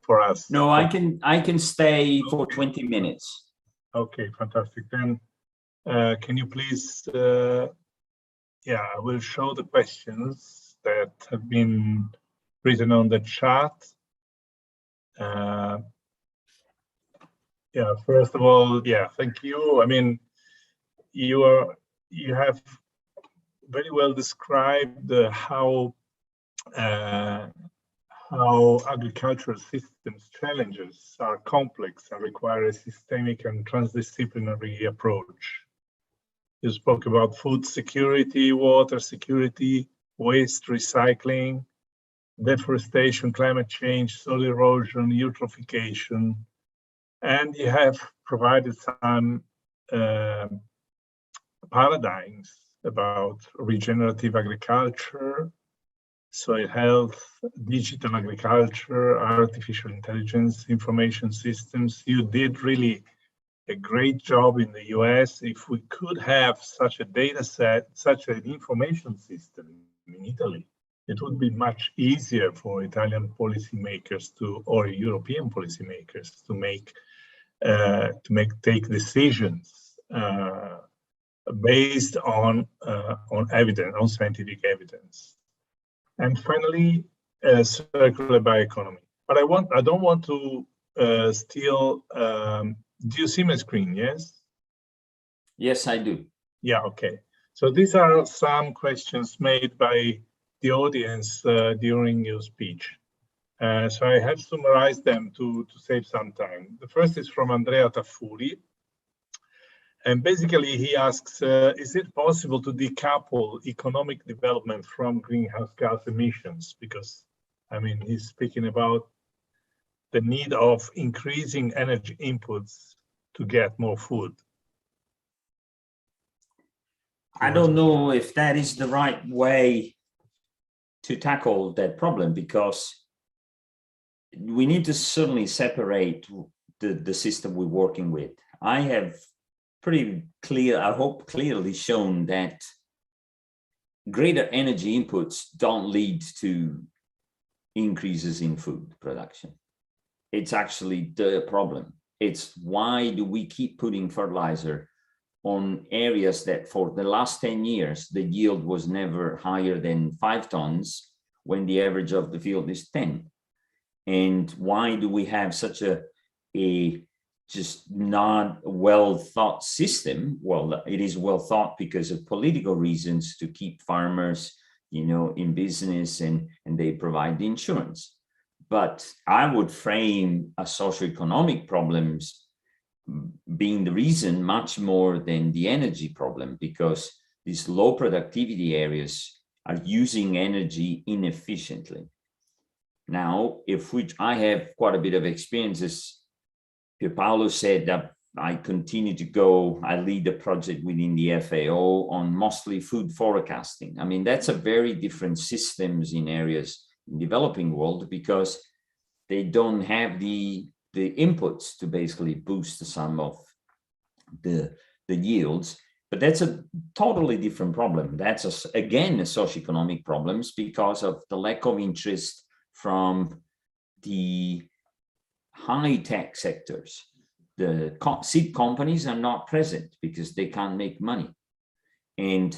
for us? No, I can stay for 20 minutes. Okay, fantastic. Then can you please, I will show the questions that have been written on the chat. First of all, thank you. I mean, you have very well described how agricultural systems challenges are complex and require a systemic and transdisciplinary approach. You spoke about food security, water security, waste recycling, deforestation, climate change, soil erosion, eutrophication, and you have provided some paradigms about regenerative agriculture, soil health, digital agriculture, artificial intelligence, information systems. You did really a great job in the US. If we could have such a data set, such an information system in Italy, it would be much easier for Italian policymakers or European policymakers to take decisions based on evidence, on scientific evidence. And finally, circular bioeconomy. But I don't want to steal. Do you see my screen? Yes. Yes, I do. Yeah. Okay. So these are some questions made by the audience during your speech. So I have summarized them to save some time. The first is from Andrea Taffuri. And basically he asks, is it possible to decouple economic development from greenhouse gas emissions? Because, I mean, he's speaking about the need of increasing energy inputs to get more food. I don't know if that is the right way to tackle that problem, because we need to certainly separate the system we're working with. I have pretty clear, I hope clearly shown that greater energy inputs don't lead to increases in food production. It's actually the problem. It's why do we keep putting fertilizer on areas that for the last 10 years, the yield was never higher than 5 tons, when the average of the field is 10? And why do we have such a just not well thought system? Well, it is well thought because of political reasons to keep farmers, you know, in business, and they provide the insurance. But I would frame a socioeconomic problems being the reason much more than the energy problem, because these low productivity areas are using energy inefficiently. Now, I have quite a bit of experience, as Pierpaolo said, that I continue to go, I lead a project within the FAO on mostly food forecasting. I mean, that's a very different systems in areas in developing world, because they don't have the inputs to basically boost some of the yields. But that's a totally different problem. That's again a socioeconomic problems because of the lack of interest from the high-tech sectors. The seed companies are not present because they can't make money, and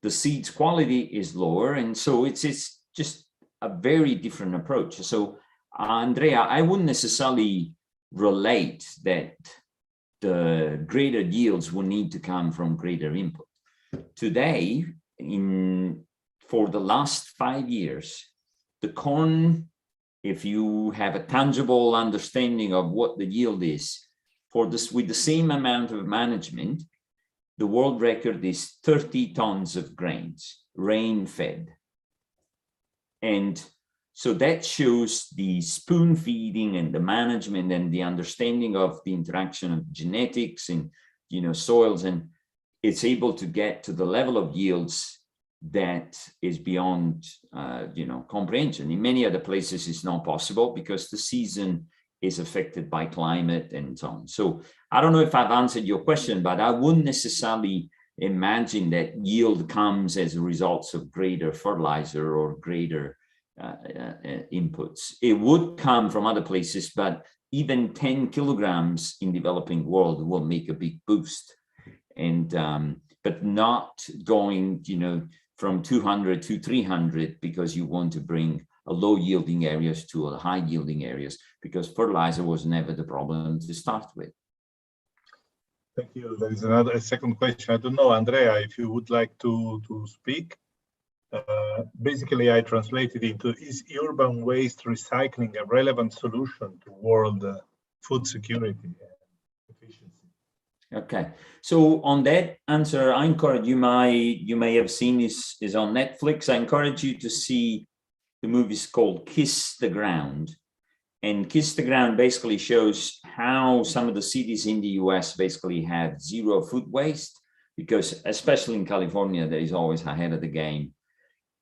the seeds quality is lower, and so it's just a very different approach. So Andrea, I wouldn't necessarily relate that the greater yields will need to come from greater input. Today, for the last 5 years, the corn, if you have a tangible understanding of what the yield is, with the same amount of management, the world record is 30 tons of grains, rain-fed. And so that shows the spoon feeding and the management and the understanding of the interaction of genetics and, you know, soils, and it's able to get to the level of yields that is beyond, you know, comprehension. In many other places, it's not possible because the season is affected by climate and so on. So I don't know if I've answered your question, but I wouldn't necessarily imagine that yield comes as a result of greater fertilizer or greater inputs. It would come from other places, but even 10 kilograms in developing world will make a big boost, and but not going, you know, from 200 to 300 because you want to bring a low yielding areas to a high yielding areas, because fertilizer was never the problem to start with. Thank you. There is a second question. I don't know, Andrea, if you would like to speak. Basically, I translated into, is urban waste recycling a relevant solution to world food security and efficiency? Okay, so on that answer, I encourage you may have seen is on Netflix. I encourage you to see the movie called Kiss the Ground. And Kiss the Ground basically shows how some of the cities in the US basically have zero food waste, because especially in California, there is always ahead of the game.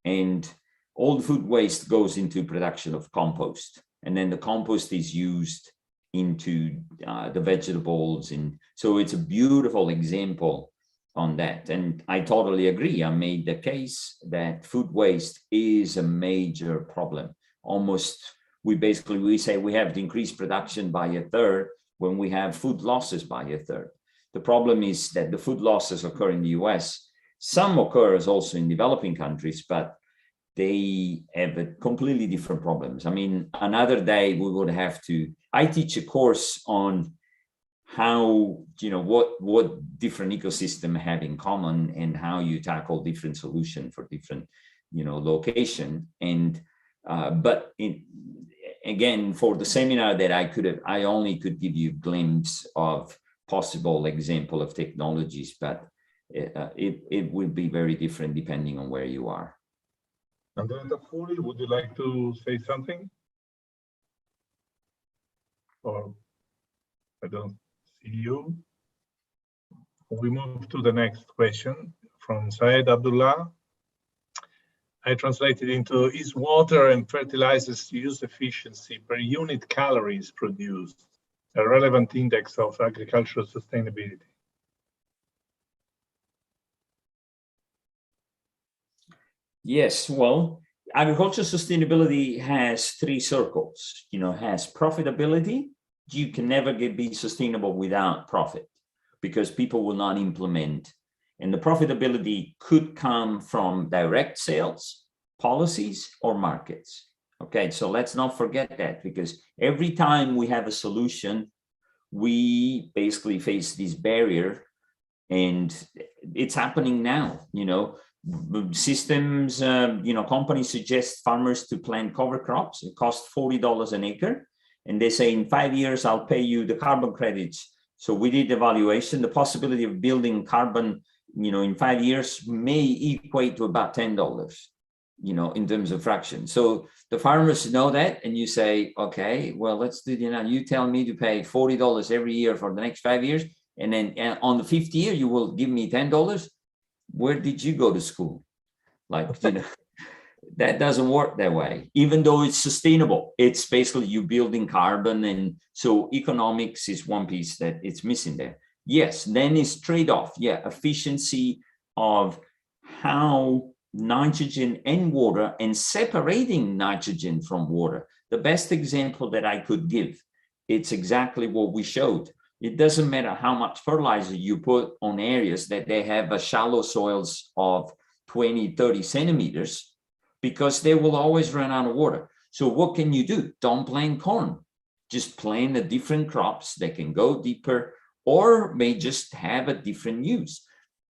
And all the food waste goes into production of compost. And then the compost is used into the vegetables. And so it's a beautiful example on that. And I totally agree. I made the case that food waste is a major problem. Almost, we say we have to increase production by a third when we have food losses by a third. The problem is that the food losses occur in the US. Some occurs also in developing countries, but they have a completely different problems. I mean, another day we would have to, I teach a course on how, you know, what different ecosystems have in common and how you tackle different solutions for different, you know, location. And, but again, for the seminar that I only could give you a glimpse of possible example of technologies, but it will be very different depending on where you are. Andrea Taffuri, would you like to say something? Or I don't see you. We move to the next question from Syed Abdullah. I translated into, is water and fertilizers use efficiency per unit calories produced a relevant index of agricultural sustainability? Yes, well, agricultural sustainability has three circles. You know, has profitability. You can never be sustainable without profit, because people will not implement. And the profitability could come from direct sales, policies or markets. Okay, so let's not forget that, because every time we have a solution, we basically face this barrier, and it's happening now. You know, systems, you know, companies suggest farmers to plant cover crops. It costs $40 an acre, and they say in 5 years I'll pay you the carbon credits. So we did evaluation. The possibility of building carbon, you know, in 5 years may equate to about $10. You know, in terms of fraction. So the farmers know that, and you say, okay, well, let's do, you know, you tell me to pay $40 every year for the next 5 years, and then on the 5th year, you will give me $10. Where did you go to school? Like, you know, that doesn't work that way, even though it's sustainable. It's basically you building carbon. And so economics is one piece that it's missing there. Yes, then it's trade-off. Yeah, efficiency of how nitrogen and water, and separating nitrogen from water. The best example that I could give, it's exactly what we showed. It doesn't matter how much fertilizer you put on areas that they have a shallow soils of 20, 30 centimeters, because they will always run out of water. So what can you do? Don't plant corn. Just plant the different crops that can go deeper, or may just have a different use.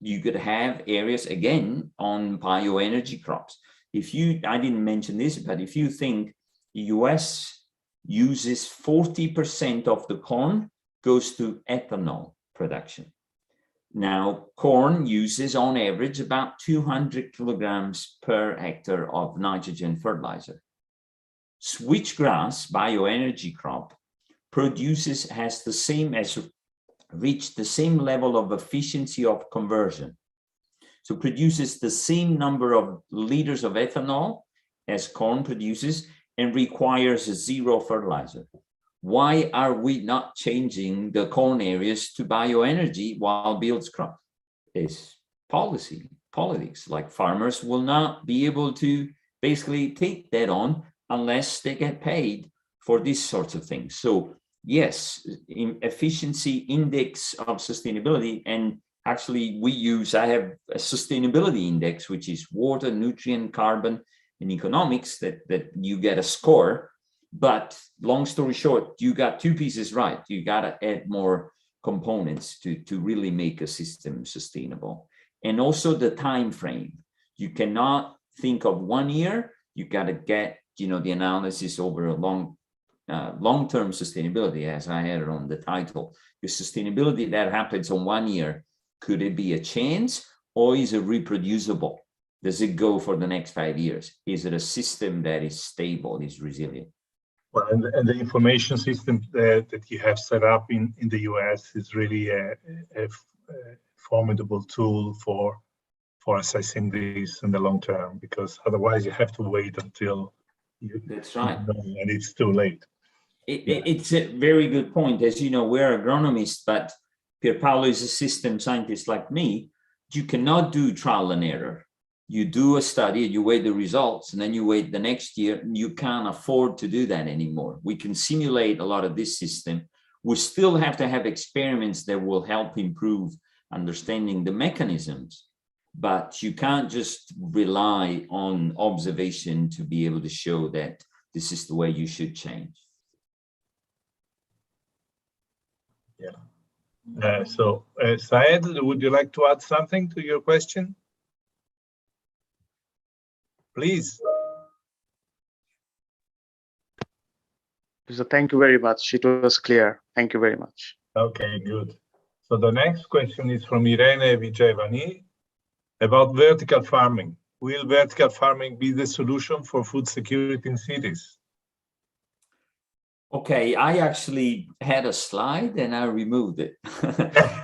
You could have areas, again, on bioenergy crops. If you, I didn't mention this, but if you think the US uses 40% of the corn goes to ethanol production. Now, corn uses on average about 200 kilograms per hectare of nitrogen fertilizer. Switchgrass, bioenergy crop, produces, has the same as reach the same level of efficiency of conversion. So produces the same number of liters of ethanol as corn produces, and requires zero fertilizer. Why are we not changing the corn areas to bioenergy while builds crop? It's policy, politics. Like, farmers will not be able to basically take that on unless they get paid for these sorts of things. So yes, in efficiency index of sustainability, and actually I have a sustainability index, which is water, nutrient, carbon, and economics, that you get a score. But long story short, you got two pieces right. You got to add more components to really make a system sustainable. And also the time frame. You cannot think of 1 year. You got to get, you know, the analysis over a long-term sustainability, as I had it on the title. The sustainability that happens on 1 year, could it be a chance, or is it reproducible? Does it go for the next 5 years? Is it a system that is stable, is resilient? Well, and the information system that you have set up in the US is really a formidable tool for assessing this in the long term, because otherwise you have to wait until you. That's right. And it's too late. It's a very good point. As you know, we're agronomists, but Pierpaolo is a system scientist like me. You cannot do trial and error. You do a study, you wait the results, and then you wait the next year. You can't afford to do that anymore. We can simulate a lot of this system. We still have to have experiments that will help improve understanding the mechanisms, but you can't just rely on observation to be able to show that this is the way you should change. Yeah. Saed, would you like to add something to your question? Please. So thank you very much. It was clear. Thank you very much. Okay, good. So the next question is from Irene Vijayvani about vertical farming. Will vertical farming be the solution for food security in cities? Okay, I actually had a slide and I removed it,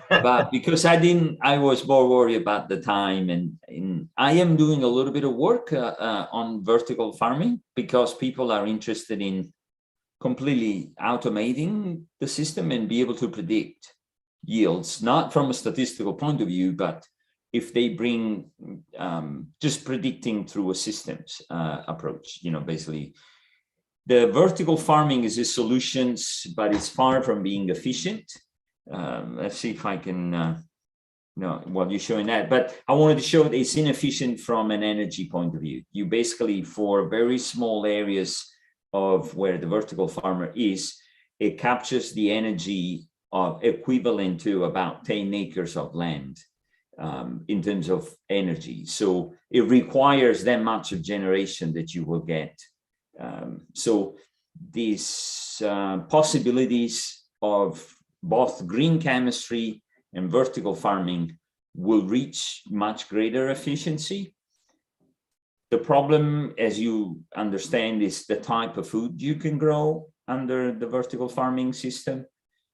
but because I was more worried about the time, and I am doing a little bit of work on vertical farming, because people are interested in completely automating the system and be able to predict yields, not from a statistical point of view, but if they bring just predicting through a systems approach, you know, basically. The vertical farming is a solution, but it's far from being efficient. Let's see if I can No, well, you're showing that, but I wanted to show that it's inefficient from an energy point of view. You basically, for very small areas of where the vertical farmer is, it captures the energy of equivalent to about 10 acres of land in terms of energy. So it requires that much of generation that you will get. So these possibilities of both green chemistry and vertical farming will reach much greater efficiency. The problem, as you understand, is the type of food you can grow under the vertical farming system.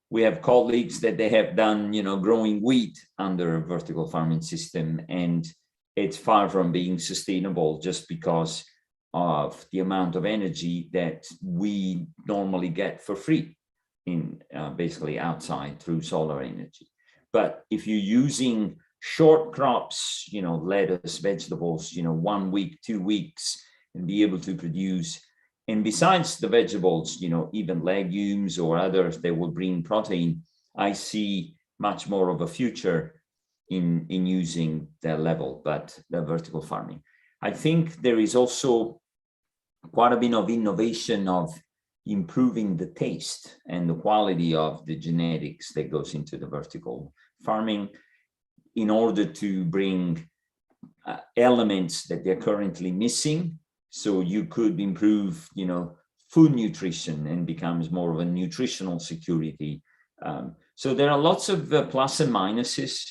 We have colleagues that they have done, growing wheat under a vertical farming system, and it's far from being sustainable just because of the amount of energy that we normally get for free in basically outside through solar energy. But if you're using short crops, lettuce, vegetables, 1 week, 2 weeks, and be able to produce, and besides the vegetables, even legumes or others that will bring protein, I see much more of a future in using that level, but the vertical farming. I think there is also quite a bit of innovation of improving the taste and the quality of the genetics that goes into the vertical farming in order to bring elements that they're currently missing. So you could improve, food nutrition and becomes more of a nutritional security. So there are lots of plus and minuses.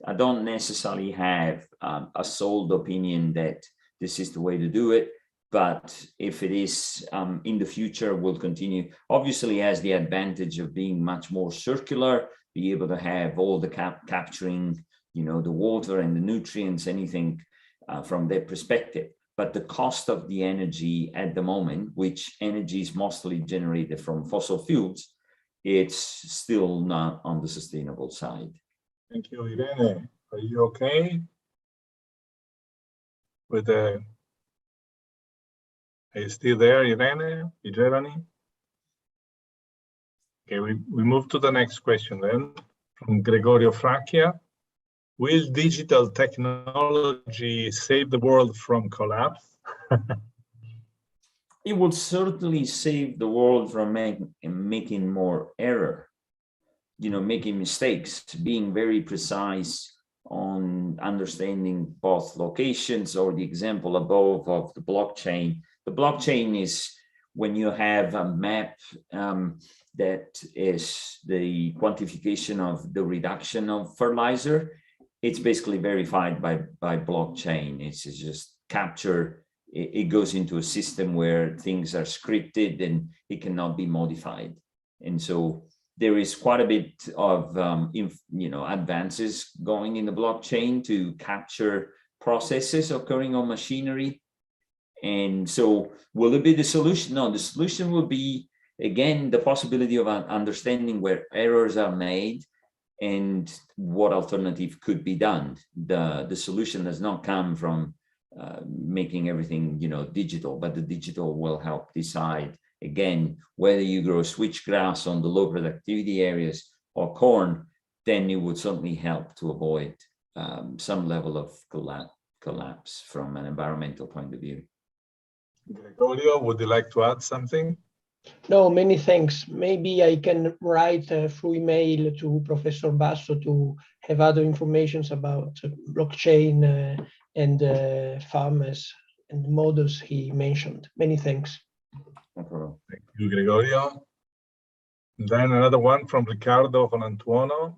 I don't necessarily have a sold opinion that this is the way to do it. But if it is in the future, we'll continue. Obviously, has the advantage of being much more circular, be able to have all the capturing, the water and the nutrients, anything from that perspective. But the cost of the energy at the moment, which energy is mostly generated from fossil fuels, it's still not on the sustainable side. Thank you, Irene. Are you okay with the? Are you still there, Irene? Gerani? Okay, we move to the next question then, from Gregorio Fracchia. Will digital technology save the world from collapse? It will certainly save the world from making more error, making mistakes, being very precise on understanding both locations, or the example above of the blockchain. The blockchain is when you have a map that is the quantification of the reduction of fertilizer. It's basically verified by blockchain. It's just capture. It goes into a system where things are scripted and it cannot be modified. And so there is quite a bit of advances going in the blockchain to capture processes occurring on machinery. And so will it be the solution? No, the solution will be, again, the possibility of understanding where errors are made and what alternative could be done. The solution does not come from making everything, digital, but the digital will help decide, again, whether you grow switchgrass on the low productivity areas or corn, then it would certainly help to avoid some level of collapse from an environmental point of view. Gregorio, would you like to add something? No, many thanks. Maybe I can write through email to Professor Basso to have other informations about blockchain and farmers and models he mentioned. Many thanks. Thank you, Gregorio. Then another one from Riccardo Colantuono.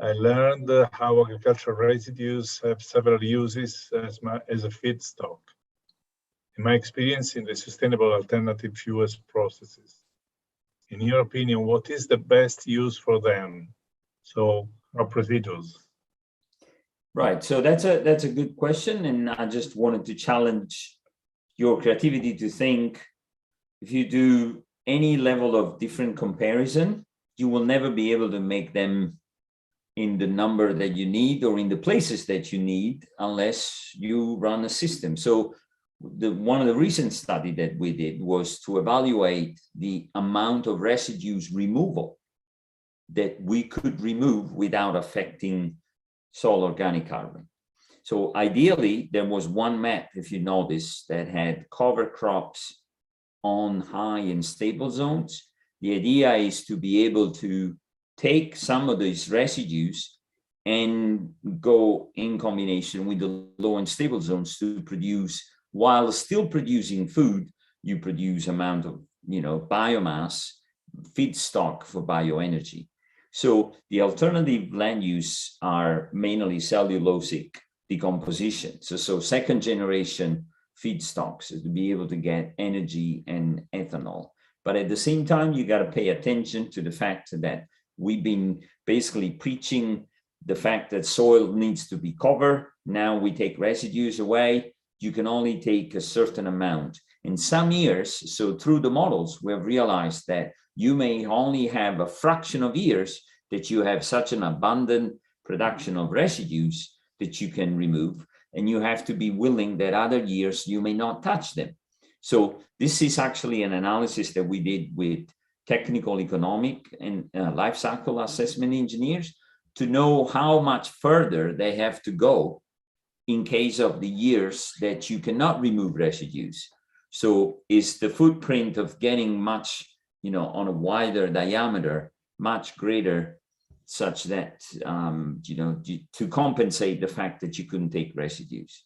I learned how agricultural residues have several uses as a feedstock. In my experience in the sustainable alternative fuels processes, in your opinion, what is the best use for them? So, crop residuals. Right. So that's a good question, and I just wanted to challenge your creativity to think. If you do any level of different comparison, you will never be able to make them in the number that you need or in the places that you need unless you run a system. So one of the recent study that we did was to evaluate the amount of residues removal that we could remove without affecting soil organic carbon. So ideally, there was one map, if you notice, that had cover crops on high and stable zones. The idea is to be able to take some of these residues and go in combination with the low and stable zones to produce, while still producing food, you produce amount of, biomass, feedstock for bioenergy. So the alternative land use are mainly cellulosic decomposition. So second generation feedstocks to be able to get energy and ethanol. But at the same time, you got to pay attention to the fact that we've been basically preaching the fact that soil needs to be covered. Now we take residues away. You can only take a certain amount. In some years, so through the models, we have realized that you may only have a fraction of years that you have such an abundant production of residues that you can remove. And you have to be willing that other years you may not touch them. So this is actually an analysis that we did with technical, economic, and life cycle assessment engineers to know how much further they have to go in case of the years that you cannot remove residues. So is the footprint of getting much, on a wider diameter, much greater, such that, to compensate the fact that you couldn't take residues.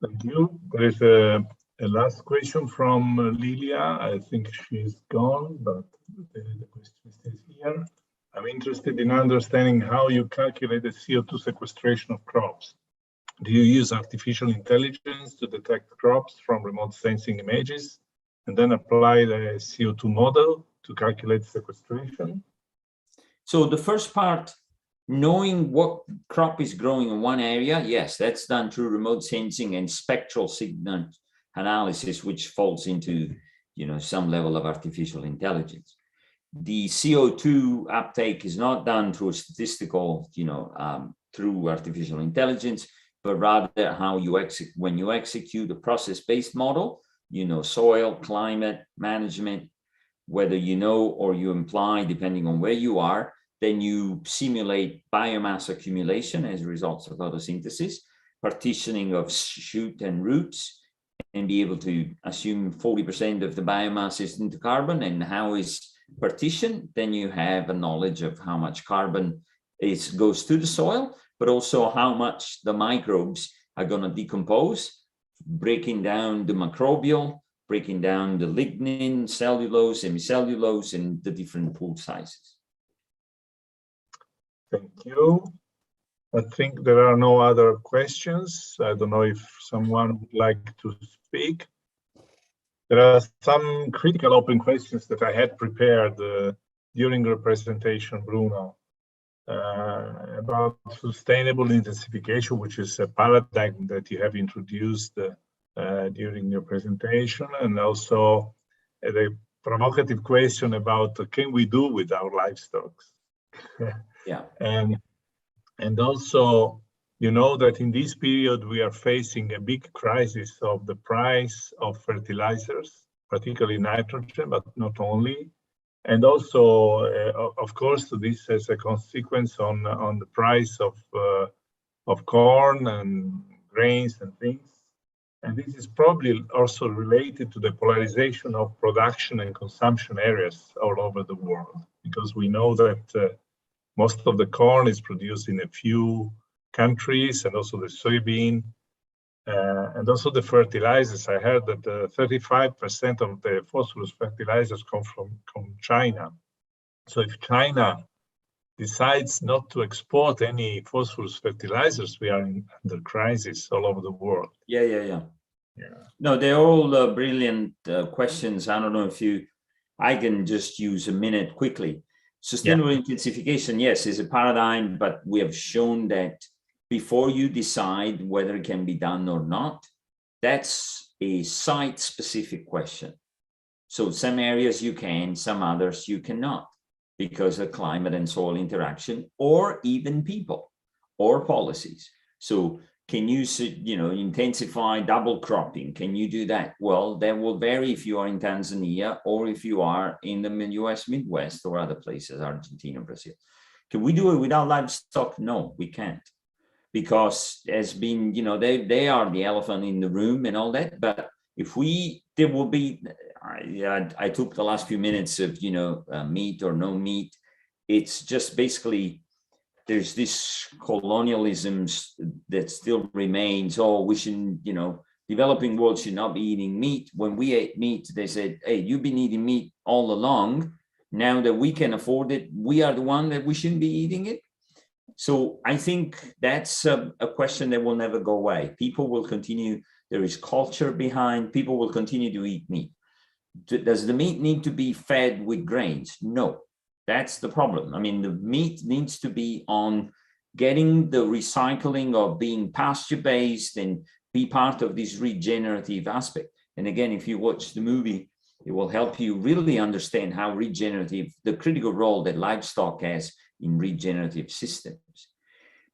Thank you. There is a last question from Lilia. I think she's gone, but the question stays here. I'm interested in understanding how you calculate the CO2 sequestration of crops. Do you use artificial intelligence to detect crops from remote sensing images and then apply the CO2 model to calculate sequestration? So the first part, knowing what crop is growing in one area, yes, that's done through remote sensing and spectral signal analysis, which falls into, some level of artificial intelligence. The CO2 uptake is not done through statistical, through artificial intelligence, but rather how you when you execute a process-based model, soil, climate, management, whether or you imply, depending on where you are, then you simulate biomass accumulation as a result of photosynthesis, partitioning of shoot and roots, and be able to assume 40% of the biomass is into carbon and how is partitioned. Then you have a knowledge of how much carbon goes to the soil, but also how much the microbes are going to decompose, breaking down the microbial, breaking down the lignin, cellulose, hemicellulose, and the different pool sizes. Thank you. I think there are no other questions. I don't know if someone would like to speak. There are some critical open questions that I had prepared during your presentation, Bruno, about sustainable intensification, which is a paradigm that you have introduced during your presentation, and also the provocative question about can we do with our livestock? Yeah. And also, that in this period we are facing a big crisis of the price of fertilizers, particularly nitrogen, but not only. And also, of course, this has a consequence on the price of corn and grains and things. And this is probably also related to the polarization of production and consumption areas all over the world, because we know that most of the corn is produced in a few countries, and also the soybean, and also the fertilizers. I heard that 35% of the phosphorus fertilizers come from China. So if China decides not to export any phosphorus fertilizers, we are under crisis all over the world. Yeah. No, they're all brilliant questions. I don't know if I can just use a minute quickly. Sustainable intensification, yes, is a paradigm, but we have shown that before you decide whether it can be done or not, that's a site-specific question. So some areas you can, some others you cannot, because of climate and soil interaction, or even people or policies. So can you, intensify double cropping? Can you do that? Well, that will vary if you are in Tanzania or if you are in the US Midwest or other places, Argentina, Brazil. Can we do it without livestock? No, we can't, because as been, you know, they are the elephant in the room and all that. But if there will be, I took the last few minutes of, you know, meat or no meat. It's just basically, there's this colonialism that still remains. Oh, we shouldn't, you know, developing world should not be eating meat. When we ate meat, they said, hey, you've been eating meat all along. Now that we can afford it, we are the one that we shouldn't be eating it. So I think that's a question that will never go away. People will continue. There is culture behind. People will continue to eat meat. Does the meat need to be fed with grains? No. That's the problem. I mean, the meat needs to be on getting the recycling of being pasture-based and be part of this regenerative aspect. And again, if you watch the movie, it will help you really understand how regenerative, the critical role that livestock has in regenerative systems.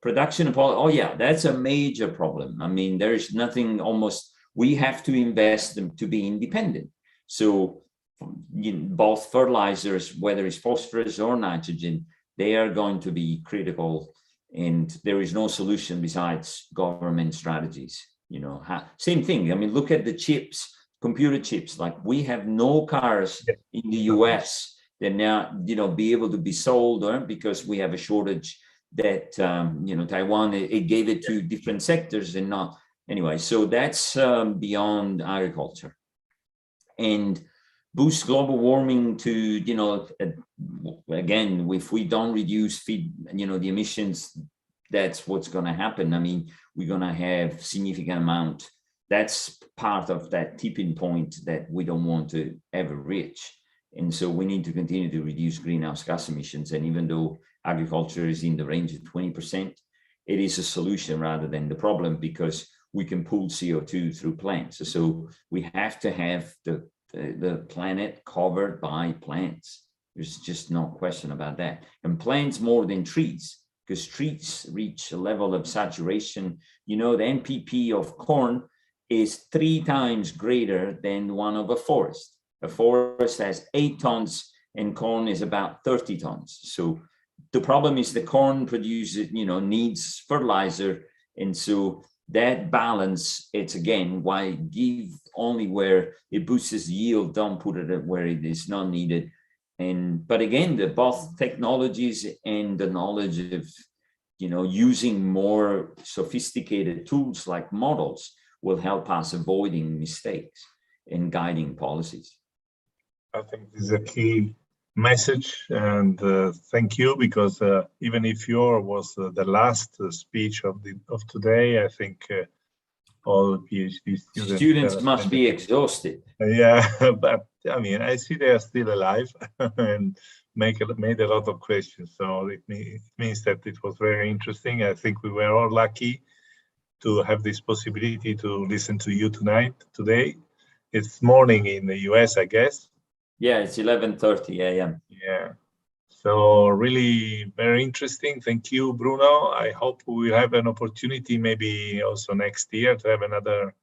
Production of, oh yeah, that's a major problem. I mean, there is nothing almost, we have to invest them to be independent. So both fertilizers, whether it's phosphorus or nitrogen, they are going to be critical, and there is no solution besides government strategies. You know, same thing. I mean, look at the chips, computer chips. Like, we have no cars in the US that now, you know, be able to be sold, or because we have a shortage that, you know, Taiwan, it gave it to different sectors and not anyway. So that's beyond agriculture. And boost global warming to, you know, again, if we don't reduce feed, you know, the emissions, that's what's going to happen. I mean, we're going to have significant amount. That's part of that tipping point that we don't want to ever reach. And so we need to continue to reduce greenhouse gas emissions. And even though agriculture is in the range of 20%, it is a solution rather than the problem, because we can pull CO2 through plants. So we have to have the planet covered by plants. There's just no question about that. And plants more than trees, because trees reach a level of saturation. You know, the NPP of corn is 3 times greater than one of a forest. A forest has 8 tons and corn is about 30 tons. So the problem is the corn produces, you know, needs fertilizer. And so that balance, it's again, why give only where it boosts yield, don't put it where it is not needed. But again, both technologies and the knowledge of, you know, using more sophisticated tools like models will help us avoiding mistakes and guiding policies. I think this is a key message, and thank you, because even if yours was the last speech of today, I think all the PhD students must be exhausted. Yeah, but I mean, I see they are still alive and made a lot of questions. So it means that it was very interesting. I think we were all lucky to have this possibility to listen to you today. It's morning in the US, I guess. Yeah, it's 11:30 a.m. Yeah, so really very interesting. Thank you, Bruno. I hope we have an opportunity maybe also next year to have another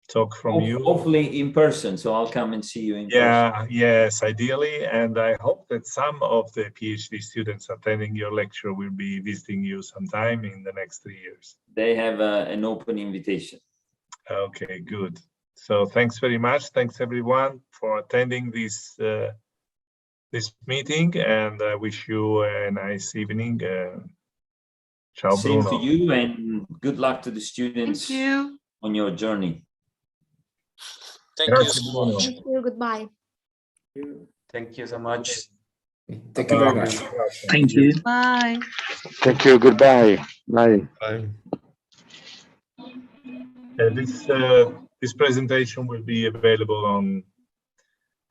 talk from you. Hopefully in person, so I'll come and see you in person. Yes, ideally. And I hope that some of the PhD students attending your lecture will be visiting you sometime in the next 3 years. They have an open invitation. Okay, good. So thanks very much. Thanks everyone for attending this meeting, and I wish you a nice evening. Ciao, Same Bruno. to you, and good luck to the students on your journey. Thank you so much. Thank you. Goodbye. Thank you so much. Thank you very much. Thank you. Bye. Thank you. Goodbye. Bye. Bye. This presentation will be available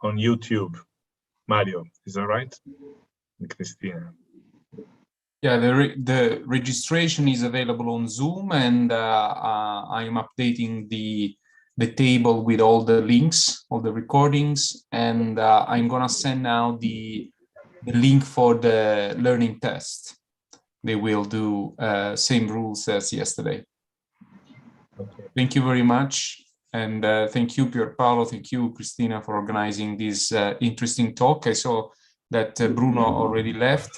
on YouTube. Mario, is that right? And Christina. Yeah, the registration is available on Zoom, and I'm updating the table with all the links, all the recordings, and I'm gonna send now the link for the learning test. They will do same rules as yesterday. Okay. Thank you very much. And thank you, Pierpaolo. Thank you, Christina, for organizing this interesting talk. I saw that Bruno already left,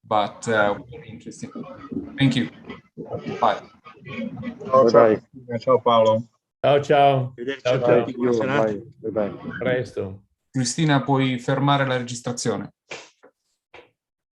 but very interesting. Thank you. Bye. Ciao, ciao Paolo. Ciao, ciao. Ciao, ciao. Bye. Bye. A presto. Cristina, puoi fermare la registrazione.